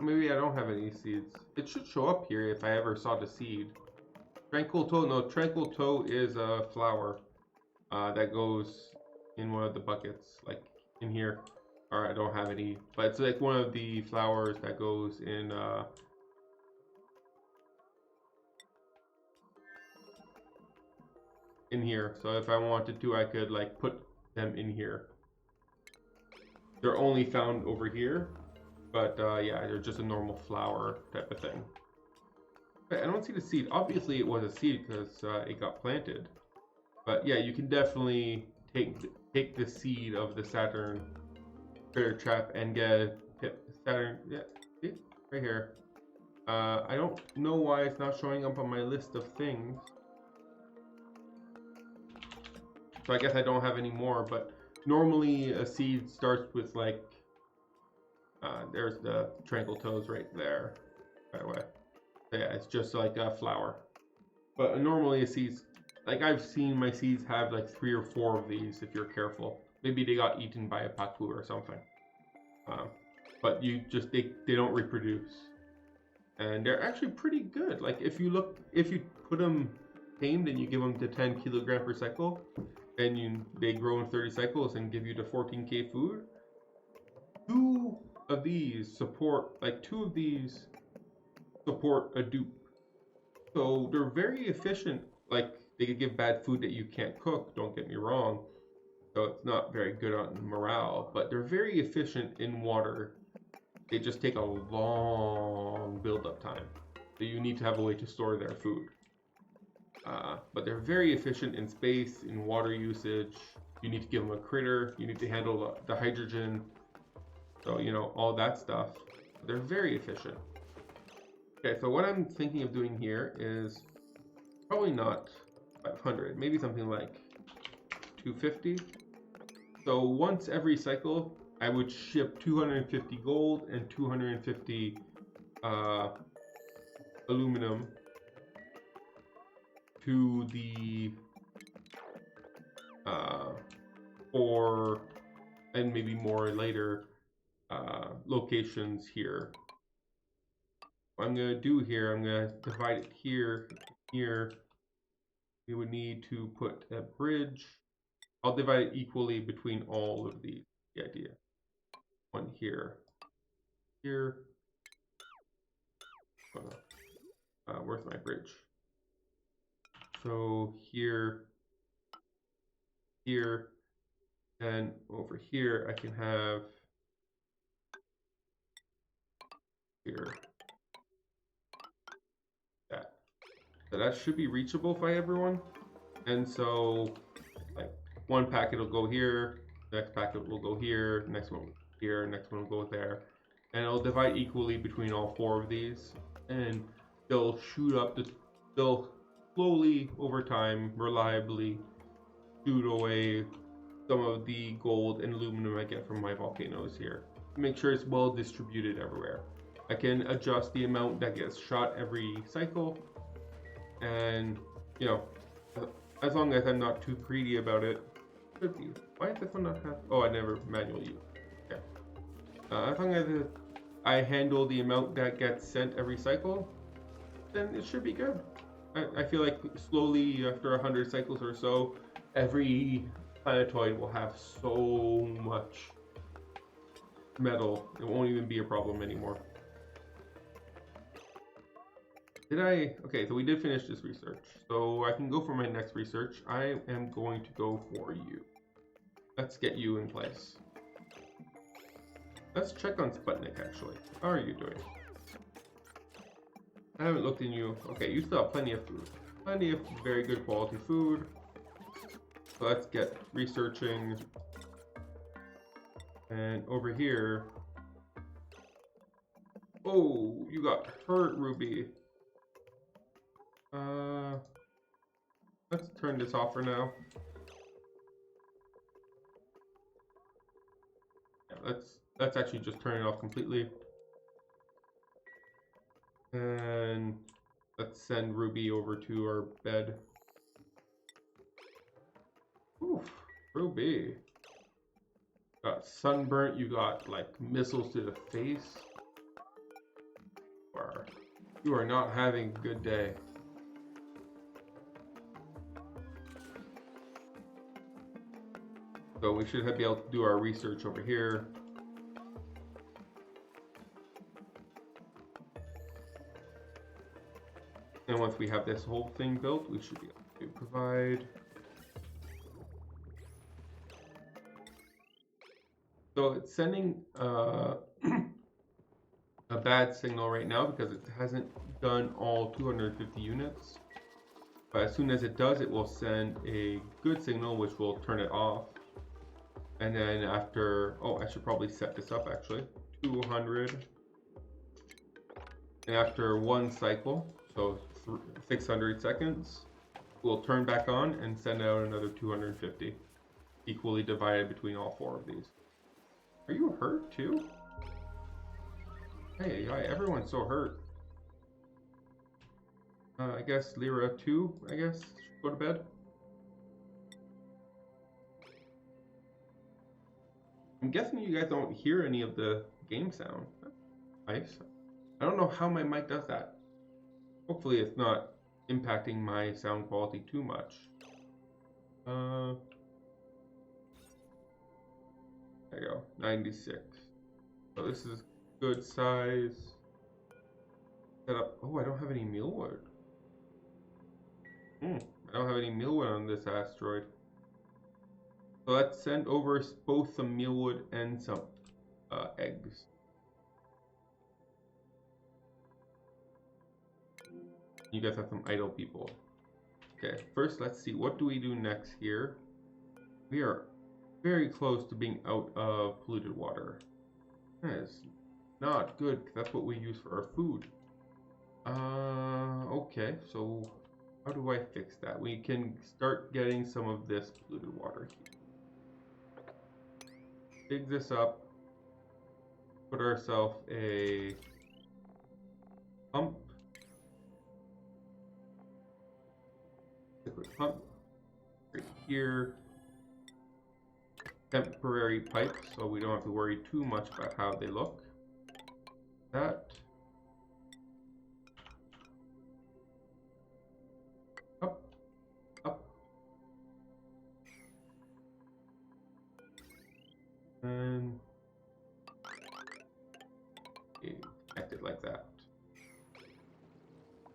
Maybe I don't have any seeds. It should show up here if I ever saw the seed. Tranquil Toe, no, Tranquil Toe is a flower that goes in one of the buckets, like in here. Or I don't have any, but it's like one of the flowers that goes in here. So if I wanted to, I could like put them in here. They're only found over here, but yeah, they're just a normal flower type of thing. I don't see the seed. Obviously, it was a seed because it got planted. But yeah, you can definitely take the seed of the Saturn critter trap and get a Saturn. Yeah, see? Right here. I don't know why it's not showing up on my list of things. So I guess I don't have any more, but normally a seed starts with like, there's the Tranquil Toes right there, by the way. So yeah, it's just like a flower. But normally a seed, like I've seen my seeds have like 3 or 4 of these if you're careful. Maybe they got eaten by a pacu or something. But you just, they don't reproduce. And they're actually pretty good. Like if you put them tamed and you give them to 10 kilogram per cycle, and they grow in 30 cycles and give you the 14k food. 2 of these support a dupe. So they're very efficient. Like they could give bad food that you can't cook, don't get me wrong. So it's not very good on morale, but they're very efficient in water. They just take a long build-up time. So you need to have a way to store their food. But they're very efficient in space, in water usage. You need to give them a critter. You need to handle the hydrogen. So, you know, all that stuff. They're very efficient. Okay, so what I'm thinking of doing here is probably not 500, maybe something like 250. So once every cycle, I would ship 250 gold and 250 aluminum to the 4 and maybe more later locations here. What I'm going to do here, I'm going to divide it here. We would need to put a bridge. I'll divide it equally between all of these, the idea. One here. Where's my bridge? So here, and over here I can have here. That. So that should be reachable by everyone. And so like one packet will go here, next packet will go here, next one here, next one will go there. And it'll divide equally between all 4 of these. And they'll shoot up, they'll slowly over time, reliably shoot away some of the gold and aluminum I get from my volcanoes here. Make sure it's well distributed everywhere. I can adjust the amount that gets shot every cycle, and you know, as long as I'm not too greedy about it. Should be. Why does this one not have? Oh, I never manually use. Okay. As long as I handle the amount that gets sent every cycle, then it should be good. I feel like slowly after 100 cycles or so, every planetoid will have so much metal, it won't even be a problem anymore. Okay, so we did finish this research. So I can go for my next research. I am going to go for you. Let's get you in place. Let's check on Sputnik, actually. How are you doing? I haven't looked in you. Okay, you still have plenty of food. Plenty of very good quality food. So let's get researching. And over here... Oh, you got hurt, Ruby. Let's turn this off for now. Yeah, let's actually just turn it off completely. And let's send Ruby over to our bed. Oof, Ruby. Got sunburnt, you got like missiles to the face. far. You are not having a good day. So we should be able to do our research over here. And once we have this whole thing built, we should be able to provide. So it's sending a bad signal right now because it hasn't done all 250 units. But as soon as it does, it will send a good signal, which will turn it off. And then after, I should probably set this up actually, 200. And after one cycle, so 600 seconds, we'll turn back on and send out another 250, equally divided between all 4 of these. Are you hurt too? Hey, everyone's so hurt. I guess Lyra 2, I guess, should go to bed. I'm guessing you guys don't hear any of the game sound. Nice. I don't know how my mic does that. Hopefully it's not impacting my sound quality too much. There you go, 96. So this is good size. Set up. Oh, I don't have any mealwood. I don't have any mealwood on this asteroid. So let's send over both some mealwood and some eggs. You guys have some idle people. Okay, first let's see, what do we do next here? We are very close to being out of polluted water. That is not good, because that's what we use for our food. Okay, so how do I fix that? We can start getting some of this polluted water here. Dig this up, put ourselves a pump, liquid pump right here, temporary pipes so we don't have to worry too much about how they look. That. Up, up. And connect it like that.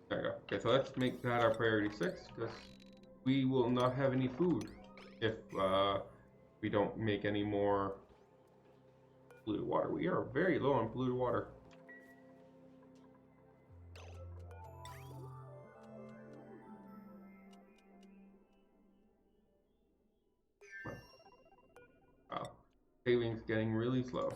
There we go. Okay, so let's make that our priority 6 because we will not have any food if we don't make any more polluted water. We are very low on polluted water. Wow, savings getting really slow.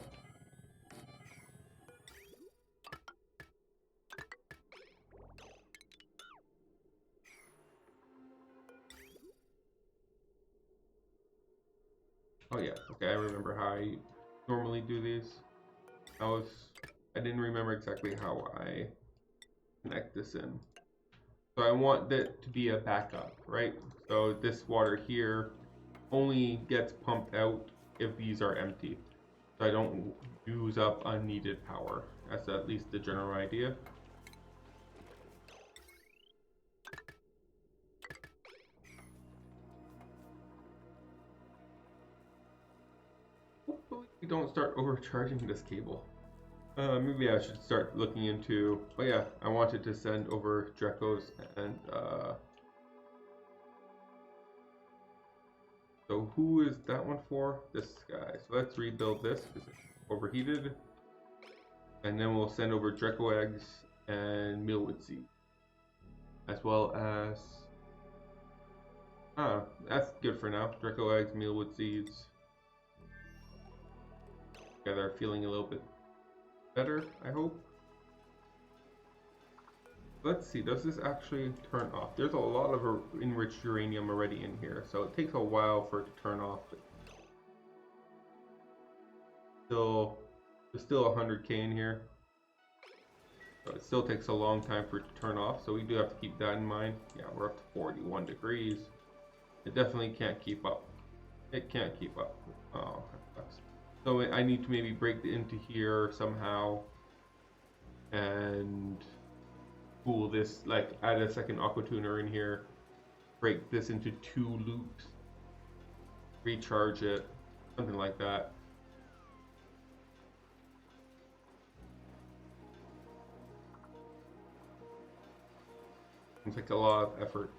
Oh yeah, okay, I remember how I normally do these. I didn't remember exactly how I connect this in. So I want that to be a backup, right? So this water here only gets pumped out if these are empty. So I don't use up unneeded power. That's at least the general idea. Hopefully we don't start overcharging this cable. Maybe I should start looking into, oh yeah, I wanted to send over Drecos and so who is that one for? This guy. So let's rebuild this because it's overheated. And then we'll send over Dreco eggs and mealwood seed. As well as that's good for now. Dreco eggs, mealwood seeds. Yeah, they're feeling a little bit better, I hope. Let's see, does this actually turn off? There's a lot of enriched uranium already in here, so it takes a while for it to turn off. There's still 100k in here. So it still takes a long time for it to turn off, so we do have to keep that in mind. Yeah, we're up to 41 degrees. It definitely can't keep up. It can't keep up. Oh, that sucks. So I need to maybe break into here somehow. and spool this, like add a second aqua tuner in here, break this into 2 loops, recharge it, something like that. Seems like a lot of effort.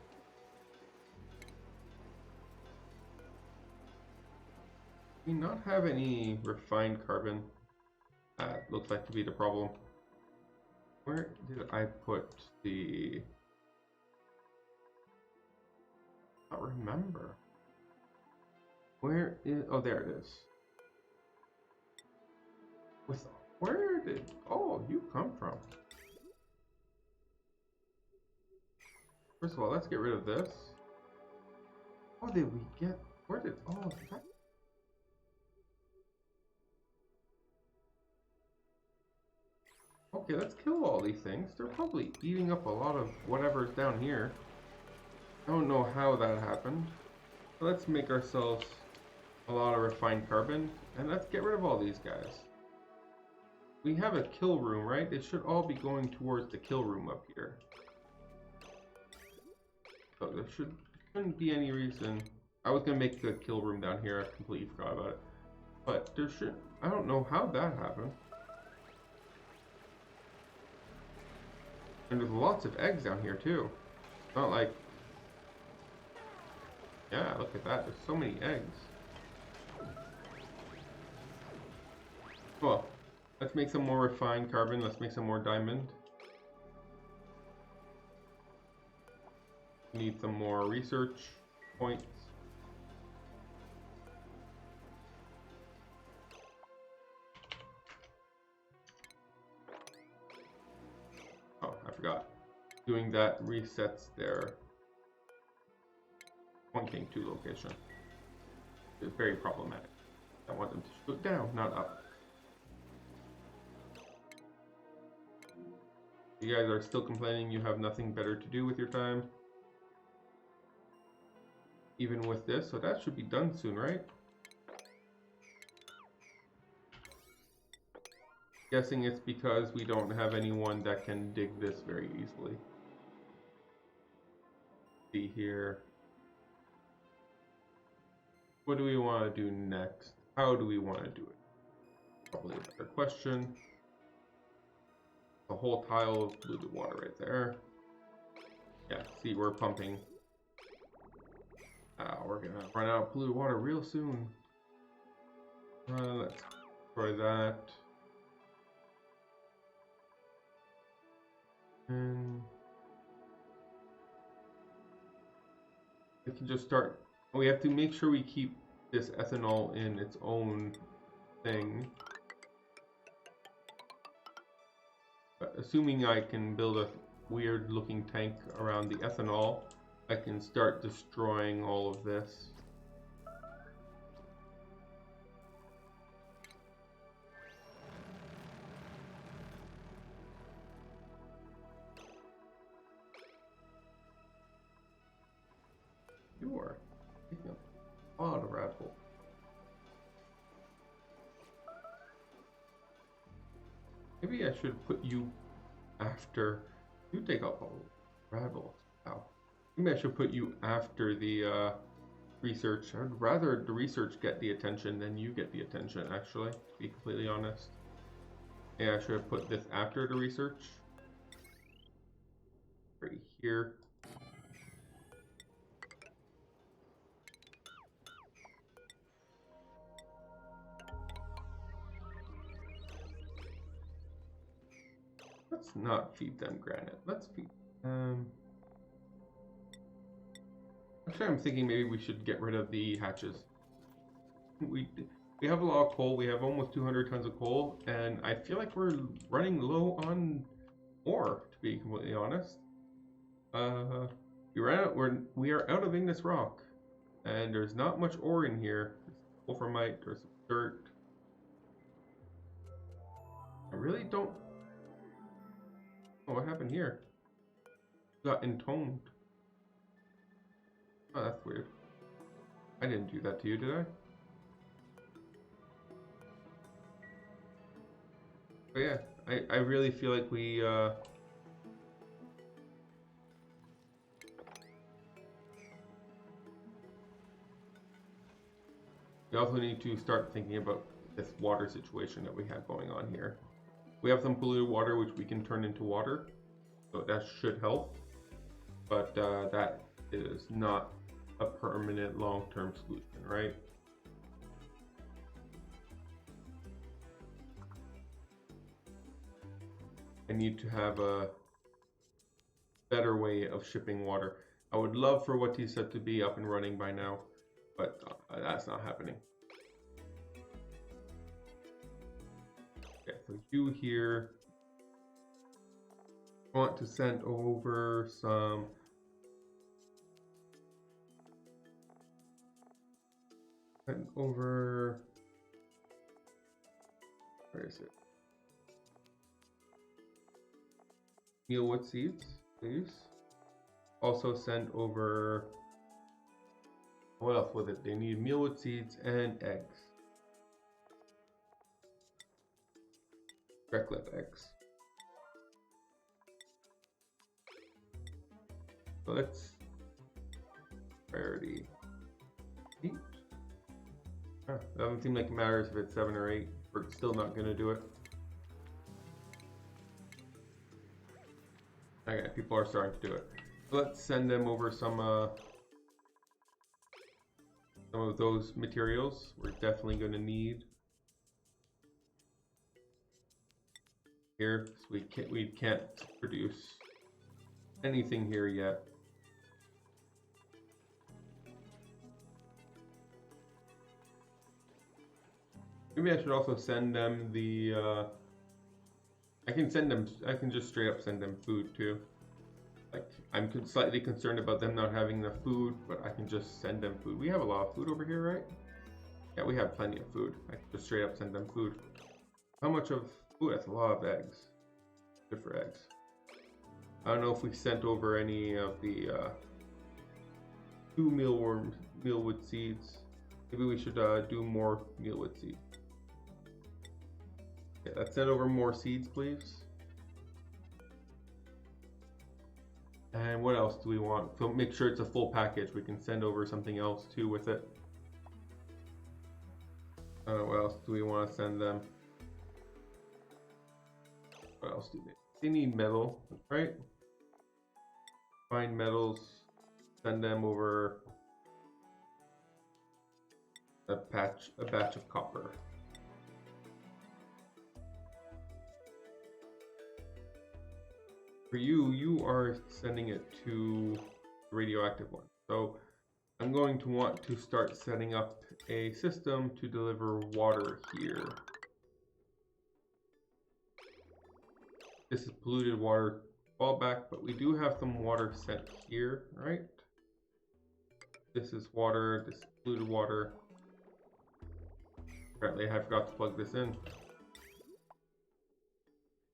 Do we not have any refined carbon? That looks like to be the problem. Where did I put the... I don't remember. Where is... Oh, there it is. Where did... Oh, you come from? First of all, let's get rid of this. Oh, did we get... Where did... Oh, that... Okay, let's kill all these things. They're probably eating up a lot of whatever's down here. I don't know how that happened. But let's make ourselves a lot of refined carbon, and let's get rid of all these guys. We have a kill room, right? It should all be going towards the kill room up here. So there shouldn't be any reason. I was gonna make the kill room down here. I completely forgot about it. But there should... I don't know how that happened. And there's lots of eggs down here too. It's not like... Yeah, look at that. There's so many eggs. Well, let's make some more refined carbon. Let's make some more diamond. Need some more research points. Oh, I forgot. Doing that resets their pointing to location. It's very problematic. I want them to shoot down, not up. You guys are still complaining you have nothing better to do with your time. Even with this, so that should be done soon, right? Guessing it's because we don't have anyone that can dig this very easily. See here. What do we want to do next? How do we want to do it? Probably a better question. The whole tile of polluted water right there. Yeah, see, we're pumping. We're gonna run out of polluted water real soon. Let's try that. And we can just start. We have to make sure we keep this ethanol in its own thing. But assuming I can build a weird looking tank around the ethanol, I can start destroying all of this. You are taking a lot of radical. Maybe I should put you after you take up all radical. Wow. Maybe I should put you after the research. I'd rather the research get the attention than you get the attention, actually, to be completely honest. Yeah, I should have put this after the research. Right here. Let's not feed them granite. Let's feed Actually, I'm thinking maybe we should get rid of the hatches. We have a lot of coal. We have almost 200 tons of coal, and I feel like we're running low on ore, to be completely honest. We are out of igneous rock, and there's not much ore in here. There's wolframite, there's some dirt. I really don't... Oh, what happened here? Got entombed. Oh, that's weird. I didn't do that to you, did I? But yeah, I really feel like we also need to start thinking about this water situation that we have going on here. We have some polluted water which we can turn into water, so that should help. But that is not a permanent long-term solution, right? I need to have a better way of shipping water. I would love for what he said to be up and running by now, but that's not happening. Okay, so you here want to send over some where is it? Mealwood seeds, please. Also send over, what else was it? They need mealwood seeds and eggs. Reckless eggs. So let's priority 8. Doesn't seem like it matters if it's 7 or 8. We're still not going to do it. Okay, people are starting to do it. So let's send them over some of those materials. We're definitely going to need here. So we can't produce anything here yet. Maybe I should also send them the I can just straight up send them food too. Like, I'm slightly concerned about them not having enough food, but I can just send them food. We have a lot of food over here, right? Yeah, we have plenty of food. I can just straight up send them food. How much of... Ooh, that's a lot of eggs. Good for eggs. I don't know if we sent over any of the 2 mealwood seeds. Maybe we should do more mealwood seeds. Okay, let's send over more seeds, please. And what else do we want? So make sure it's a full package. We can send over something else too with it. What else do we want to send them? What else do they? They need metal, right? Find metals. Send them over a batch of copper. For you, you are sending it to the radioactive one. So I'm going to want to start setting up a system to deliver water here. This is polluted water fallback, but we do have some water sent here, right? This is water, this is polluted water. Apparently I forgot to plug this in.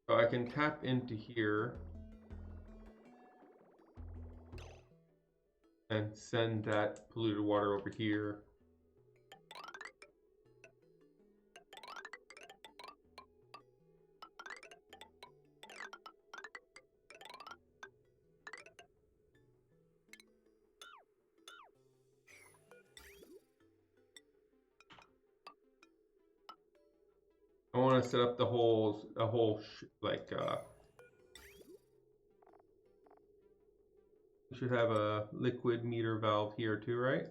So I can tap into here and send that polluted water over here. I want to set up the whole we should have a liquid meter valve here too, right?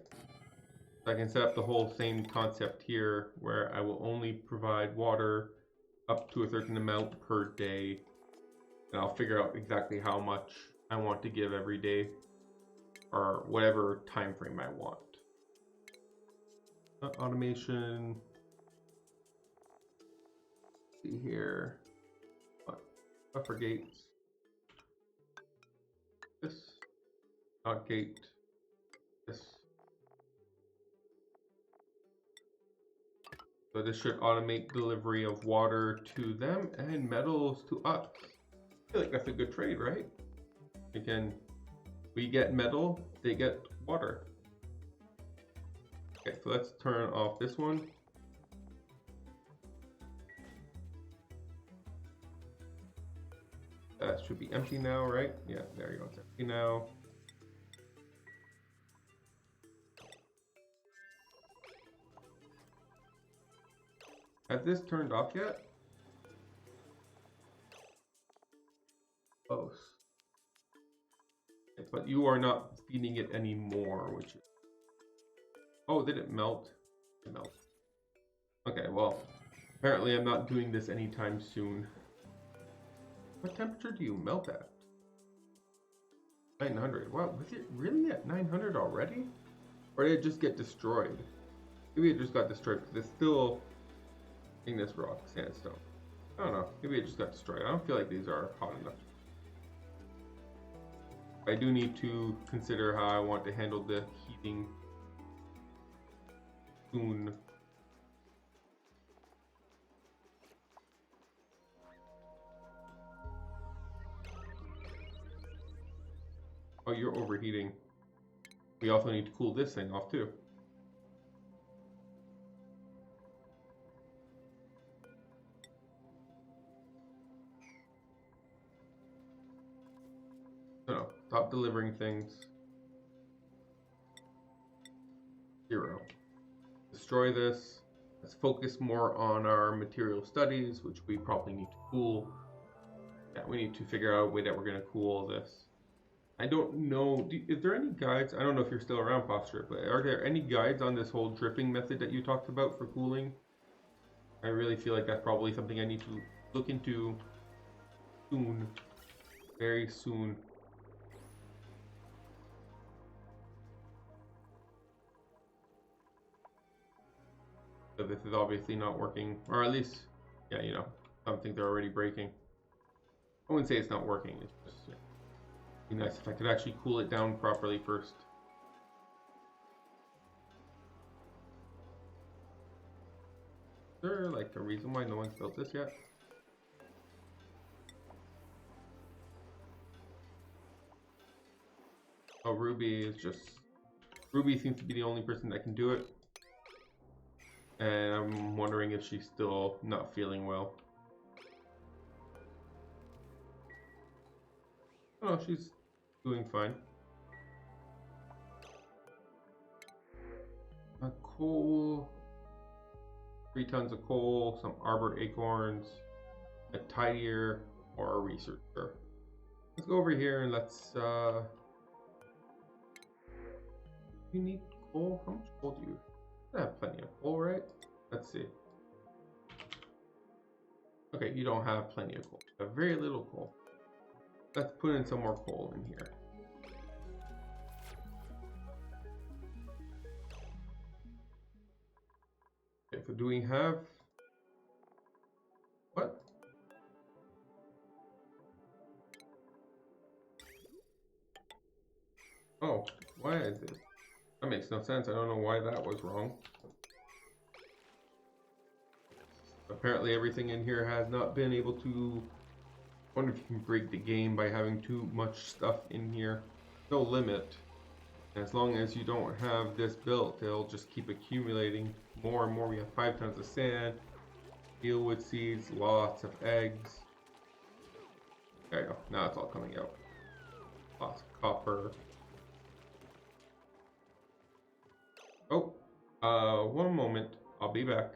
So I can set up the whole same concept here where I will only provide water up to a certain amount per day, and I'll figure out exactly how much I want to give every day or whatever time frame I want. Automation. See here. Buffer gates. This. Not gate. This. So this should automate delivery of water to them and metals to us. I feel like that's a good trade, right? We get metal, they get water. Okay, so let's turn off this one. should be empty now, right? Yeah, there you go. It's empty now. Has this turned off yet? Close. But you are not feeding it anymore, which is... Oh, did it melt? It melted. Okay, well, apparently I'm not doing this anytime soon. What temperature do you melt at? 900. Wow, was it really at 900 already? Or did it just get destroyed? Maybe it just got destroyed because it's still in this rock, sandstone. I don't know. Maybe it just got destroyed. I don't feel like these are hot enough. I do need to consider how I want to handle the heating soon. Oh, you're overheating. We also need to cool this thing off too. No, stop delivering things. 0. Destroy this. Let's focus more on our material studies, which we probably need to cool. Yeah, we need to figure out a way that we're going to cool this. I don't know. Is there any guides? I don't know if you're still around, Posture, but are there any guides on this whole dripping method that you talked about for cooling? I really feel like that's probably something I need to look into soon. Very soon. So this is obviously not working, or at least, yeah, you know, some things are already breaking. I wouldn't say it's not working. It's just it'd be nice if I could actually cool it down properly first. Is there like a reason why no one's built this yet? Oh, Ruby is just... Ruby seems to be the only person that can do it. And I'm wondering if she's still not feeling well. Oh, she's doing fine. A coal... 3 tons of coal, some arbor acorns, a tidier, or a researcher. Let's go over here and let's... You need coal? How much coal do you... I have plenty of coal, right? Let's see. Okay, you don't have plenty of coal. You have very little coal. Let's put in some more coal in here. Okay, so do we have... What? Oh, why is it? That makes no sense. I don't know why that was wrong. Apparently everything in here has not been able to... I wonder if you can break the game by having too much stuff in here. No limit. As long as you don't have this built, they'll just keep accumulating more and more. We have 5 tons of sand, eelwood seeds, lots of eggs. There you go. Now it's all coming out. Lots of copper. Oh, one moment. I'll be back.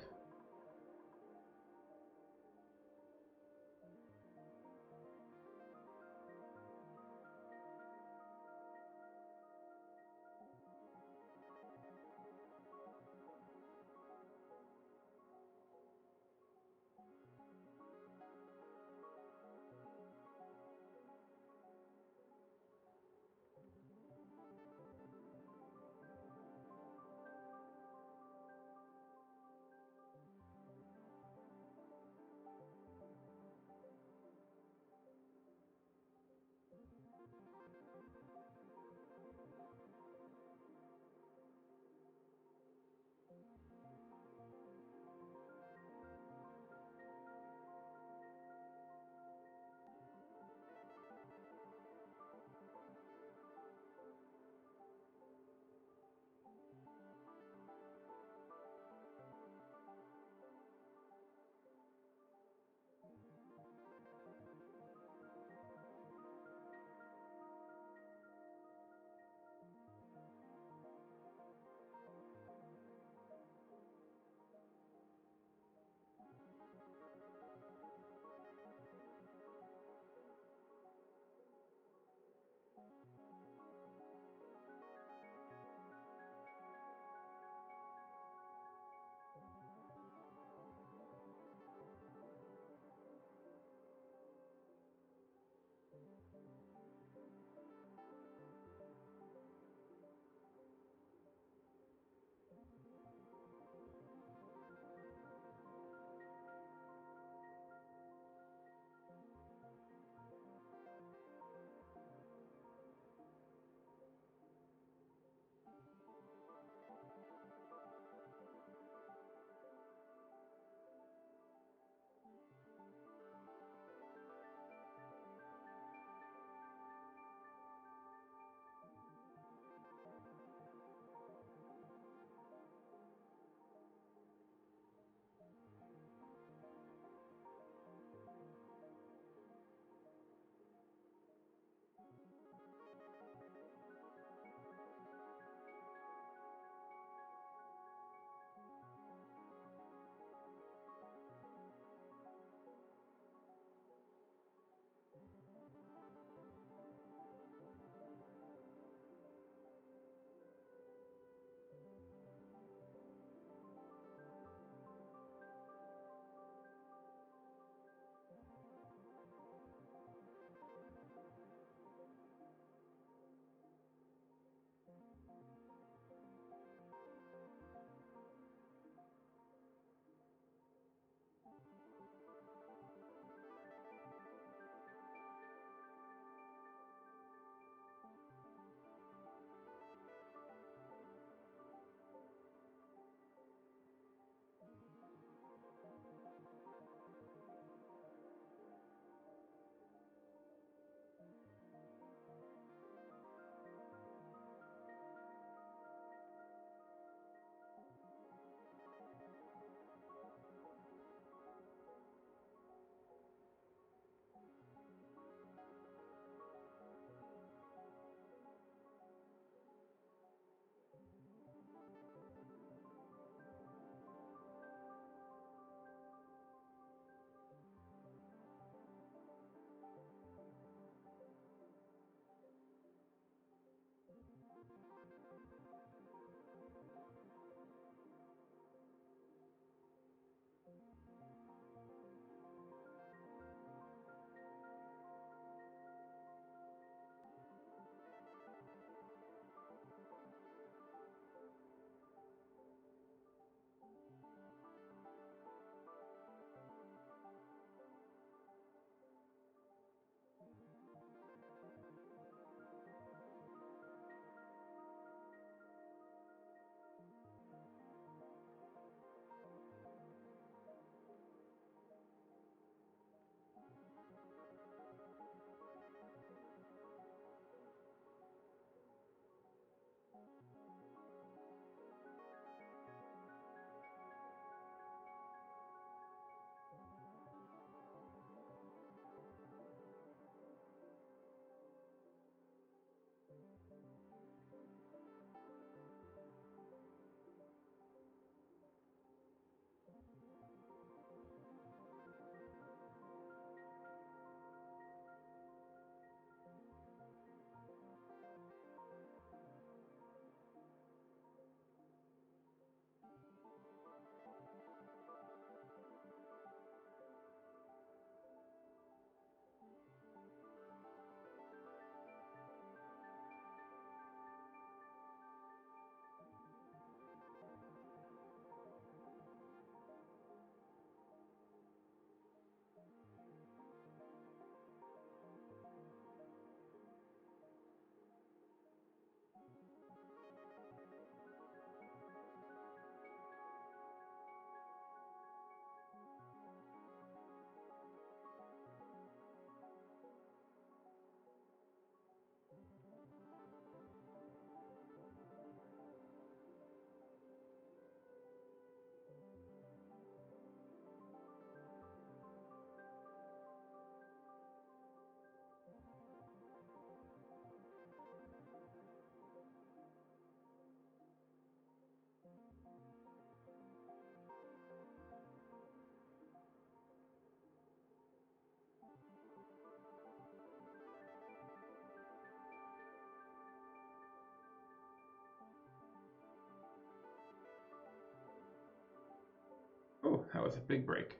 that was a big break.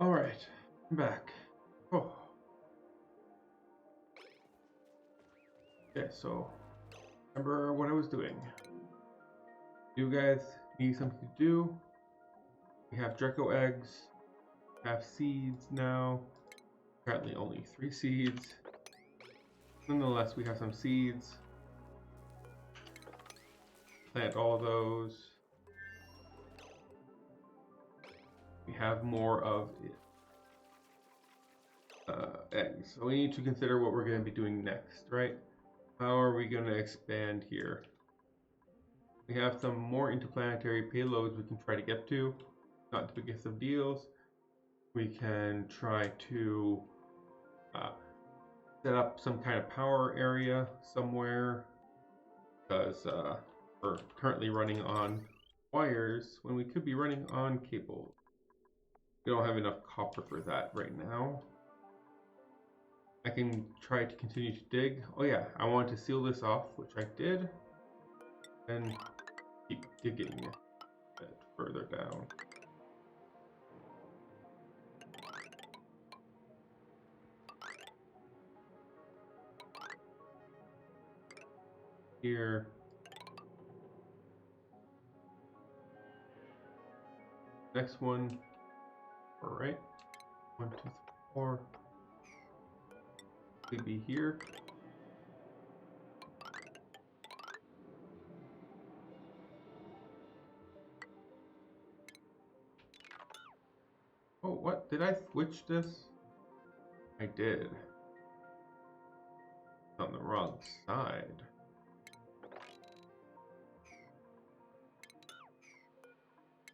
Alright, I'm back. Oh. Okay, so remember what I was doing. You guys need something to do. We have Draco eggs, have seeds now. Apparently only 3 seeds. Nonetheless, we have some seeds. Plant all those. We have more of eggs. So we need to consider what we're going to be doing next, right? How are we going to expand here? We have some more interplanetary payloads we can try to get to. Not the biggest of deals. We can try to set up some kind of power area somewhere, because we're currently running on wires when we could be running on cables. We don't have enough copper for that right now. I can try to continue to dig. Oh yeah, I want to seal this off, which I did, and keep digging a bit further down. Here. Next one. All right. 1, 2, 3, 4. Could be here. Oh, what? Did I switch this? I did. It's on the wrong side.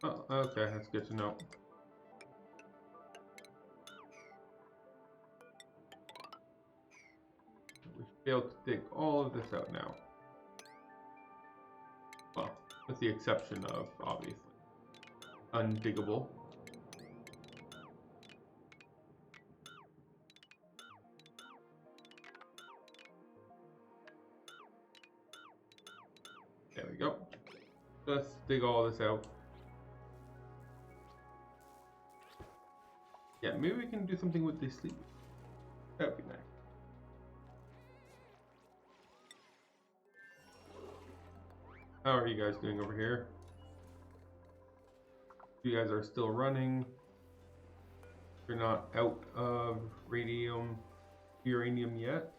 Oh, okay, that's good to know. We should be able to dig all of this out now. Well, with the exception of, obviously, undiggable. There we go. Let's dig all this out. Yeah, maybe we can do something with this sleep. That would be nice. How are you guys doing over here? You guys are still running. You're not out of uranium yet.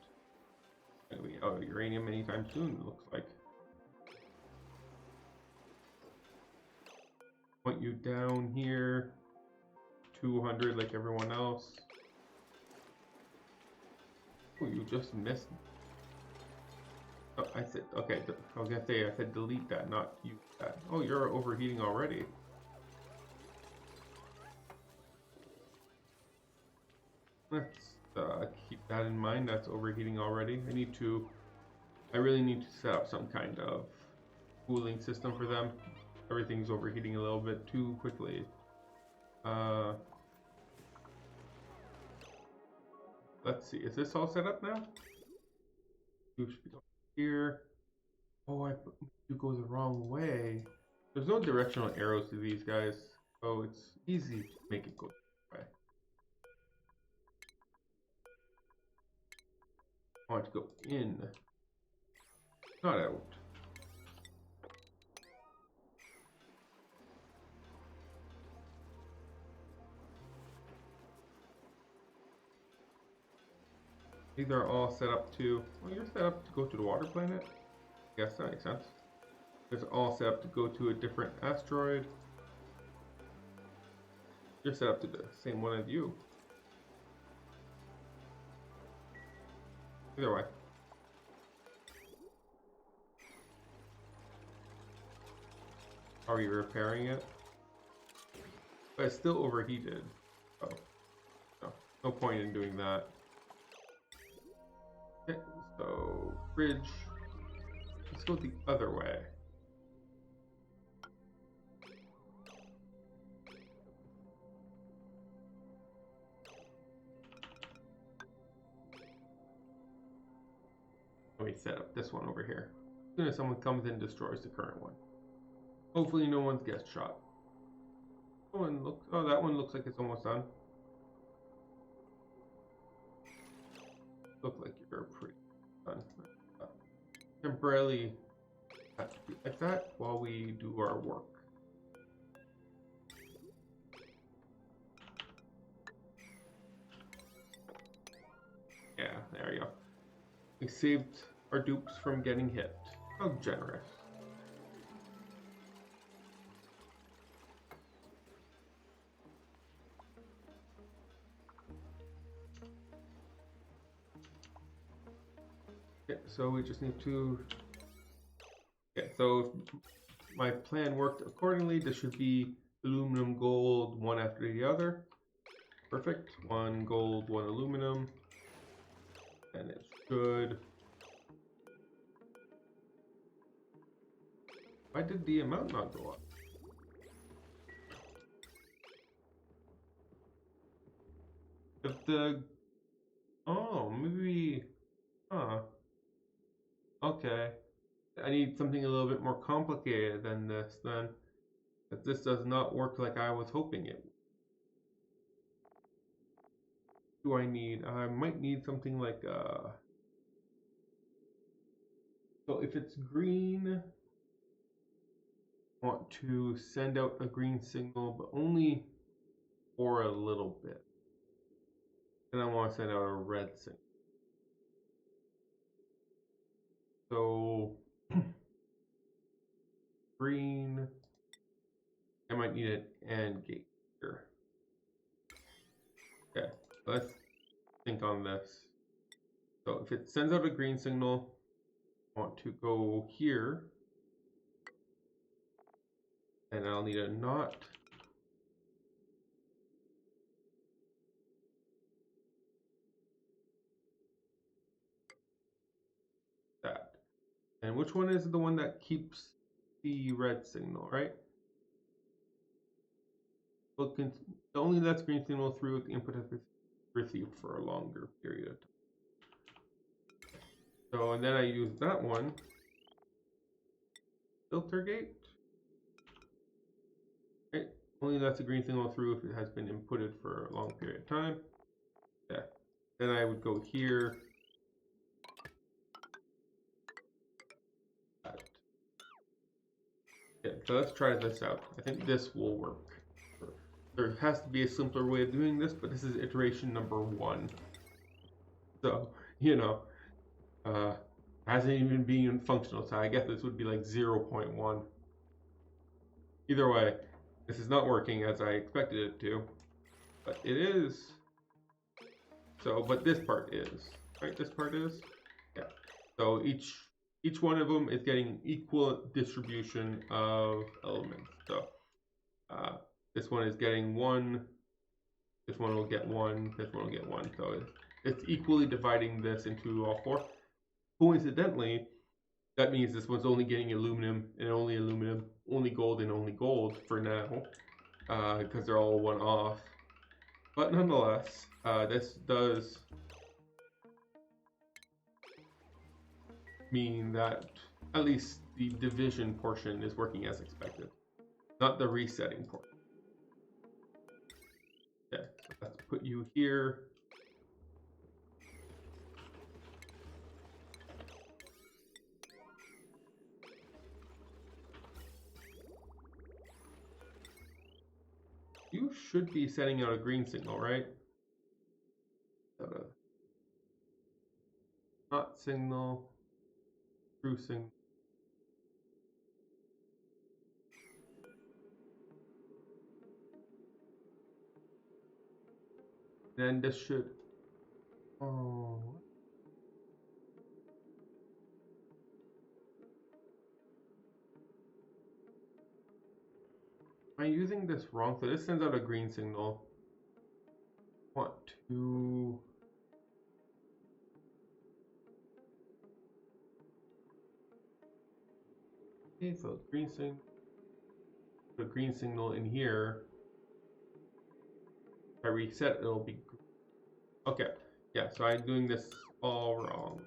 Anyway, uranium anytime soon, it looks like. Point you down here. 200 like everyone else. Oh, you just missed. Oh, I said, okay, I was gonna say, I said delete that, not use that. Oh, you're overheating already. Let's keep that in mind, that's overheating already. I really need to set up some kind of cooling system for them. Everything's overheating a little bit too quickly. Let's see, is this all set up now? You should be going here. Oh, I go the wrong way. There's no directional arrows to these guys, so it's easy to make it go this way. I want to go in, not out. These are all set up to, well, you're set up to go to the water planet? Yes, that makes sense. It's all set up to go to a different asteroid. You're set up to the same one as you. Either way. Are you repairing it? But it's still overheated. Oh. No point in doing that. Okay, so bridge. Let's go the other way. Let me set up this one over here. As soon as someone comes in and destroys the current one. Hopefully no one gets shot. Oh, that one looks like it's almost done. Look like you're pretty done. Temporarily have to be like that while we do our work. Yeah, there you go. We saved our dupes from getting hit. How generous. Okay, so we just need to... Okay, so if my plan worked accordingly, this should be aluminum, gold, one after the other. Perfect. One gold, one aluminum. And it should... Why did the amount not go up? If the... Oh, maybe... Huh. Okay. I need something a little bit more complicated than this then. If this does not work like I was hoping it would. Do I need? I might need something like so if it's green, I want to send out a green signal, but only for a little bit. And I want to send out a red signal. So green, I might need an AND gate here. Okay, let's think on this. So if it sends out a green signal, I want to go here, and I'll need a NOT. That. And which one is the one that keeps the red signal, right? Well, only lets green signal through if the input has been received for a longer period of time. So, and then I use that one. Filter gate. Right? Only lets a green signal through if it has been inputted for a long period of time. Yeah. Then I would go here. Yeah, so let's try this out. I think this will work. There has to be a simpler way of doing this, but this is iteration number 1. So, you know, hasn't even been functional, so I guess this would be like 0.1. Either way, this is not working as I expected it to, but it is. So, but this part is, right? This part is, yeah. So each one of them is getting an equal distribution of elements. So this one is getting 1, this one will get 1, this one will get 1. So it's equally dividing this into all 4. Coincidentally, that means this one's only getting aluminum, only gold for now, because they're all one off. But nonetheless, this does mean that at least the division portion is working as expected, not the resetting portion. Okay, so let's put you here. You should be setting out a green signal, right? Not signal, true signal. Then this should. Oh. Am I using this wrong? So this sends out a green signal. Want to. Okay, so green signal. Put a green signal in here. If I reset, it'll be. Okay, yeah, so I'm doing this all wrong.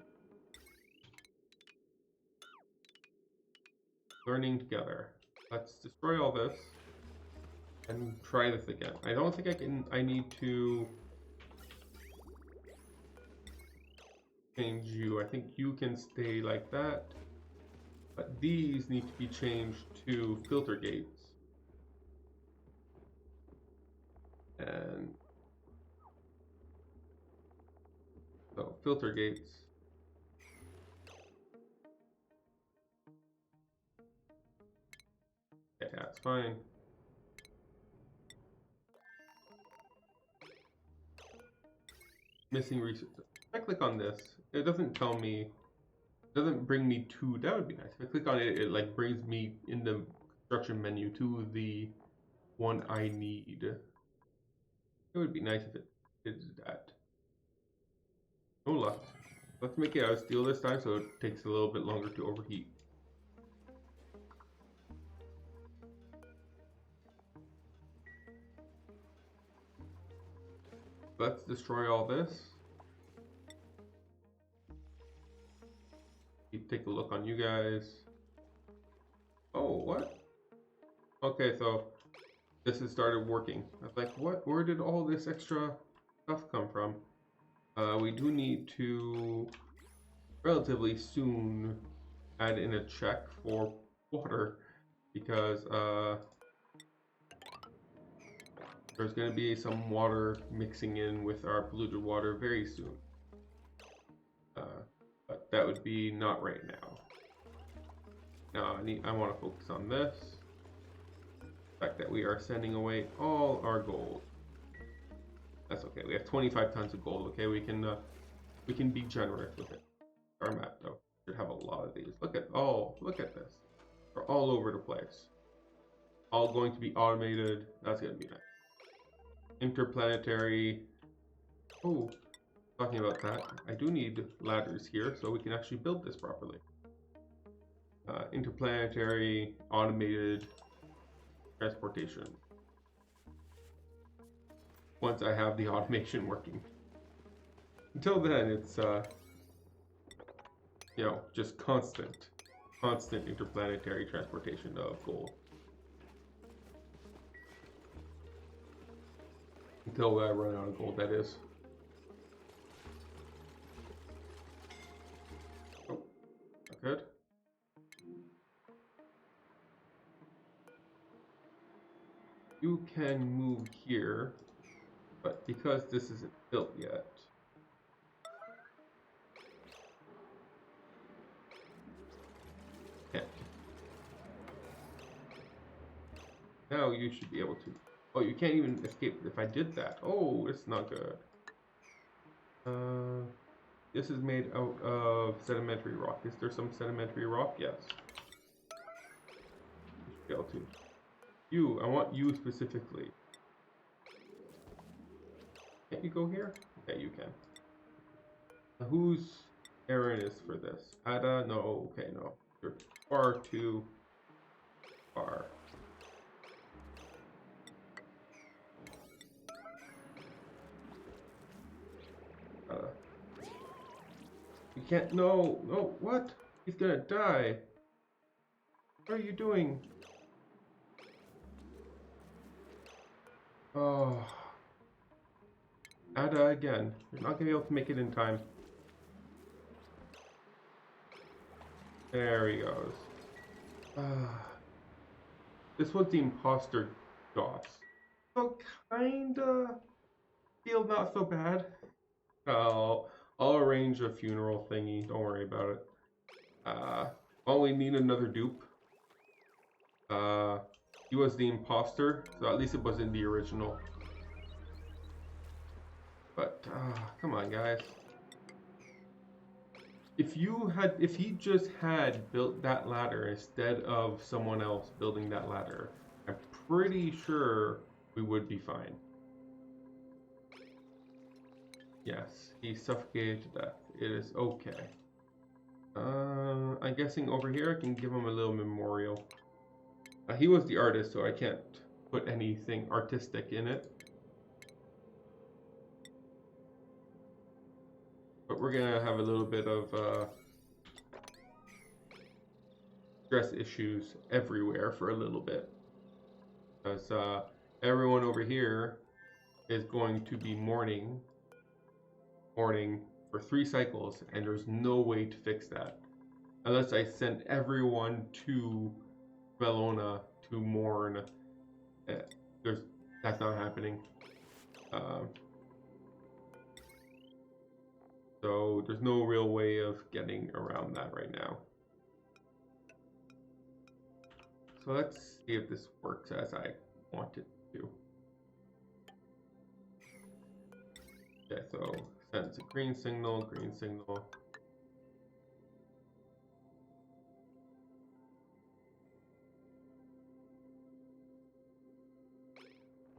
Learning together. Let's destroy all this. and try this again. I don't think I can. I need to change you. I think you can stay like that. But these need to be changed to filter gates. And so filter gates. Okay, that's fine. Missing resources. If I click on this, it doesn't tell me, it doesn't bring me to, that would be nice. If I click on it, it like brings me in the construction menu to the one I need. It would be nice if it did that. No luck. Let's make it out of steel this time so it takes a little bit longer to overheat. Let's destroy all this. Take a look on you guys. Oh, what? Okay, so this has started working. I was like, what? Where did all this extra stuff come from? We do need to relatively soon add in a check for water because there's going to be some water mixing in with our polluted water very soon. But that would be not right now. Now I want to focus on this. The fact that we are sending away all our gold. That's okay. We have 25 tons of gold. Okay, we can be generous with it. Our map though should have a lot of these. Look at this. They're all over the place. All going to be automated. That's gonna be nice. Interplanetary. Oh, talking about that, I do need ladders here so we can actually build this properly. Interplanetary automated transportation. Once I have the automation working. Until then, it's you know, just constant interplanetary transportation of gold. Until I run out of gold, that is. Oh, not good. You can move here, but because this isn't built yet, can't. Now you should be able to. Oh, you can't even escape if I did that. Oh, it's not good. This is made out of sedimentary rock. Is there some sedimentary rock? Yes. You should be able to. You, I want you specifically. Can't you go here? Okay, you can. Now, whose errand is for this? Ada? No, okay, no. You're far too far. You can't, no, what? He's gonna die. What are you doing? Oh. Ada again. You're not gonna be able to make it in time. There he goes. This was the imposter DOS. So kinda feel not so bad. I'll arrange a funeral thingy. Don't worry about it. Well, we need another dupe. He was the imposter, so at least it wasn't the original. But come on, guys. If he just had built that ladder instead of someone else building that ladder, I'm pretty sure we would be fine. Yes, he suffocated to death. It is okay. I'm guessing over here I can give him a little memorial. He was the artist, so I can't put anything artistic in it. But we're gonna have a little bit of stress issues everywhere for a little bit. Because everyone over here is going to be mourning for 3 cycles, and there's no way to fix that. Unless I send everyone to Bellona to mourn. That's not happening. So there's no real way of getting around that right now. So let's see if this works as I want it to. Okay, so sends a green signal, green signal.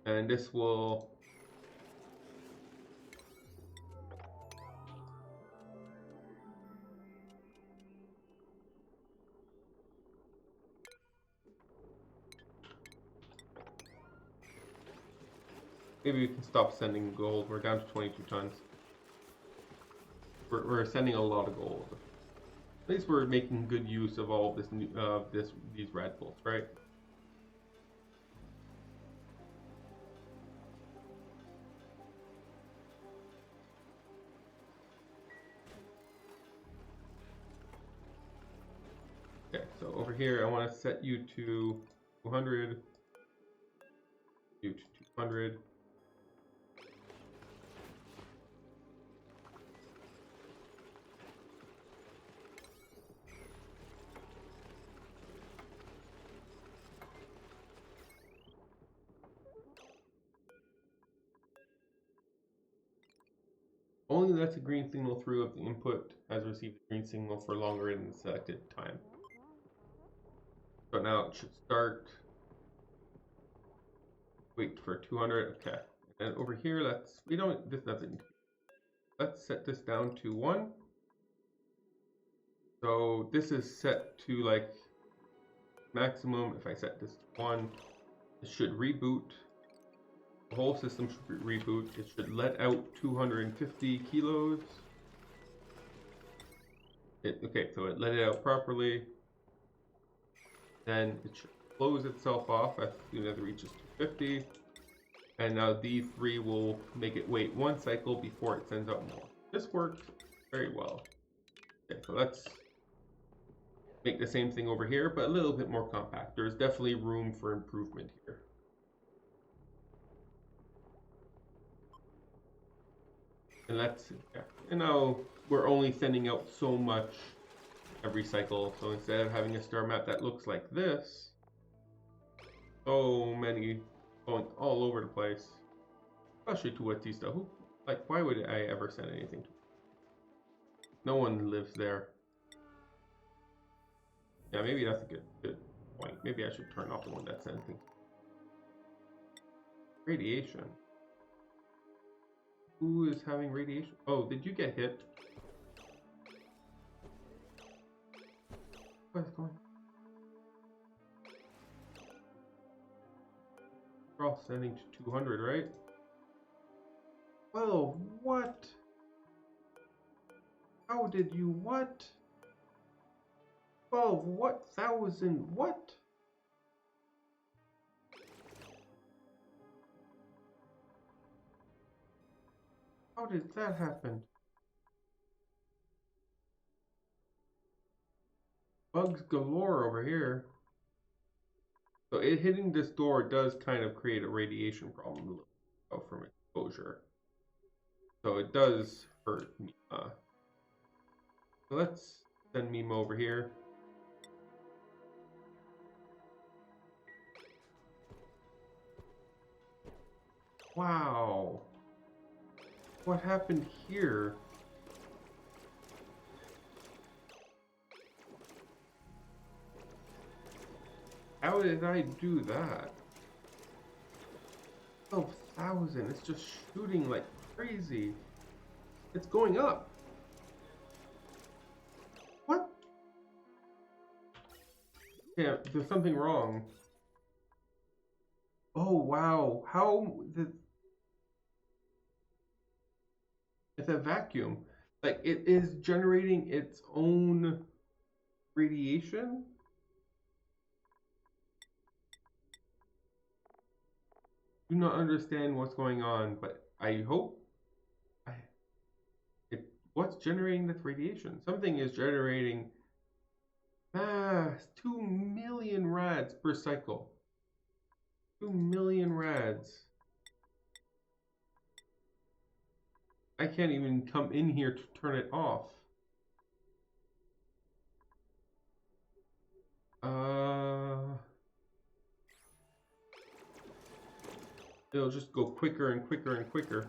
And this will maybe we can stop sending gold. We're down to 22 tons. We're sending a lot of gold. At least we're making good use of all of these red bolts, right? Okay, so over here I want to set you to 200, you to 200. Only lets a green signal through if the input has received a green signal for longer than the selected time. So now it should start. Wait for 200. Okay. And over here, this doesn't. Let's set this down to 1. So this is set to like maximum. If I set this to 1, it should reboot. The whole system should reboot. It should let out 250 kilos. Okay, so it let it out properly. Then it should close itself off as soon as it reaches 250. And now these 3 will make it wait 1 cycle before it sends out more. This worked very well. Okay, so let's make the same thing over here, but a little bit more compact. There's definitely room for improvement here. And and now we're only sending out so much every cycle. So instead of having a star map that looks like this, so many going all over the place, especially to Watista. Why would I ever send anything to? No one lives there. Yeah, maybe that's a good point. Maybe I should turn off the one that sends things. Radiation. Who is having radiation? Oh, did you get hit? What is going on? We're all sending to 200, right? Well, what? How did you what? 12, what? 1,000, what? How did that happen? Bugs galore over here. So it hitting this door does kind of create a radiation problem from exposure. So it does hurt me. So let's send Mima over here. Wow. What happened here? How did I do that? 12,000. It's just shooting like crazy. It's going up. What? Yeah, there's something wrong. Oh, wow. It's a vacuum. Like, it is generating its own radiation? do not understand what's going on, but I hope I, what's generating this radiation? Something is generating mass 2 million rads per cycle. 2 million rads. I can't even come in here to turn it off. It'll just go quicker and quicker and quicker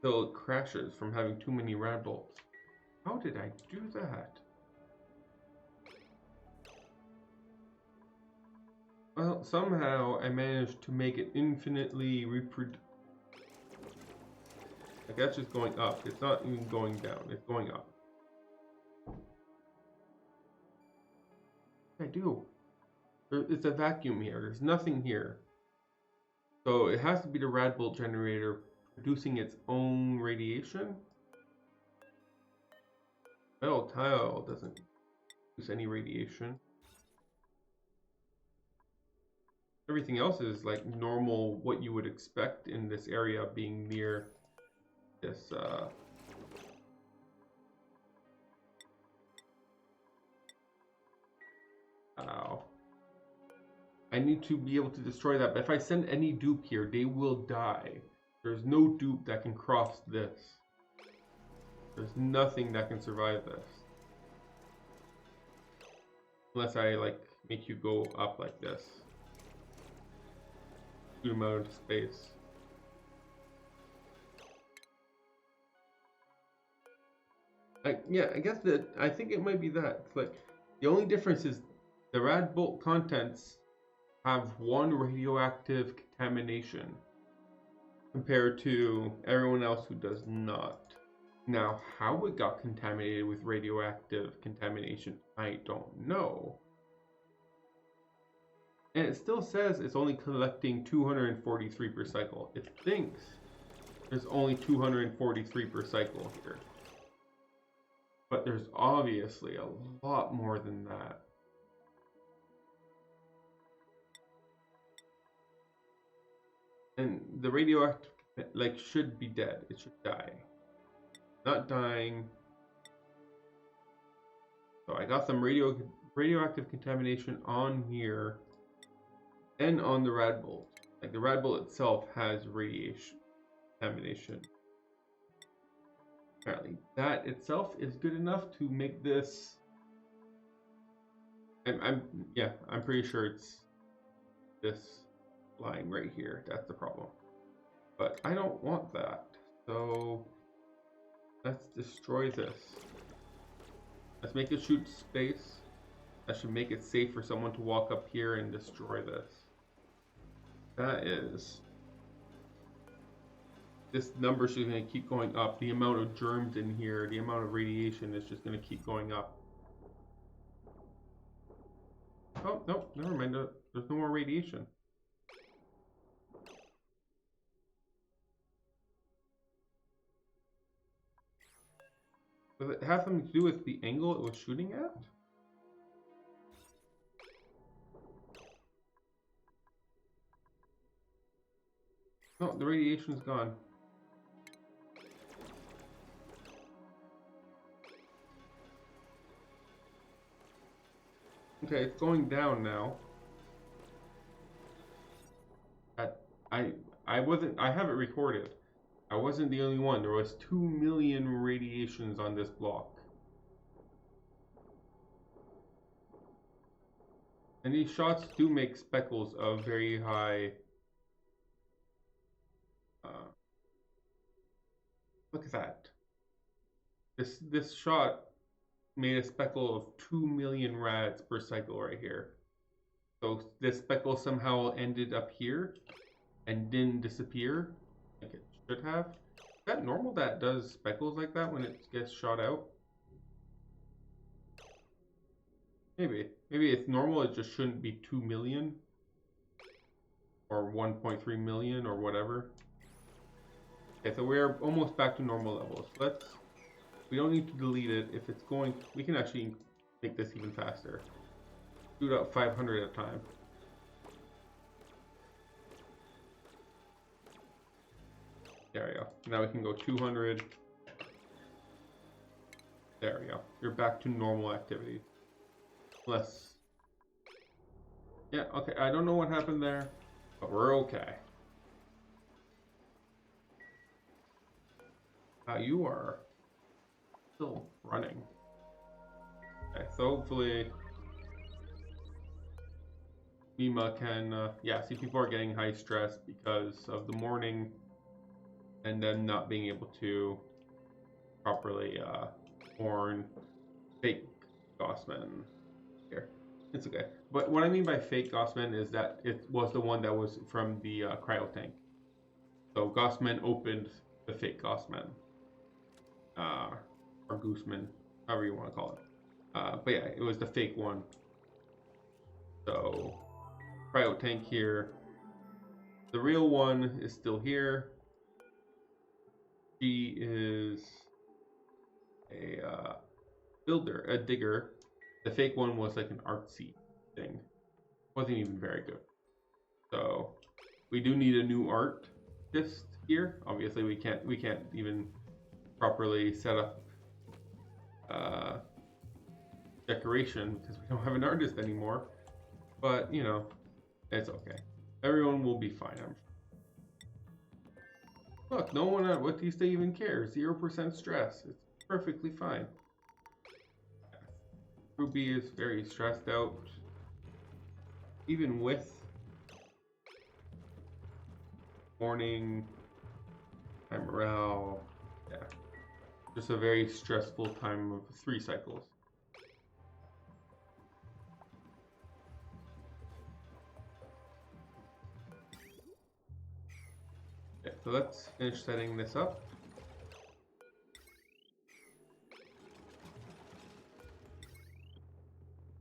till it crashes from having too many rad bolts. How did I do that? Well, somehow I managed to make it infinitely reproduce. Like that's just going up. It's not even going down. It's going up. What did I do? It's a vacuum here. There's nothing here. So it has to be the rad bolt generator producing its own radiation. Metal tile doesn't produce any radiation. Everything else is like normal, what you would expect in this area being near this ow. I need to be able to destroy that, but if I send any dupe here, they will die. There's no dupe that can cross this. There's nothing that can survive this. Unless I like make you go up like this. Zoom out into space. Yeah, I guess that I think it might be that. It's like the only difference is the rad bolt contents have one radioactive contamination compared to everyone else who does not. Now, how it got contaminated with radioactive contamination, I don't know. And it still says it's only collecting 243 per cycle. It thinks there's only 243 per cycle here. But there's obviously a lot more than that. And the radioactive, like, should be dead. It should die. Not dying. So I got some radioactive contamination on here and on the rad bolt. Like the rad bolt itself has radiation contamination. Apparently that itself is good enough to make this. I'm pretty sure it's this line right here. That's the problem. But I don't want that. So let's destroy this. Let's make it shoot space. That should make it safe for someone to walk up here and destroy this. That is. This number is going to keep going up. The amount of germs in here, the amount of radiation is just going to keep going up. Oh, no, never mind. There's no more radiation. Does it have something to do with the angle it was shooting at? No, the radiation's gone. Okay, it's going down now. I have it recorded. I wasn't the only one. There was 2 million radiations on this block. And these shots do make speckles of very high. Look at that. This shot made a speckle of 2 million rads per cycle right here. So this speckle somehow ended up here and didn't disappear like it should have. Is that normal that does speckles like that when it gets shot out? Maybe. Maybe it's normal, it just shouldn't be 2 million. Or 1.3 million or whatever. Okay, so we're almost back to normal levels. We don't need to delete it. If it's going, we can actually make this even faster. Do it up 500 at a time. Now we can go 200. There we go. You're back to normal activity. Less. Yeah, okay. I don't know what happened there, but we're okay. You are still running. Okay, so hopefully Mima can, yeah, see, people are getting high stress because of the morning and then not being able to properly warn fake Gossman here. It's okay. But what I mean by fake Gossman is that it was the one that was from the cryo tank. So Gossman opened the fake Gossman. Or Gooseman, however you want to call it. But yeah, it was the fake one. So cryo tank here. The real one is still here. She is a builder, a digger. The fake one was like an artsy thing. Wasn't even very good. So we do need a new artist here. Obviously, we can't even properly set up decoration because we don't have an artist anymore. But you know, it's okay. Everyone will be fine. I'm sure. Look, no one at What Do You Say even cares. 0% stress. It's perfectly fine. Ruby is very stressed out, even with morning, high morale. Yeah, just a very stressful time of 3 cycles. Okay, so let's finish setting this up.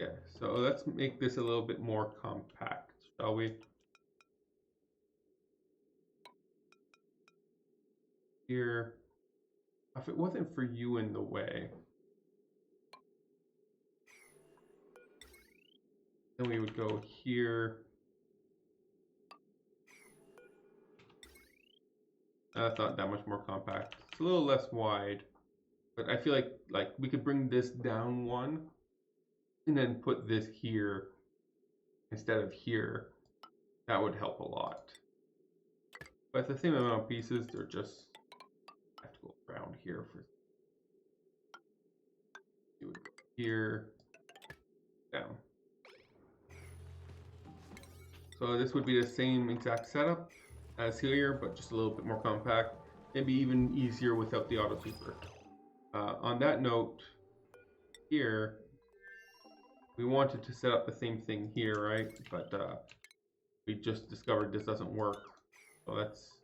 Okay, so let's make this a little bit more compact, shall we? Here, if it wasn't for you in the way, then we would go here. That's not that much more compact. It's a little less wide, but I feel like we could bring this down one, and then put this here instead of here. That would help a lot. But it's the same amount of pieces. They're just have to go around here for. You would go here, down. So this would be the same exact setup as here, but just a little bit more compact. Maybe even easier without the auto sweeper. On that note, here we wanted to set up the same thing here, right? But we just discovered this doesn't work. So let's,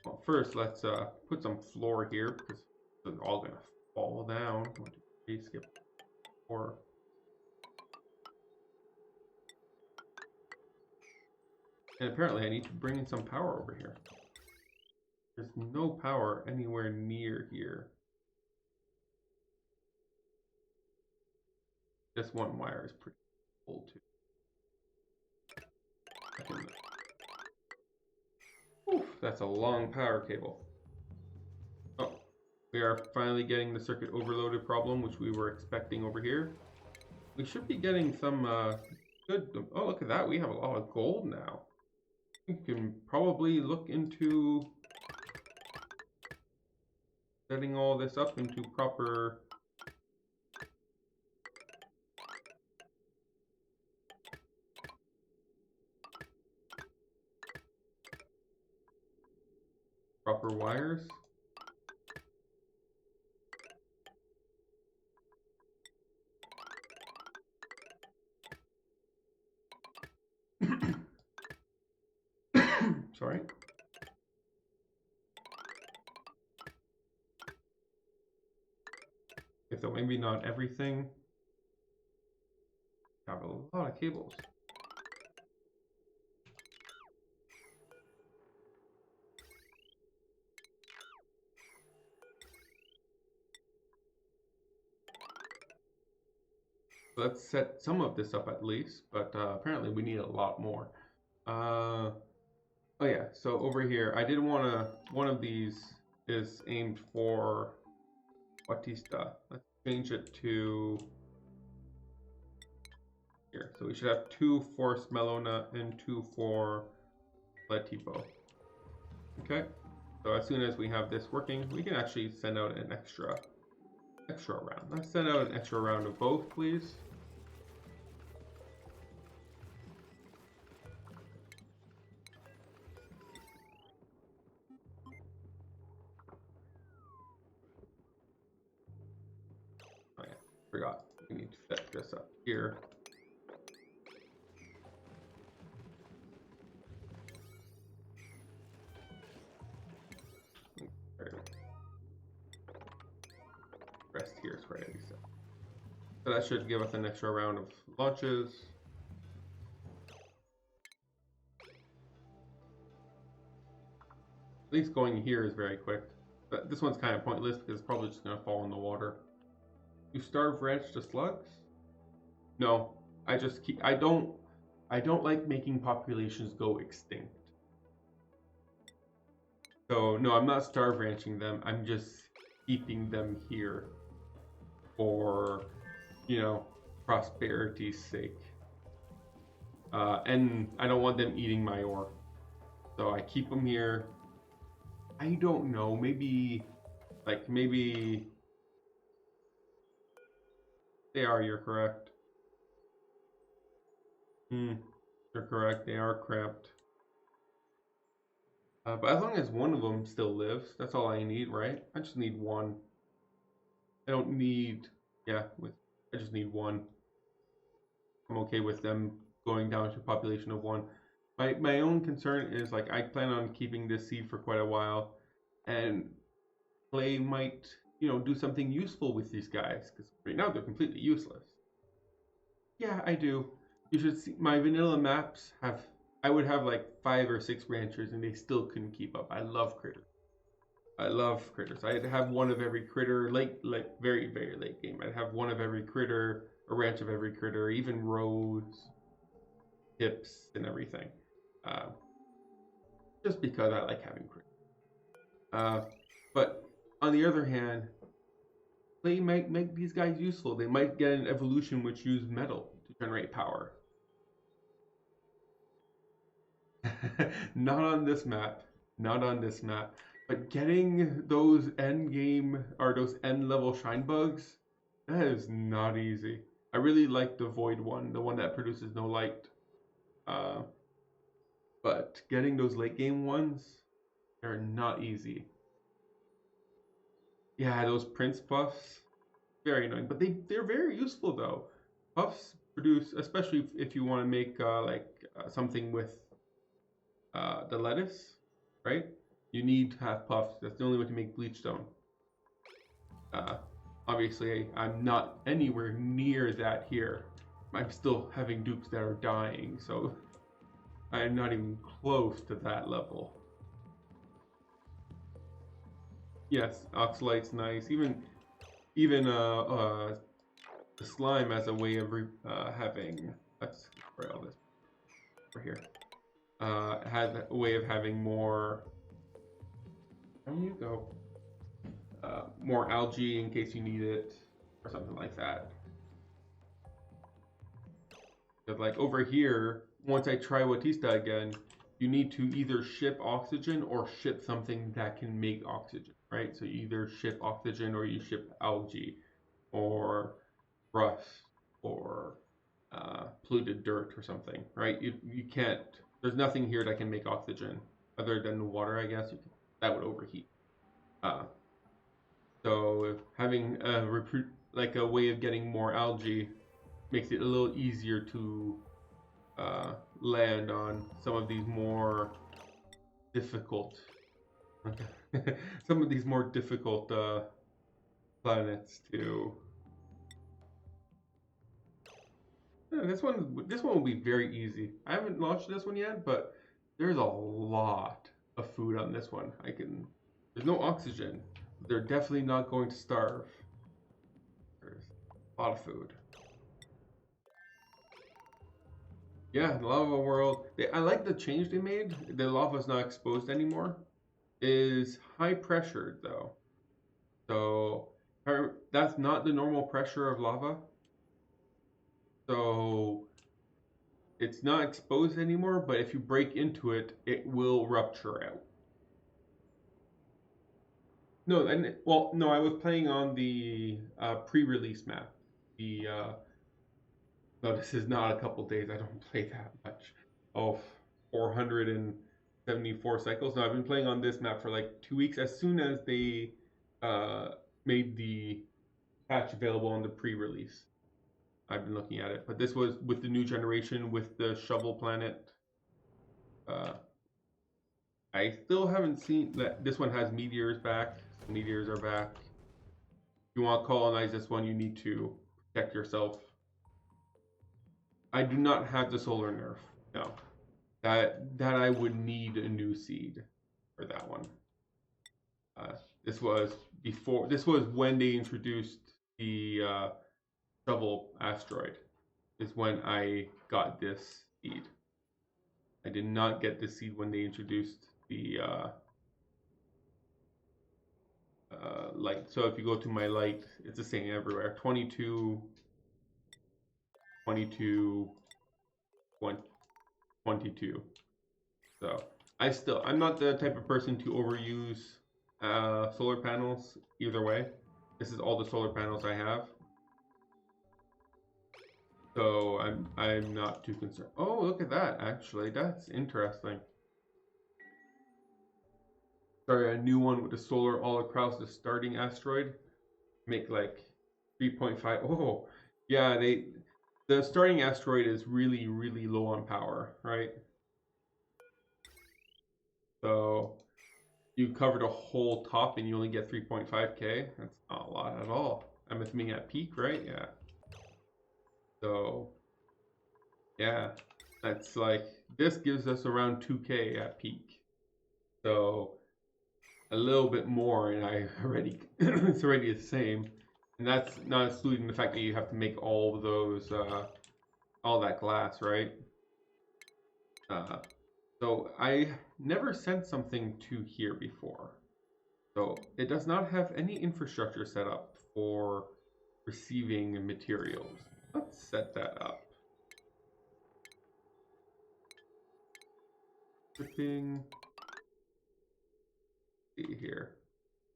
well, first let's put some floor here because they're all gonna fall down. 1, 2, 3, skip 4. And apparently I need to bring in some power over here. There's no power anywhere near here. This one wire is pretty old too. Oof, that's a long power cable. Oh, we are finally getting the circuit overloaded problem, which we were expecting over here. We should be getting some good. Oh, look at that. We have a lot of gold now. We can probably look into setting all this up into proper wires. Sorry. Okay, so maybe not everything. Have a lot of cables. Let's set some of this up at least, but apparently we need a lot more. Oh yeah, so over here, I did want to, one of these is aimed for Batista. Let's change it to here. So we should have 2 for Smelona and 2 for Latipo. Okay, so as soon as we have this working, we can actually send out an extra round. Let's send out an extra round of both, please. Oh yeah, forgot. We need to set this up here. Rest here is ready. So that should give us an extra round of launches. At least going here is very quick. But this one's kind of pointless because it's probably just going to fall in the water. You starve ranch to slugs? No, I just keep. I don't like making populations go extinct. So no, I'm not starve ranching them. I'm just keeping them here for, you know, prosperity's sake. And I don't want them eating my ore. So I keep them here. I don't know, maybe you're correct. You're correct, they are cramped. But as long as one of them still lives, that's all I need, right? I just need one. I don't need, I just need one. I'm okay with them going down to a population of 1. My own concern is, like, I plan on keeping this seed for quite a while, and Clay might, do something useful with these guys, because right now they're completely useless. Yeah, I do. You should see my vanilla maps I would have like 5 or 6 ranchers and they still couldn't keep up. I love critters. I'd have one of every critter, like very, very late game. I'd have one of every critter, a ranch of every critter, even rows, hips, and everything. Just because I like having critters. But on the other hand, they might make these guys useful. They might get an evolution which use metal to generate power. Not on this map. Not on this map. But getting those end game or those end level shine bugs, that is not easy. I really like the void one, the one that produces no light. But getting those late game ones, they're not easy. Yeah, those prince puffs, very annoying. But they're very useful though. Puffs produce, especially if you want to make something with the lettuce, right? You need to have puffs. That's the only way to make bleachstone. Obviously, I'm not anywhere near that here. I'm still having dupes that are dying, so I'm not even close to that level. Yes, oxalite's nice. Even the slime as a way of having. Let's spray all this over here. Has a way of having more. There you go. More algae in case you need it, or something like that. But like over here, once I try Watista again, you need to either ship oxygen or ship something that can make oxygen, right? So you either ship oxygen or you ship algae, or rust, or polluted dirt or something, right? You can't. There's nothing here that can make oxygen other than water, I guess. That would overheat. So having a way of getting more algae makes it a little easier to land on some of these more difficult planets to. Yeah, this one will be very easy. I haven't launched this one yet, but there's a lot of food on this one. There's no oxygen. They're definitely not going to starve. There's a lot of food. Yeah, the lava world. I like the change they made. The lava's not exposed anymore. Is high pressured though. So that's not the normal pressure of lava. So it's not exposed anymore, but if you break into it, it will rupture out. No, and well, no, I was playing on the pre-release map. The no, this is not a couple days. I don't play that much. Oh, 474 cycles. No, I've been playing on this map for like 2 weeks. As soon as they uh, made the patch available on the pre-release, I've been looking at it. But this was with the new generation with the shovel planet. Uh, I still haven't seen that. This one has meteors back. So meteors are back. If you want to colonize this one, you need to protect yourself. I do not have the solar nerf. No, that I would need a new seed for that one. Uh, this was before. This was when they introduced the shovel asteroid. Is when I got this seed. I did not get this seed when they introduced the light. So if you go to my light, it's the same everywhere. 22, 22, 22. So I'm not the type of person to overuse solar panels either way. This is all the solar panels I have. So I'm not too concerned. Oh, look at that, actually. That's interesting. Sorry, a new one with the solar all across the starting asteroid. Make like 3.5. Oh, yeah, the starting asteroid is really, really low on power, right? So you covered a whole top and you only get 3.5k. That's not a lot at all. I'm assuming at peak, right? Yeah. So yeah, that's like this gives us around 2k at peak. So a little bit more, and I already it's already the same. And that's not excluding the fact that you have to make all of those all that glass, right? Uh, so I never sent something to here before. So it does not have any infrastructure set up for receiving materials. Let's set that up. Shipping. See here.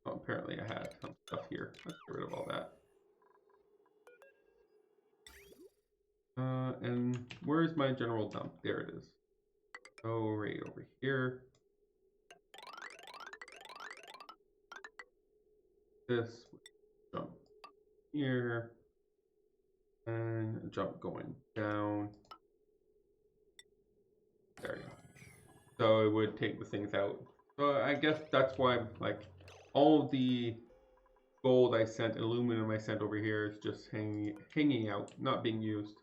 Oh, apparently I had some stuff here. Let's get rid of all that. And where's my general dump? There it is. Oh, right over here. This jump here. And jump going down. There you go. So it would take the things out. So I guess that's why, like, all of the gold I sent, aluminum I sent over here is just hanging out, not being used.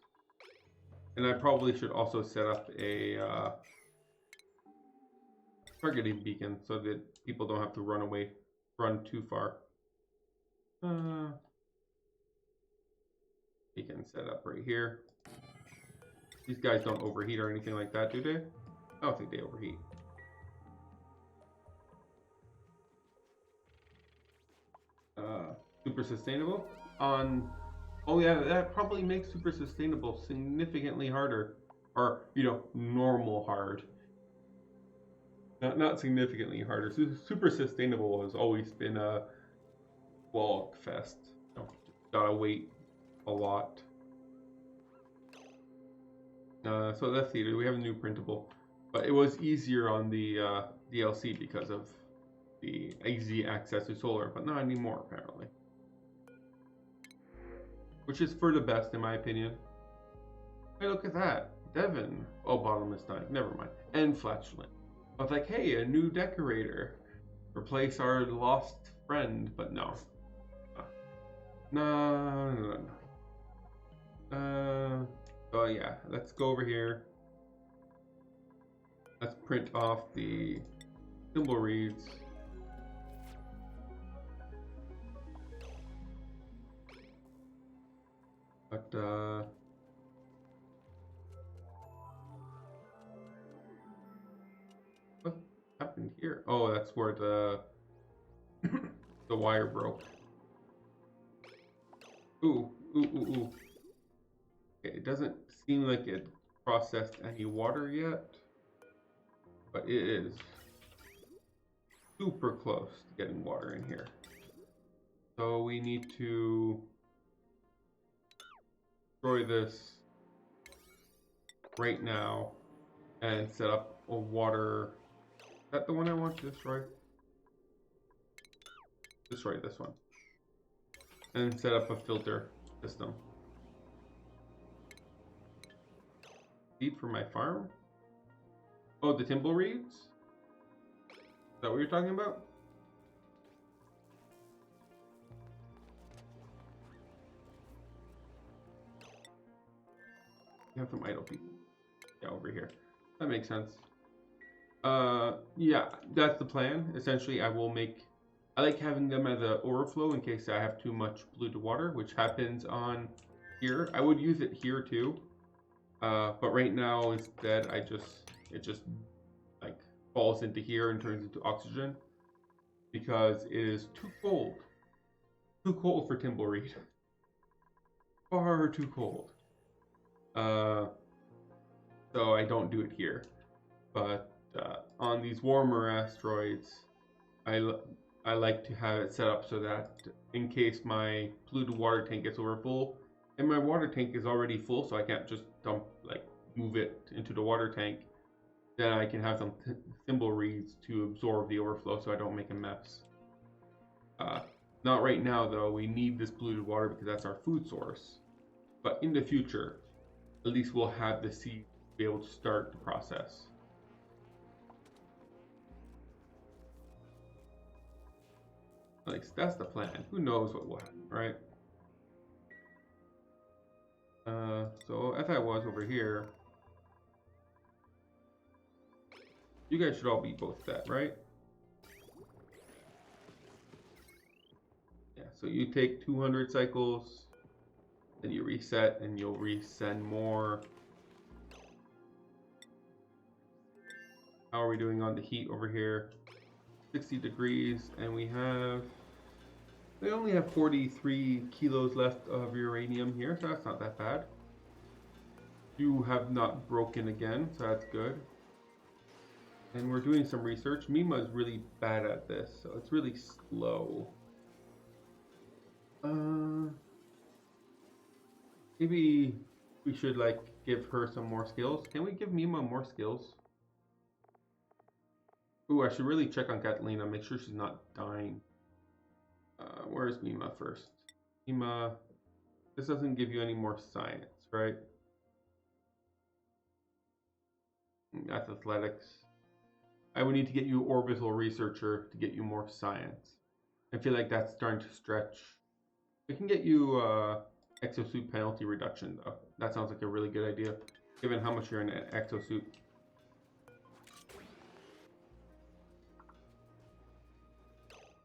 And I probably should also set up a targeting beacon so that people don't have to run too far. Beacon set up right here. These guys don't overheat or anything like that, do they? I don't think they overheat. Super sustainable on. Oh yeah, that probably makes super sustainable significantly harder, or normal hard. Not significantly harder. Super sustainable has always been a wall fest. Gotta wait a lot. So let's see. Do we have a new printable? But it was easier on the DLC because of the easy access to solar, but not anymore apparently. Which is for the best in my opinion. Hey, look at that. Devon. Oh, bottomless tank. Never mind. And flatulent. I was like, hey, a new decorator. Replace our lost friend, but no. No. Oh yeah, let's go over here. Let's print off the symbol reads. But What happened here? Oh, that's where the the wire broke. Ooh, ooh, ooh, ooh. Okay, it doesn't seem like it processed any water yet, but it is super close to getting water in here. So we need to destroy this right now and set up a water. Is that the one I want to destroy? Destroy this one. And set up a filter system. Seed for my farm? Oh, the Timblereeds? Is that what you're talking about? You have some idle people. Yeah, over here. That makes sense. Yeah, that's the plan. Essentially, I like having them as an overflow in case I have too much polluted water, which happens on here. I would use it here too. But right now, instead, it just like falls into here and turns into oxygen because it is too cold. Too cold for Timblereed. Far too cold. So I don't do it here. But on these warmer asteroids, I like to have it set up so that in case my polluted water tank gets over full, and my water tank is already full, so I can't just move it into the water tank, then I can have some Timblereeds to absorb the overflow so I don't make a mess. Not right now though, we need this polluted water because that's our food source. But in the future, at least we'll have the seed to be able to start the process. Like, that's the plan. Who knows what will happen, right? So as I was over here, you guys should all be both set, right? Yeah, so you take 200 cycles, then you reset, and you'll resend more. How are we doing on the heat over here? 60 degrees, and we only have 43 kilos left of uranium here, so that's not that bad. You have not broken again, so that's good. And we're doing some research. Mima is really bad at this, so it's really slow. Maybe we should give her some more skills. Can we give Mima more skills? Ooh, I should really check on Catalina, make sure she's not dying. Where is Mima first? Mima, this doesn't give you any more science, right? That's athletics. I would need to get you orbital researcher to get you more science. I feel like that's starting to stretch. We can get you exosuit penalty reduction though. That sounds like a really good idea, given how much you're in an exosuit.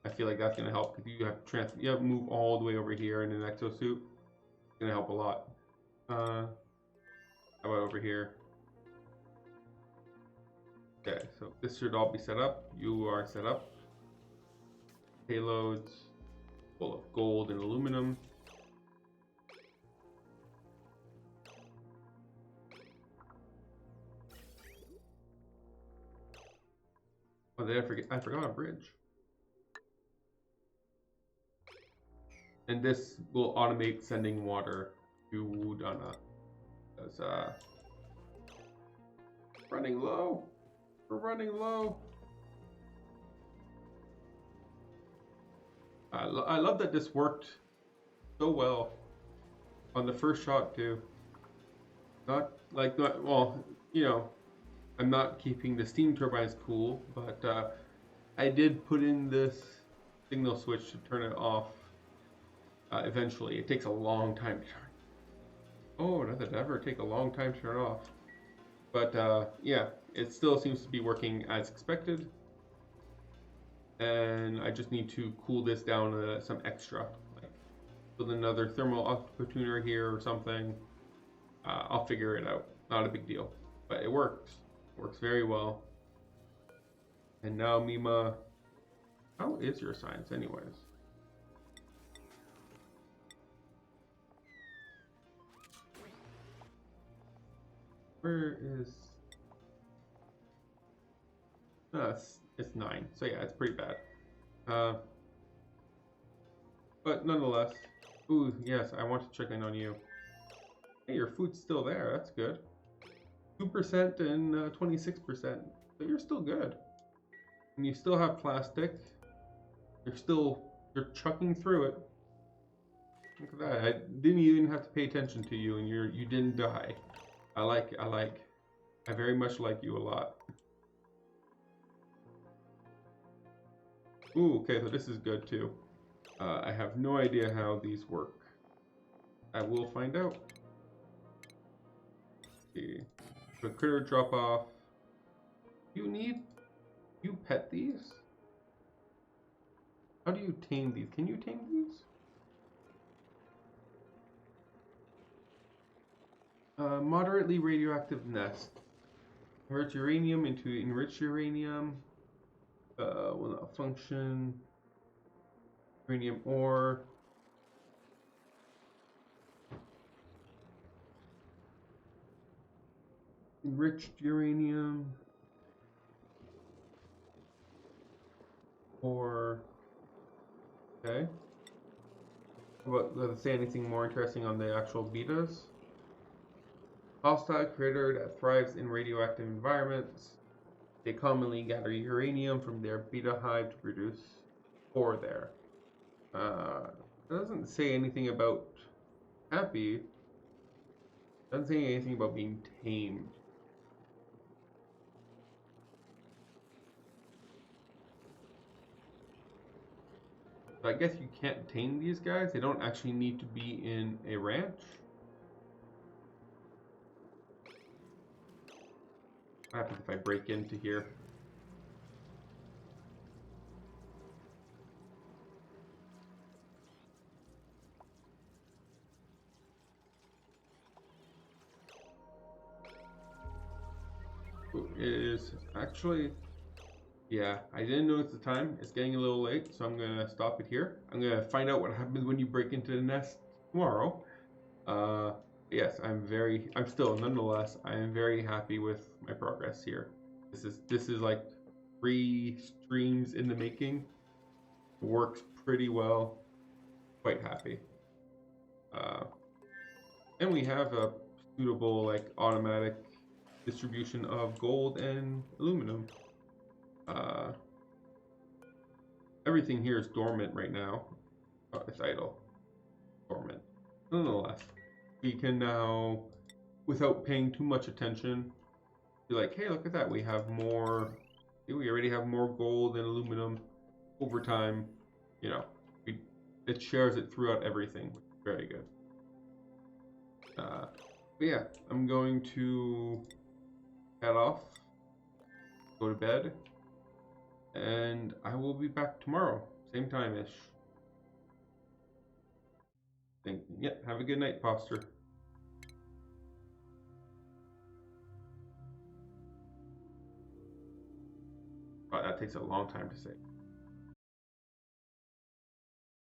I feel like that's gonna help because you have to move all the way over here in an exosuit. It's gonna help a lot. How about over here? Okay, so this should all be set up. You are set up. Payloads full of gold and aluminum. Oh, did I forget? I forgot a bridge. And this will automate sending water to Wudana. Because running low. We're running low. I love that this worked so well on the first shot too. Well, you know, I'm not keeping the steam turbines cool, but I did put in this signal switch to turn it off. Eventually, it takes a long time to turn. Oh, not that it ever take a long time to turn off. But yeah, it still seems to be working as expected. And I just need to cool this down some extra. Like build another thermal output tuner here or something. I'll figure it out. Not a big deal. But it works. It works very well. And now Mima, how is your science anyways? Where is... it's 9. So yeah, it's pretty bad. But nonetheless, ooh, yes, I want to check in on you. Hey, your food's still there. That's good. 2% and 26%. So you're still good. And you still have plastic. You're chucking through it. Look at that. I didn't even have to pay attention to you, and you didn't die. I very much like you a lot. Ooh, okay, so this is good too. I have no idea how these work. I will find out. Okay. The critter drop off. You pet these? How do you tame these? Can you tame these? Moderately radioactive nest. Convert uranium into enriched uranium. Will not function. Uranium ore. Enriched uranium. Or okay. Does it say anything more interesting on the actual betas? Hostile critter that thrives in radioactive environments. They commonly gather uranium from their beta hive to produce ore there. It doesn't say anything about happy. It doesn't say anything about being tamed. So I guess you can't tame these guys. They don't actually need to be in a ranch. What happens if I break into here? It is actually, yeah, I didn't notice the time. It's getting a little late, so I'm gonna stop it here. I'm gonna find out what happens when you break into the nest tomorrow. Yes, I'm still, nonetheless, I am very happy with my progress here. This is like 3 streams in the making. It works pretty well. Quite happy. And we have a suitable like automatic distribution of gold and aluminum. Everything here is dormant right now. Oh, it's idle. Dormant. Nonetheless, we can now, without paying too much attention, be like, hey, look at that. We already have more gold and aluminum over time. You know, it shares it throughout everything. Very good. But yeah, I'm going to head off, go to bed, and I will be back tomorrow, same time-ish. Yeah, have a good night, Foster. Oh, that takes a long time to say.